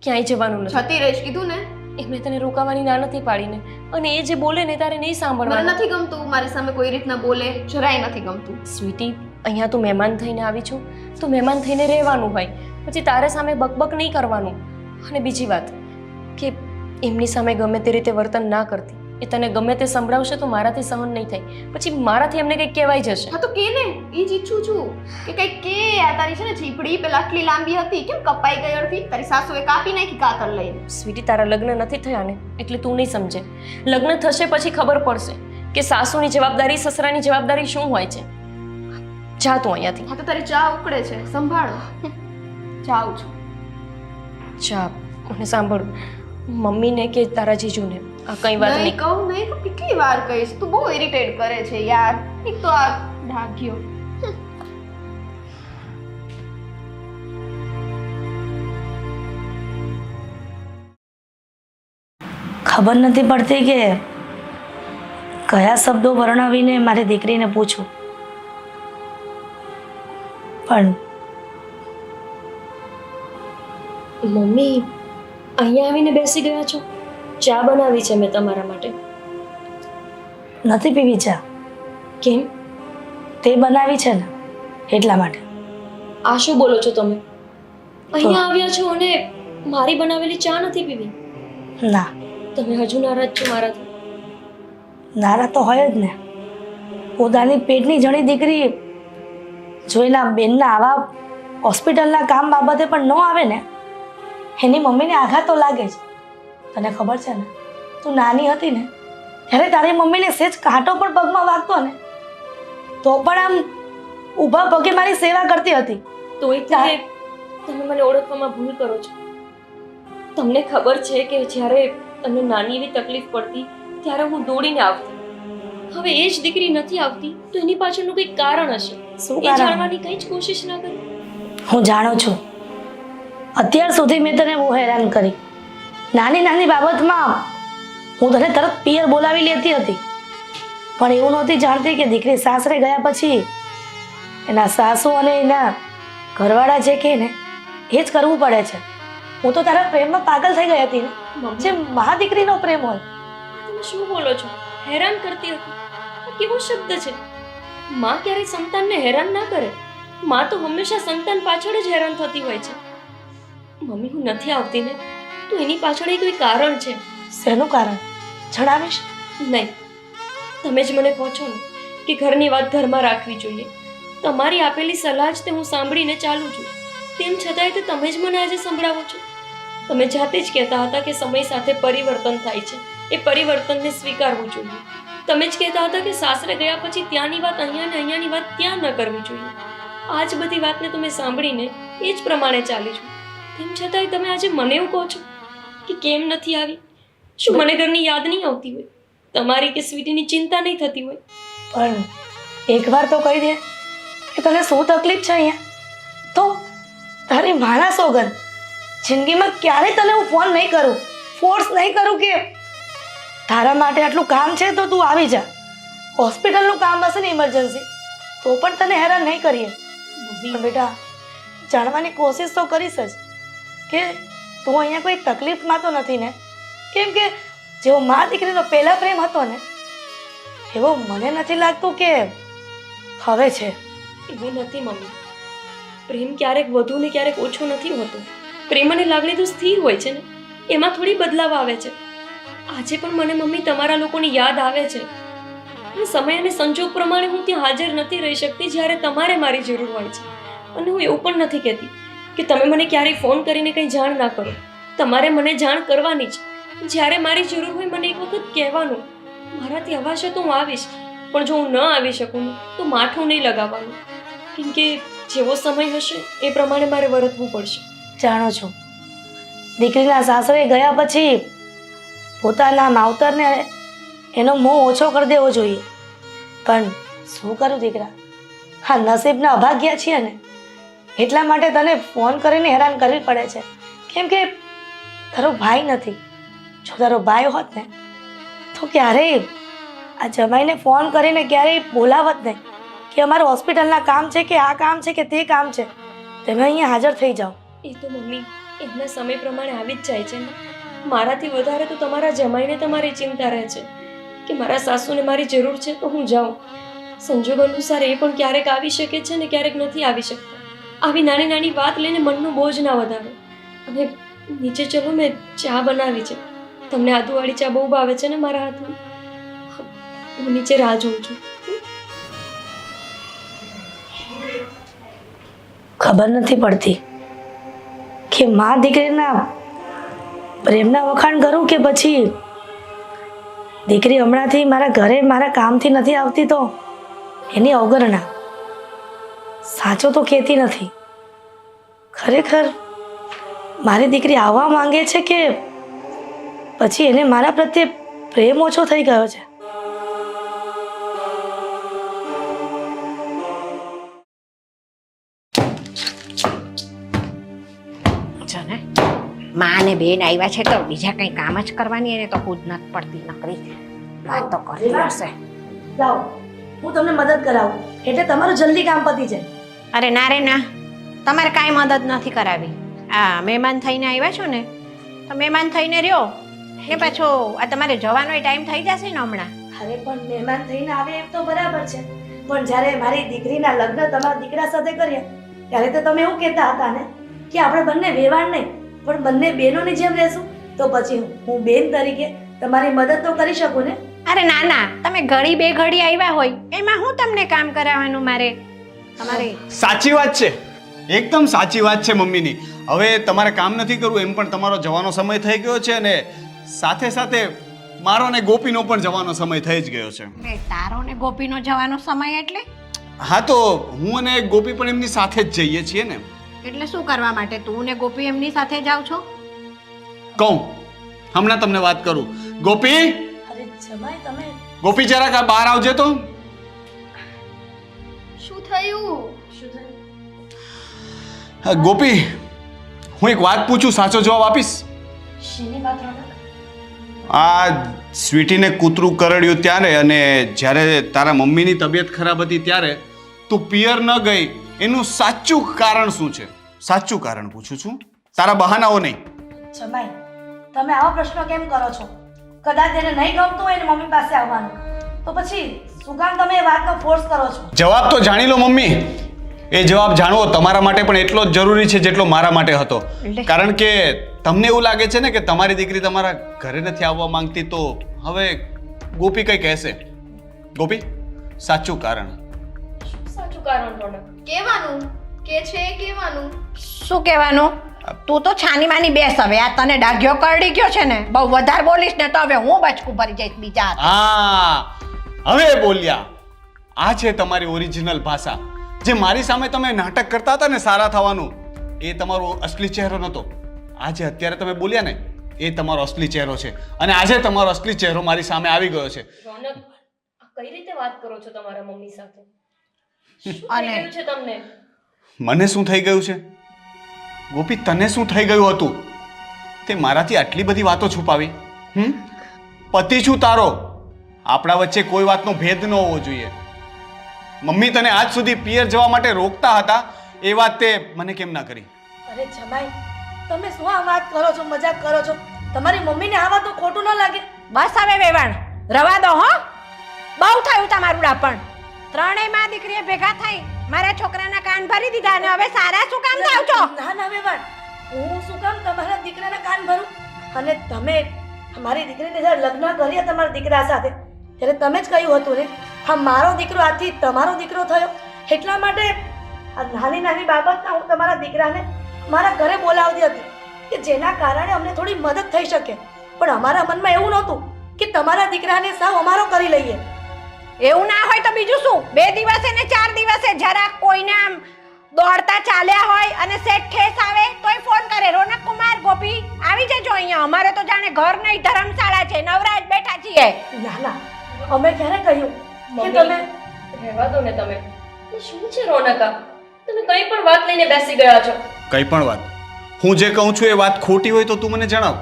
ક્યાંય જવાનું નથી. જતી રહીશ કીધું ને. એમણે તને રોકાવાની ના નથી પાડીને, અને એ જે બોલે ને તારે નહીં મને સાંભળવાનું. નથી ગમતું મારી સામે કોઈ રીતના બોલે, જરાય નથી ગમતું. સ્વીટી, અહીંયા તું મહેમાન થઈને આવી છું તો મહેમાન થઈને રહેવાનું હોય, પછી તારે સામે બકબક નહીં કરવાનું. અને બીજી વાત કે એમની સામે ગમે તે રીતે વર્તન ના કરતી. એ તને ગમે તે સંભળાવશે તો મારાથી સહન નહીં થાય, પછી મારાથી એમને કંઈક કહેવાય જશે. હા તો કે ને, એ જ ઈચ્છું છું કે કંઈક કે. આ તારી છે ને ચીપડી પેલા આટલી લાંબી હતી, કેમ કપાઈ ગઈ અડધી? તારી સાસુએ કાપી નાખી કાતર લઈને. સ્વીટી, તારા લગ્ન નથી થયા ને એટલે તું નહીં સમજે. લગ્ન થશે પછી ખબર પડશે કે સાસુની જવાબદારી, સસરાની જવાબદારી શું હોય છે. જા તું અહીંયાથી. હા તો તારી ચા ઉકળે છે, સંભાળો. જાઉં છું. જા. અને સાંભળ, મમ્મીને કે તારા જીજુને આ કઈ વાત નહીં નહીં. કહું નહીં તો કેટલી વાર કહીશ? તું બહુ ઇરિટેટ કરે છે યાર. એક તો આ ઢાંક્યો. ખબર નથી પડતી કે કયા શબ્દો વર્ણવીને મારી દીકરીને પૂછું, પણ મમ્મી અહીંયા આવીને બેસી ગયા છો? ચા બનાવી છે મેં તમારા માટે. નથી પીવી ચા. કેમ? તે બનાવી છે ને એટલા માટે. આ શું બોલો છો તમે? અહીંયા આવ્યા છો અને મારી બનાવેલી ચા નથી પીવી? ના, તમે હજુ નારાજ છો મારાથી? નારા તો હોય જ ને. પોતાની પેટની જણી દીકરી જોઈના બેનના આવા હોસ્પિટલના કામ બાબતે પણ ન આવે ને, એની મમ્મીને આઘાત તો લાગે જ. તને ખબર છે ને, તું નાની હતી ને ત્યારે તારી મમ્મીને સેજ કાંટો પણ પગમાં વાગતો ને તો પણ આમ ઊભા પગે મારી સેવા કરતી હતી. તો એટલે તમે મને ઓળખવામાં ભૂલ કરો છો. તમને ખબર છે કે જ્યારે તમને નાની એવી તકલીફ પડતી ત્યારે હું દોડીને આવતી. હવે એ જ દીકરી નથી આવતી તો એની પાછળનું કંઈક કારણ હશે. શું એ કારણ? જાણવાની કંઈ જ કોશિશ ના કરી. હું જાણું છું, અત્યાર સુધી મેં તને બહુ હેરાન કરી. નાની નાની બાબતમાં હું તને તરત પિયર બોલાવી લેતી હતી, પણ એવું નહોતી જાણતી કે દીકરી સાસરે ગયા પછી એના સાસુ અને એના ઘરવાળા જે કહે ને એ જ કરવું પડે છે. હું તો તારા પ્રેમમાં પાગલ થઈ ગઈ હતી ને, જે મા દીકરીનો પ્રેમ હોય. તમે શું બોલો છો? હેરાન કરતી હતી? આ કેવો શબ્દ છે? માં ક્યારેય સંતાનને હેરાન ના કરે. માં તો હંમેશા સંતાન પાછળ જ હેરાન થતી હોય છે. મમ્મી, હું નથી આવતી ને તો એની પાછળ એક કોઈ કારણ છે. શેનું કારણ જણાવીશ? નહીં, તમે જ મને કહો છો ને કે ઘરની વાત ઘરમાં રાખવી જોઈએ. તમારી આપેલી સલાહ જ તે હું સાંભળીને ચાલું છું. તેમ છતાંય તે તમે જ મને આજે સંભળાવો છો. તમે જાતે જ કહેતા હતા કે સમય સાથે પરિવર્તન થાય છે, એ પરિવર્તનને સ્વીકારવું જોઈએ. તમે જ કહેતા હતા કે સાસરે ગયા પછી ત્યાંની વાત અહીંયા ને અહીંયાની વાત ત્યાં ન કરવી જોઈએ. આ જ બધી વાતને તમે સાંભળીને એ જ પ્રમાણે ચાલી છું. તેમ છતાંય તમે આજે મને એવું કહો છો કે કેમ નથી આવી? શું મને ઘરની યાદ નહીં આવતી હોય? તમારી કે સ્વીટીની ચિંતા નહીં થતી હોય? પણ એકવાર તો કહી દે કે તને શું તકલીફ છે અહીંયા. તો તારી માના સોગંદ જિંદગીમાં ક્યારેય તને હું ફોન નહીં કરું, ફોર્સ નહીં કરું કે તારા માટે આટલું કામ છે તો તું આવી જા. હોસ્પિટલનું કામ હશે ને ઇમરજન્સી તો પણ તને હેરાન નહીં કરીએ. પણ બેટા જાણવાની કોશિશ તો કરીશ જ કે તું અહીંયા કોઈ તકલીફમાં તો નથી ને. કેમ કે જેવો મા દીકરીનો પહેલા પ્રેમ હતો ને એવો મને નથી લાગતું કે હવે છે. એવું નથી મમ્મી. પ્રેમ ક્યારેક વધુ ને ક્યારેક ઓછો નથી હોતો. પ્રેમ અને લાગણી તો સ્થિર હોય છે ને, એમાં થોડી બદલાવ આવે છે. આજે પણ મને મમ્મી તમારા લોકોની યાદ આવે છે. અને સમય અને સંજોગ પ્રમાણે હું ત્યાં હાજર નથી રહી શકતી જ્યારે તમારે મારી જરૂર હોય છે. અને હું એવું પણ નથી કહેતી કે તમે મને ક્યારેય ફોન કરીને કંઈ જાણ ના કરો. તમારે મને જાણ કરવાની જ. જ્યારે મારી જરૂર હોય મને એક વખત કહેવાનું. મારાથી અવાશે તો હું આવીશ, પણ જો હું ન આવી શકું તો માઠું નહીં લગાવવાનું. કેમ કે જેવો સમય હશે એ પ્રમાણે મારે વર્તવું પડશે. જાણો છો, દીકરીના સાસરે ગયા પછી પોતાના માવતરને એનો મોહ ઓછો કરી દેવો જોઈએ, પણ શું કરું દીકરા, હા નસીબના અભાગ્યા છીએ ને એટલા માટે તને ફોન કરીને હેરાન કરવી પડે છે. કેમ કે તારો ભાઈ નથી. જો તારો ભાઈ હોત ને તો ક્યારેય આ જમાઈને ફોન કરીને ક્યારેય બોલાવત નહીં કે અમારું હોસ્પિટલના કામ છે કે આ કામ છે કે તે કામ છે, તમે અહીંયા હાજર થઈ જાઓ. એ તો મમ્મી એમના સમય પ્રમાણે આવી જ જાય છે ને. મારાથી વધારે તો તમારા જમાઈને તમારી ચિંતા રહે છે કે મારા સાસુને મારી જરૂર છે તો હું જાઉં. સંજોગ અનુસાર એ પણ ક્યારેક આવી શકે છે ને ક્યારેક નથી આવી શકતા. આવી નાની નાની વાત લઈને મનનું બોજ ના વધારો. અને નીચે ચલો, મેં ચા બનાવી છે. તમને આદુવાળી ચા બહુ ભાવે છે ને મારા હાથમાં. હું નીચે રાહ જોઉં છું. ખબર નથી પડતી કે મા દીકરીના પ્રેમના વખાણ કરું કે પછી દીકરી હમણાંથી મારા ઘરે મારા કામથી નથી આવતી તો એની અવગણના. સાચું તો કહેતી નથી. ખરેખર મારી દીકરી આવવા માંગે છે કે પછી એને મારા પ્રત્યે પ્રેમ ઓછો થઈ ગયો છે. છે ને માં ને બેન આવ્યા છે તો બીજા કંઈ કામ જ કરવાની એને તો ખુદ નથી પડતી. નકરી વાત તો કરતી હશે. લાવો હું તમને મદદ કરાવું એટલે તમારું જલ્દી કામ પતી જાય. અરે ના રે ના, તમારે કાંઈ મદદ નથી કરાવી. આ મહેમાન થઈને આવ્યા છો ને તો મહેમાન થઈને રહ્યો ને પાછો આ તમારે જવાનો ટાઈમ થઈ જશે ને હમણાં. અરે પણ મહેમાન થઈને આવે એમ તો બરાબર છે, પણ જ્યારે મારી દીકરીના લગ્ન તમારા દીકરા સાથે કર્યા ત્યારે તો તમે એવું કહેતા હતા ને કે આપણે બંને વેવાણ નહીં પણ બંને બહેનોની જેમ રહેશું. તો પછી હું બેન તરીકે તમારી મદદ તો કરી શકું ને. અરે ના ના, તમે ઘડી બે ઘડી આવ્યા હોય એમાં હું તમને કામ કરાવવાનું મારે તમારે. સાચી વાત છે, એકદમ સાચી વાત છે મમ્મીની. હવે તમારે કામ નથી કરવું એમ પણ તમારો જવાનો સમય થઈ ગયો છે અને સાથે સાથે મારો ને ગોપીનો પણ જવાનો સમય થઈ જ ગયો છે. તારો ને ગોપીનો જવાનો સમય એટલે હા તો હું અને ગોપી પણ એમની સાથે જ જઈએ છીએ ને. એટલે શું કરવા માટે તું ને ગોપી એમની સાથે જાવ છો? કહું હમણાં તમને વાત કરું. ગોપી, અરે જમાઈ તમે ગોપી જરાક આ બહાર આવજે તો. શું થયું? હા ગોપી, હું એક વાત પૂછું, સાચો જવાબ આપીશ? શેની વાત રોનક? આ સ્વીટીને કૂતરું કરડ્યું ત્યારે અને જ્યારે તારા મમ્મીની તબિયત ખરાબ હતી ત્યારે તું પિયર ન ગઈ એનું સાચું કારણ શું છે? સાચું કારણ પૂછું છું, તારા બહાનાઓ નહીં. જમાઈ તમે આવા પ્રશ્નો કેમ કરો છો? કદાચ એને નહીં ગમતું હોય ને મમ્મી પાસે આવવાનું તો પછી શું કામ તમે એ વાતનો ફોર્સ કરો છો? જવાબ તો જાણી લો મમ્મી. એ જવાબ જાણવો તમારા માટે પણ એટલો જ જરૂરી છે જેટલો મારા માટે હતો. કારણ કે તમને એવું લાગે છે ને કે તમારી દીકરી તમારા ઘરે નથી આવવા માંગતી તો હવે ગોપી કઈ કહેશે. ગોપી, સાચું કારણ. સાચું કારણ રોનક. કહેવાનું કે છે કહેવાનું. શું કહેવાનું? તું તો છાની માની બેસ હવે. આ તને ડાઘ્યો કરડી ગયો છે ને, બહુ વધારે બોલીશ ને તો હવે હું બચકું ભરી જઈશ બીજા હાથે. હા હવે બોલ્યા. આ છે તમારી ઓરિજિનલ ભાષા. જે મારી સામે તમે નાટક કરતા હતા ને સારા થવાનું, એ તમારો અસલી ચહેરો નહોતો. આજે અત્યારે તમે બોલ્યા ને એ તમારો અસલી ચહેરો છે અને આજે તમારો અસલી ચહેરો મારી સામે આવી ગયો છે. રોનક, આ કઈ રીતે વાત કરો છો તમારા મમ્મી સાથે? શું થઈ અને- ગયું છે તમને? મને શું થઈ ગયું છે? ગોપી, તને શું થઈ ગયું હતું? તે મારાથી આટલી બધી વાતો છુપાવી. પતિ છું તારો, આપણા વચ્ચે કોઈ વાતનો ભેદ ન હોવો જોઈએ. મમ્મી તને આજ સુધી પિયર જવા માટે રોકતા હતા, એ વાત તે મને કેમ ના કરી? અરે જમાઈ તમે શું આ વાત કરો છો? મજાક કરો છો? તમારી મમ્મીને આ વાત ખોટું ન લાગે? બસ હવે વેવાણ રવા દો હો. બહુ થયું તમારું ડાપણ. ત્રણેય માં દીકરીએ ભેગા થઈ મારા છોકરાના કાન ભરી દીધા અને હવે સારા શું કામ થાવ છો? ના ના વેવાણ, હું શું કામ તમારા દીકરાના કાન ભરું? અને તમે મારી દીકરીને જ્યારે લગ્ન કર્યા તમારા દીકરા સાથે ત્યારે તમે જ કહ્યું હતું ને હા મારો દીકરો આથી તમારો દીકરો થયો. એટલા માટે આ નાની નાની બાબતના હું તમારા દીકરાને મારા ઘરે બોલાવતી હતી કે જેના કારણે અમને થોડી મદદ થઈ શકે. પણ અમારા મનમાં એવું નહોતું કે તમારા દીકરાને સાવ અમારો કરી લઈએ. એવું ના હોય તો બીજું શું? 2 દિવસે ને 4 દિવસે જરા કોઈને આમ દોડતા ચાલ્યા હોય અને સેટ ઠેસ આવે તોય ફોન કરે, રોનક કુમાર, ગોપી આવી જજો અહીંયા. અમારે તો જાણે ઘર નહીં ધર્મશાળા છે, નવરાજ બેઠા છીએ. ના ના અમે ક્યારે કહ્યું કે મમ્મી. તમે રહેવા દો ને તમે. એ શું છે રોનકા? તમે કઈ પણ વાત લઈને બેસી ગયા છો. કંઈ પણ વાત હું જે કહું છું એ વાત ખોટી હોય તો તું મને જણાવ.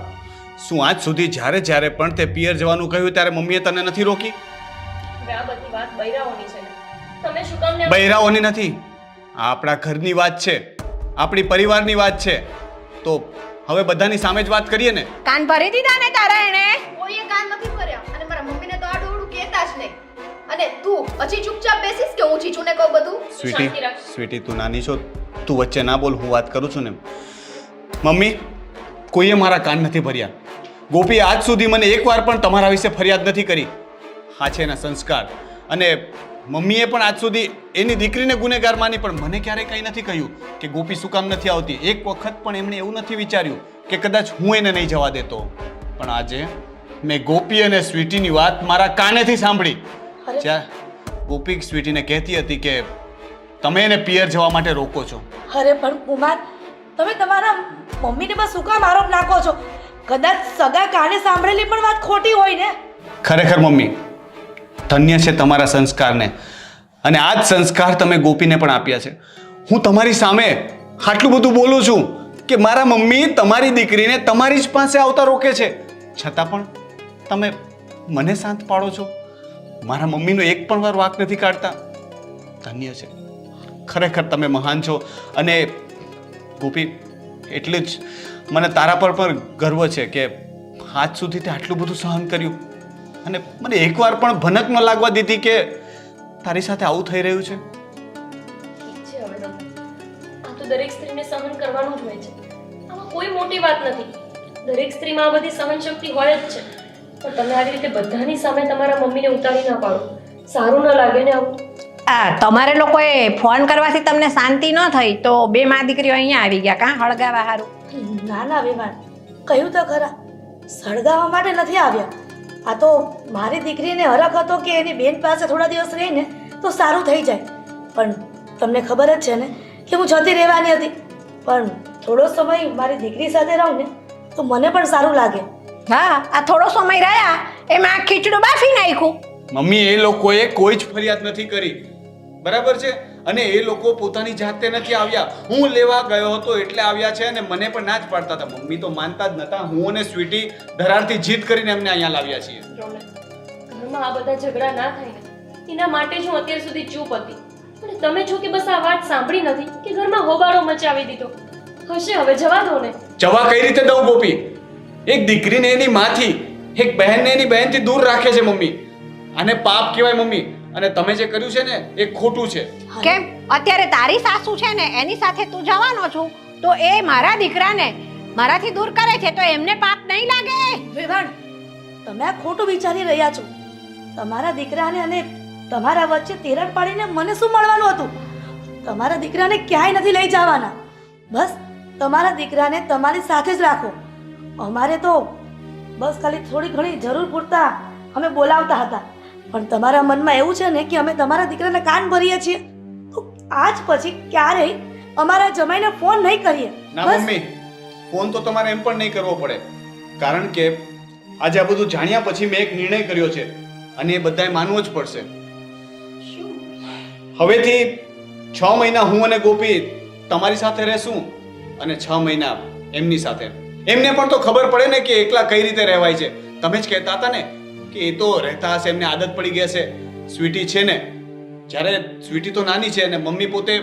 શું આજ સુધી જ્યારે પણ તે પિયર જવાનું કહ્યું ત્યારે મમ્મીએ તને નથી રોકી? હવે આ બધી વાત બૈરાઓની છે ને. તમે શું કામ ને બૈરાઓની નથી, આ આપણા ઘરની વાત છે, આપણી પરિવારની વાત છે. તો હવે બધાની સામે જ વાત કરીએ ને. કાન ભરી દીધા ને તારા એણે? કોઈએ કાન નથી ભર્યા અને મારા મમ્મીને તો આડું અવળું કહેતા જ નહીં. અને તું હજી ચૂપચાપ બેસીસ કે હું ચીચુને કહું બધું? સ્વીટી તું નાની છો, તું વચ્ચે ના બોલ, હું વાત કરું છું ને. મમ્મી, કોઈએ મારા કાન નથી ભર્યા. ગોપી આજ સુધી મને એકવાર પણ તમારા વિશે ફરિયાદ નથી કરી. હા છે એના સંસ્કાર. અને મમ્મીએ પણ આજ સુધી એની દીકરીને ગુનેગાર માની, પણ મને ક્યારેય કંઈ નથી કહ્યું કે ગોપી શું કામ નથી આવતી. એક વખત પણ એમણે એવું નથી વિચાર્યું કે કદાચ હું એને નહીં જવા દેતો. પણ આજે મેં ગોપી અને સ્વીટીની વાત મારા કાનેથી સાંભળી. જ્યાં ગોપી સ્વીટીને કહેતી હતી કે તમે એને પિયર જવા માટે રોકો છો. અરે પણ કુમાર, તમે તમારા મમ્મીને બસ શું કામ આરોપ નાખો છો? કદાચ સગા કાને સાંભળેલી પણ વાત ખોટી હોય ને. ખરેખર મમ્મી, ધન્ય છે તમારા સંસ્કારને. અને આ જ સંસ્કાર તમે ગોપીને પણ આપ્યા છે. હું તમારી સામે આટલું બધું બોલું છું કે મારા મમ્મી તમારી દીકરીને તમારી જ પાસે આવતા રોકે છે, છતાં પણ તમે મને શાંત પાડો છો. મારા મમ્મીનો એક પણ વાર વાંક નથી કાઢતા. ધન્ય છે, ખરેખર તમે મહાન છો. અને ગોપી, એટલે જ મને તારા પર પણ ગર્વ છે કે આજ સુધી તે આટલું બધું સહન કર્યું અને મને એકવાર પણ ભનક ન લાગવા દીધી કે તારી સાથે આવું થઈ રહ્યું છે. ઠીક છે હવે રમો. આ તો દરેક સ્ત્રીને સહન કરવાનું જ હોય છે. આમાં કોઈ મોટી વાત નથી. દરેક સ્ત્રીમાં આ બધી સહન શક્તિ હોય જ છે. પણ તમે આવી રીતે બધાની સામે તમારા મમ્મીને ઉતારી ના પાડો. સારું ન લાગે ને આવું. તમારે લોકોએ ફોન કરવાથી તમને શાંતિ ન થઈ તો બે મા દીકરીઓ અહીંયા આવી ગયા કાં હળગાવા હારું? ના ના વિમાન, કહ્યું તો ખરા, સળગાવવા માટે નથી આવ્યા. આ તો મારી દીકરીને હરખ હતો કે એની બેન પાસે થોડા દિવસ રહીને તો સારું થઈ જાય. પણ તમને ખબર જ છે ને કે હું જતી રહેવાની હતી. પણ થોડો સમય મારી દીકરી સાથે રહું ને તો મને પણ સારું લાગે. હા, આ થોડો સમય રહ્યા એમાં ખીચડું બાફી નાખ્યું. મમ્મી, એ લોકોએ કોઈ જ ફરિયાદ નથી કરી, બરાબર છે? અને એ લોકો પોતાની જાતે નથી આવ્યા. હું લેવા ગયો હતો એટલે આવ્યા છે. અને મને પણ ના જ પાડતા હતા. મમ્મી તો માનતા જ નતા. હું અને સ્વીટી ધરારથી જીત કરીને એમને અહીંયા લાવ્યા છીએ. રોનક, ઘરમાં આ બધા ઝઘડા ના થાય ને એના માટે જ હું અત્યાર સુધી ચૂપ હતી. અને તમે છો કે બસ આ વાત સાંભળી નથી કે ઘરમાં હોબાળો મચાવી દીધો. હશે, હવે જવા દો ને. જવા કઈ રીતે દઉં ગોપી? એક દીકરીને એની માથી, એક બહેનને એની બહેનથી દૂર રાખે છે મમ્મી. આને પાપ કહેવાય મમ્મી. અને તમે જે કર્યું છે ને એ ખોટું છે. કેમ અત્યારે તારી સાસુ છે ને એની સાથે તું જવાનો છું તો એ મારા દીકરાને મારાથી દૂર કરે છે તો એમને પાપ નહીં લાગે? વિવાન, તમે આ ખોટું વિચારી રહ્યા છો. તમારા દીકરાને અને તમારા વચ્ચે તિરાડ પાડીને મને શું મળવાનું હતું? તમારા દીકરાને ક્યાંય નથી લઈ જવાના. બસ તમારા દીકરાને તમારી સાથે જ રાખો. અમારે તો બસ ખાલી થોડી ઘણી જરૂર પૂરતા અમે બોલાવતા હતા. પણ તમારા મનમાં એવું છે ને કે અમે તમારા દીકરાને કાન ભરીએ છીએ, તો આજ પછી ક્યારેય અમારા જમાઈને ફોન નહીં કરીએ. ના બસ. મમ્મી, ફોન તો તમારે એમ પણ નહીં કરવો પડે. કારણ કે આજે આ બધું જાણ્યા પછી મેં એક નિર્ણય કર્યો છે અને એ બધાએ માનવો જ પડશે. હવેથી 6 મહિના હું અને ગોપી તમારી સાથે રહેશું અને 6 મહિના એમની સાથે. એમને પણ તો ખબર પડે ને કે એકલા કઈ રીતે રહેવાય છે. તમે જ કહેતા હતા ને કે એ તો રહેતા હશે, એમને આદત પડી ગઈ હશે. સ્વીટી છે ને, જ્યારે સ્વીટી તો નાની છે અને મમ્મી પોતે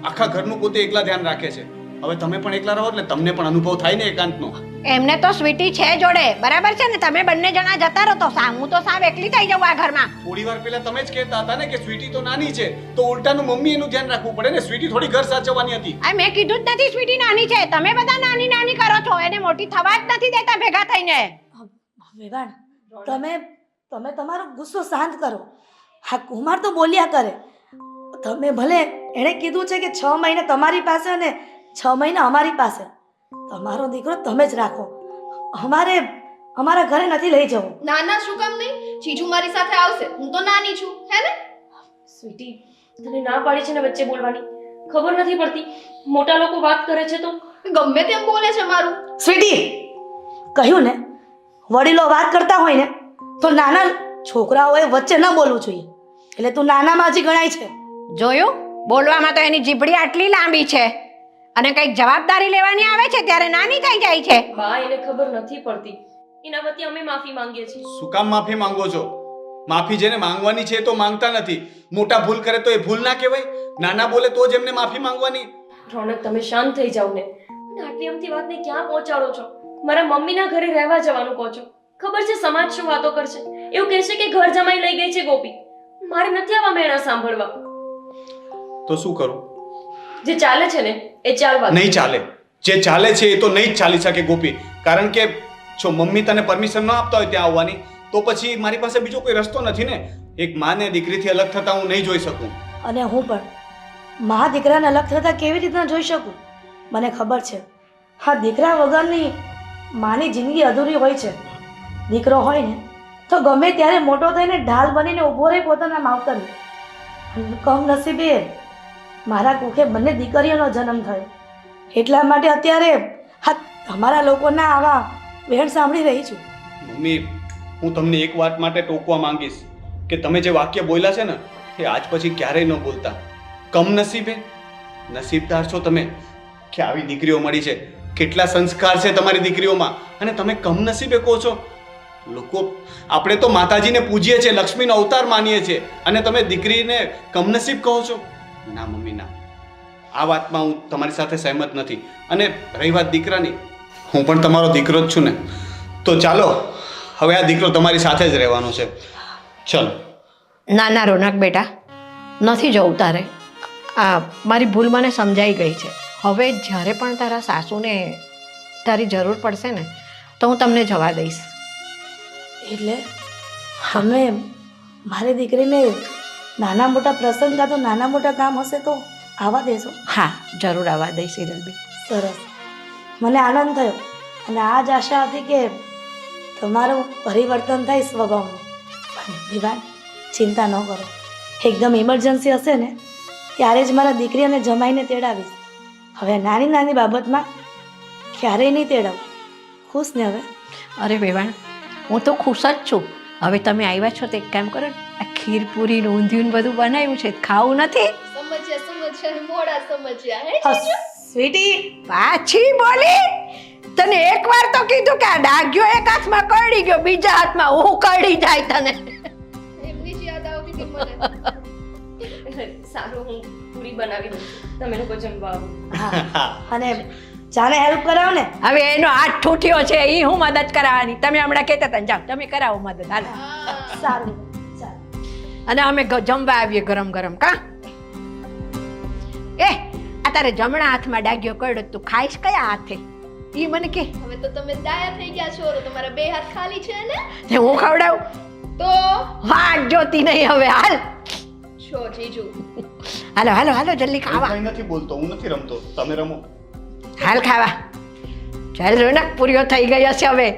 આખા ઘરનું પોતે એકલા ધ્યાન રાખે છે. હવે તમે પણ એકલા રહો એટલે તમને પણ અનુભવ થાય ને એકાંતનો. એમને તો સ્વીટી છે જોડે, બરાબર છે ને? તમે બંને જણા જતા રહો તો હું તો સાવ એકલી થઈ જાઉં આ ઘરમાં. થોડી વાર પહેલા તમે જ કહેતા હતા ને કે સ્વીટી તો નાની છે તો ઉલટાનું મમ્મી એનું ધ્યાન રાખવું પડે ને. સ્વીટી થોડી ઘર સાચવવાની હતી. આ મેં કીધું જ નથી સ્વીટી નાની છે. તમે બધા નાની નાની કરો છો, એને મોટી થવા જ નથી દેતા ભેગા થઈને. વિવાન, તમે તમારો ગુસ્સો શાંત કરો. હા, કુમાર તો બોલ્યા કરે. તમે ભલે એણે કીધું છે કે 6 મહિના તમારી પાસે અને 6 મહિના અમારી પાસે. તમારો દીકરો તમે જ રાખો. અમારે અમારા ઘરે નથી લઈ જવો. નાના શું કામ નહીં? ચીચુ મારી સાથે આવશે. હું તો નાની છું, હે ને? સ્વીટી, તને ના પાડી છે ને વચ્ચે બોલવાની? ખબર નથી પડતી? મોટા લોકો વાત કરે છે તો ગમે તેમ બોલે છે મારું. સ્વીટી, કહ્યું ને, વડીલો વાત કરતા હોય ને તો નાના છોકરાઓએ વચ્ચે ન બોલવું જોઈએ. એટલે તું નાના માજી ગણાય છે. જોયું, બોલવામાં તો એની જીભડી આટલી લાંબી છે અને કંઈક જવાબદારી લેવાની આવે છે ત્યારે નાની થઈ જાય છે. બા એને ખબર નથી પડતી. એના વતી અમે માફી માંગીએ છીએ. શું કામ માફી માંગો છો? માફી જેને માંગવાની છે એ તો માંગતા નથી. મોટા ભૂલ કરે તો એ ભૂલ ના કહેવાય? નાના બોલે તો જ એમને માફી માંગવાની. રોનક તમે શાંત થઈ જાવ ને. અને આટલી અમથી વાતને ક્યાં પહોંચાડો છો? મારા મમ્મીના ઘરે રહેવા જવાનું કહો છો. ખબર છે સમાજ શું વાતો કરશે? એવું કહેશે કે ઘર જમાઈ લઈ ગઈ છે ગોપી. મારે નથી આવા મેણા સાંભળવા. તો શું કરું? જે ચાલે છે ને એ ચાલવા દો. નહીં ચાલે. જે ચાલે છે એ તો નહીં જ ચાલી શકે ગોપી. કારણ કે જો મમ્મી તને પરમિશન ન આપતા હોય ત્યાં આવવાની તો પછી મારી પાસે બીજો કોઈ રસ્તો નથી ને. એક માને દીકરીથી અલગ થતા હું નહીં જોઈ શકું. અને હું પણ મા દીકરાને અલગ થતા કેવી રીતના જોઈ શકું? મને ખબર છે હા, દીકરા વગરની માની જિંદગી અધૂરી હોય છે. દીકરો હોય ને તો ગમે ત્યારે મોટો થઈને ઢાલ બનીને ઊભો રહી પોતાના માવતરને. કમનસીબે મારા કુખે બંને દીકરીઓનો જન્મ થયો. એટલા માટે અત્યારે હા તમારા લોકોના આવા વેણ સાંભળી રહી છું. મમ્મી, હું તમને એક વાત માટે ટોકવા માંગીશ કે તમે જે વાક્ય બોલ્યા છે ને એ આજ પછી ક્યારેય ન બોલતા. કમનસીબે નસીબદાર છો તમે કે આવી દીકરીઓ મળી છે. કેટલા સંસ્કાર છે તમારી દીકરીઓમાં અને તમે કમનસીબે કહો છો. લોકો આપણે તો માતાજીને પૂજીએ છીએ, લક્ષ્મીનો અવતાર માનીએ છીએ અને તમે દીકરીને કમનસીબ કહો છો? ના મમ્મી ના, આ વાતમાં હું તમારી સાથે સહેમત નથી. અને રહી વાત દીકરાની, હું પણ તમારો દીકરો જ છું ને. તો ચાલો હવે આ દીકરો તમારી સાથે જ રહેવાનો છે. ચલો. ના ના રોનક બેટા, નથી જવું તારે. આ મારી ભૂલ મને સમજાઈ ગઈ છે. હવે જ્યારે પણ તારા સાસુને તારી જરૂર પડશે ને તો હું તમને જવા દઈશ. એટલે તમે મારી દીકરીને નાના મોટા પ્રસંગ કાં તો નાના મોટા કામ હશે તો આવવા દેશો? હા, જરૂર આવવા દઈશ હિરલબેન. સરસ, મને આનંદ થયો અને આ જ આશા હતી કે તમારું પરિવર્તન થાય સ્વભાવનું. પણ વિવાન ચિંતા ન કરો, એકદમ ઇમરજન્સી હશે ને ત્યારે જ મારા દીકરી અને જમાઈને તેડાવીશ. હવે નાની નાની બાબતમાં ક્યારેય નહીં તેડાવું. ખુશ ને હવે? અરે વેવાણ, હું તો ખુશ જ છું. હવે તમે આવ્યા છો તો એક કામ કરો ને, આ ખીર પૂરી ઊંધિયું ને બધું બનાવ્યું છે, ખાવું નથી? સમજ્યા મોડા સમજ્યા હે. સ્વીટી, પાછી બોલી? તને એકવાર તો કીધું કે આ ડાઘ્યો એક હાથમાં કરડી ગયો, બીજા હાથમાં હું કરડી જાય તને. એમની જ યાદ આવતી હતી મને. સારું, હું પૂરી બનાવી દઉં છું. તમે લોકો જમવા આવો. હા, અને જાને હેલ્પ કરાવો ને. હવે એનો હાથ ઠૂઠ્યો છે, એ હું મદદ કરાવવાની. તમે હમણાં કહેતા હતા જાઓ તમે કરાવો મદદ. હાલ. સારું, ચાલો. અને અમે જમવા આવીએ ગરમ ગરમ. કા એ આ તારે જમણા હાથમાં ડાઘ્યો કરડ્યો, તું ખાઈશ કયા હાથે? ઈ મને કે. હવે તો તમે ડાયા થઈ ગયા છો તો તમારા બે હાથ ખાલી છે ને. તે હું ખવડાવું? તો વાટ જોતી નહીં હવે. હાલ છો જીજુ. હાલો હાલો હાલો જલ્દી હું ખાવા. કંઈ નથી બોલતો, હું નથી રમતો, તમે રમો. હાલ ખાવા. ચાલ રોનક, પૂરીઓ થઈ ગઈ હશે હવે.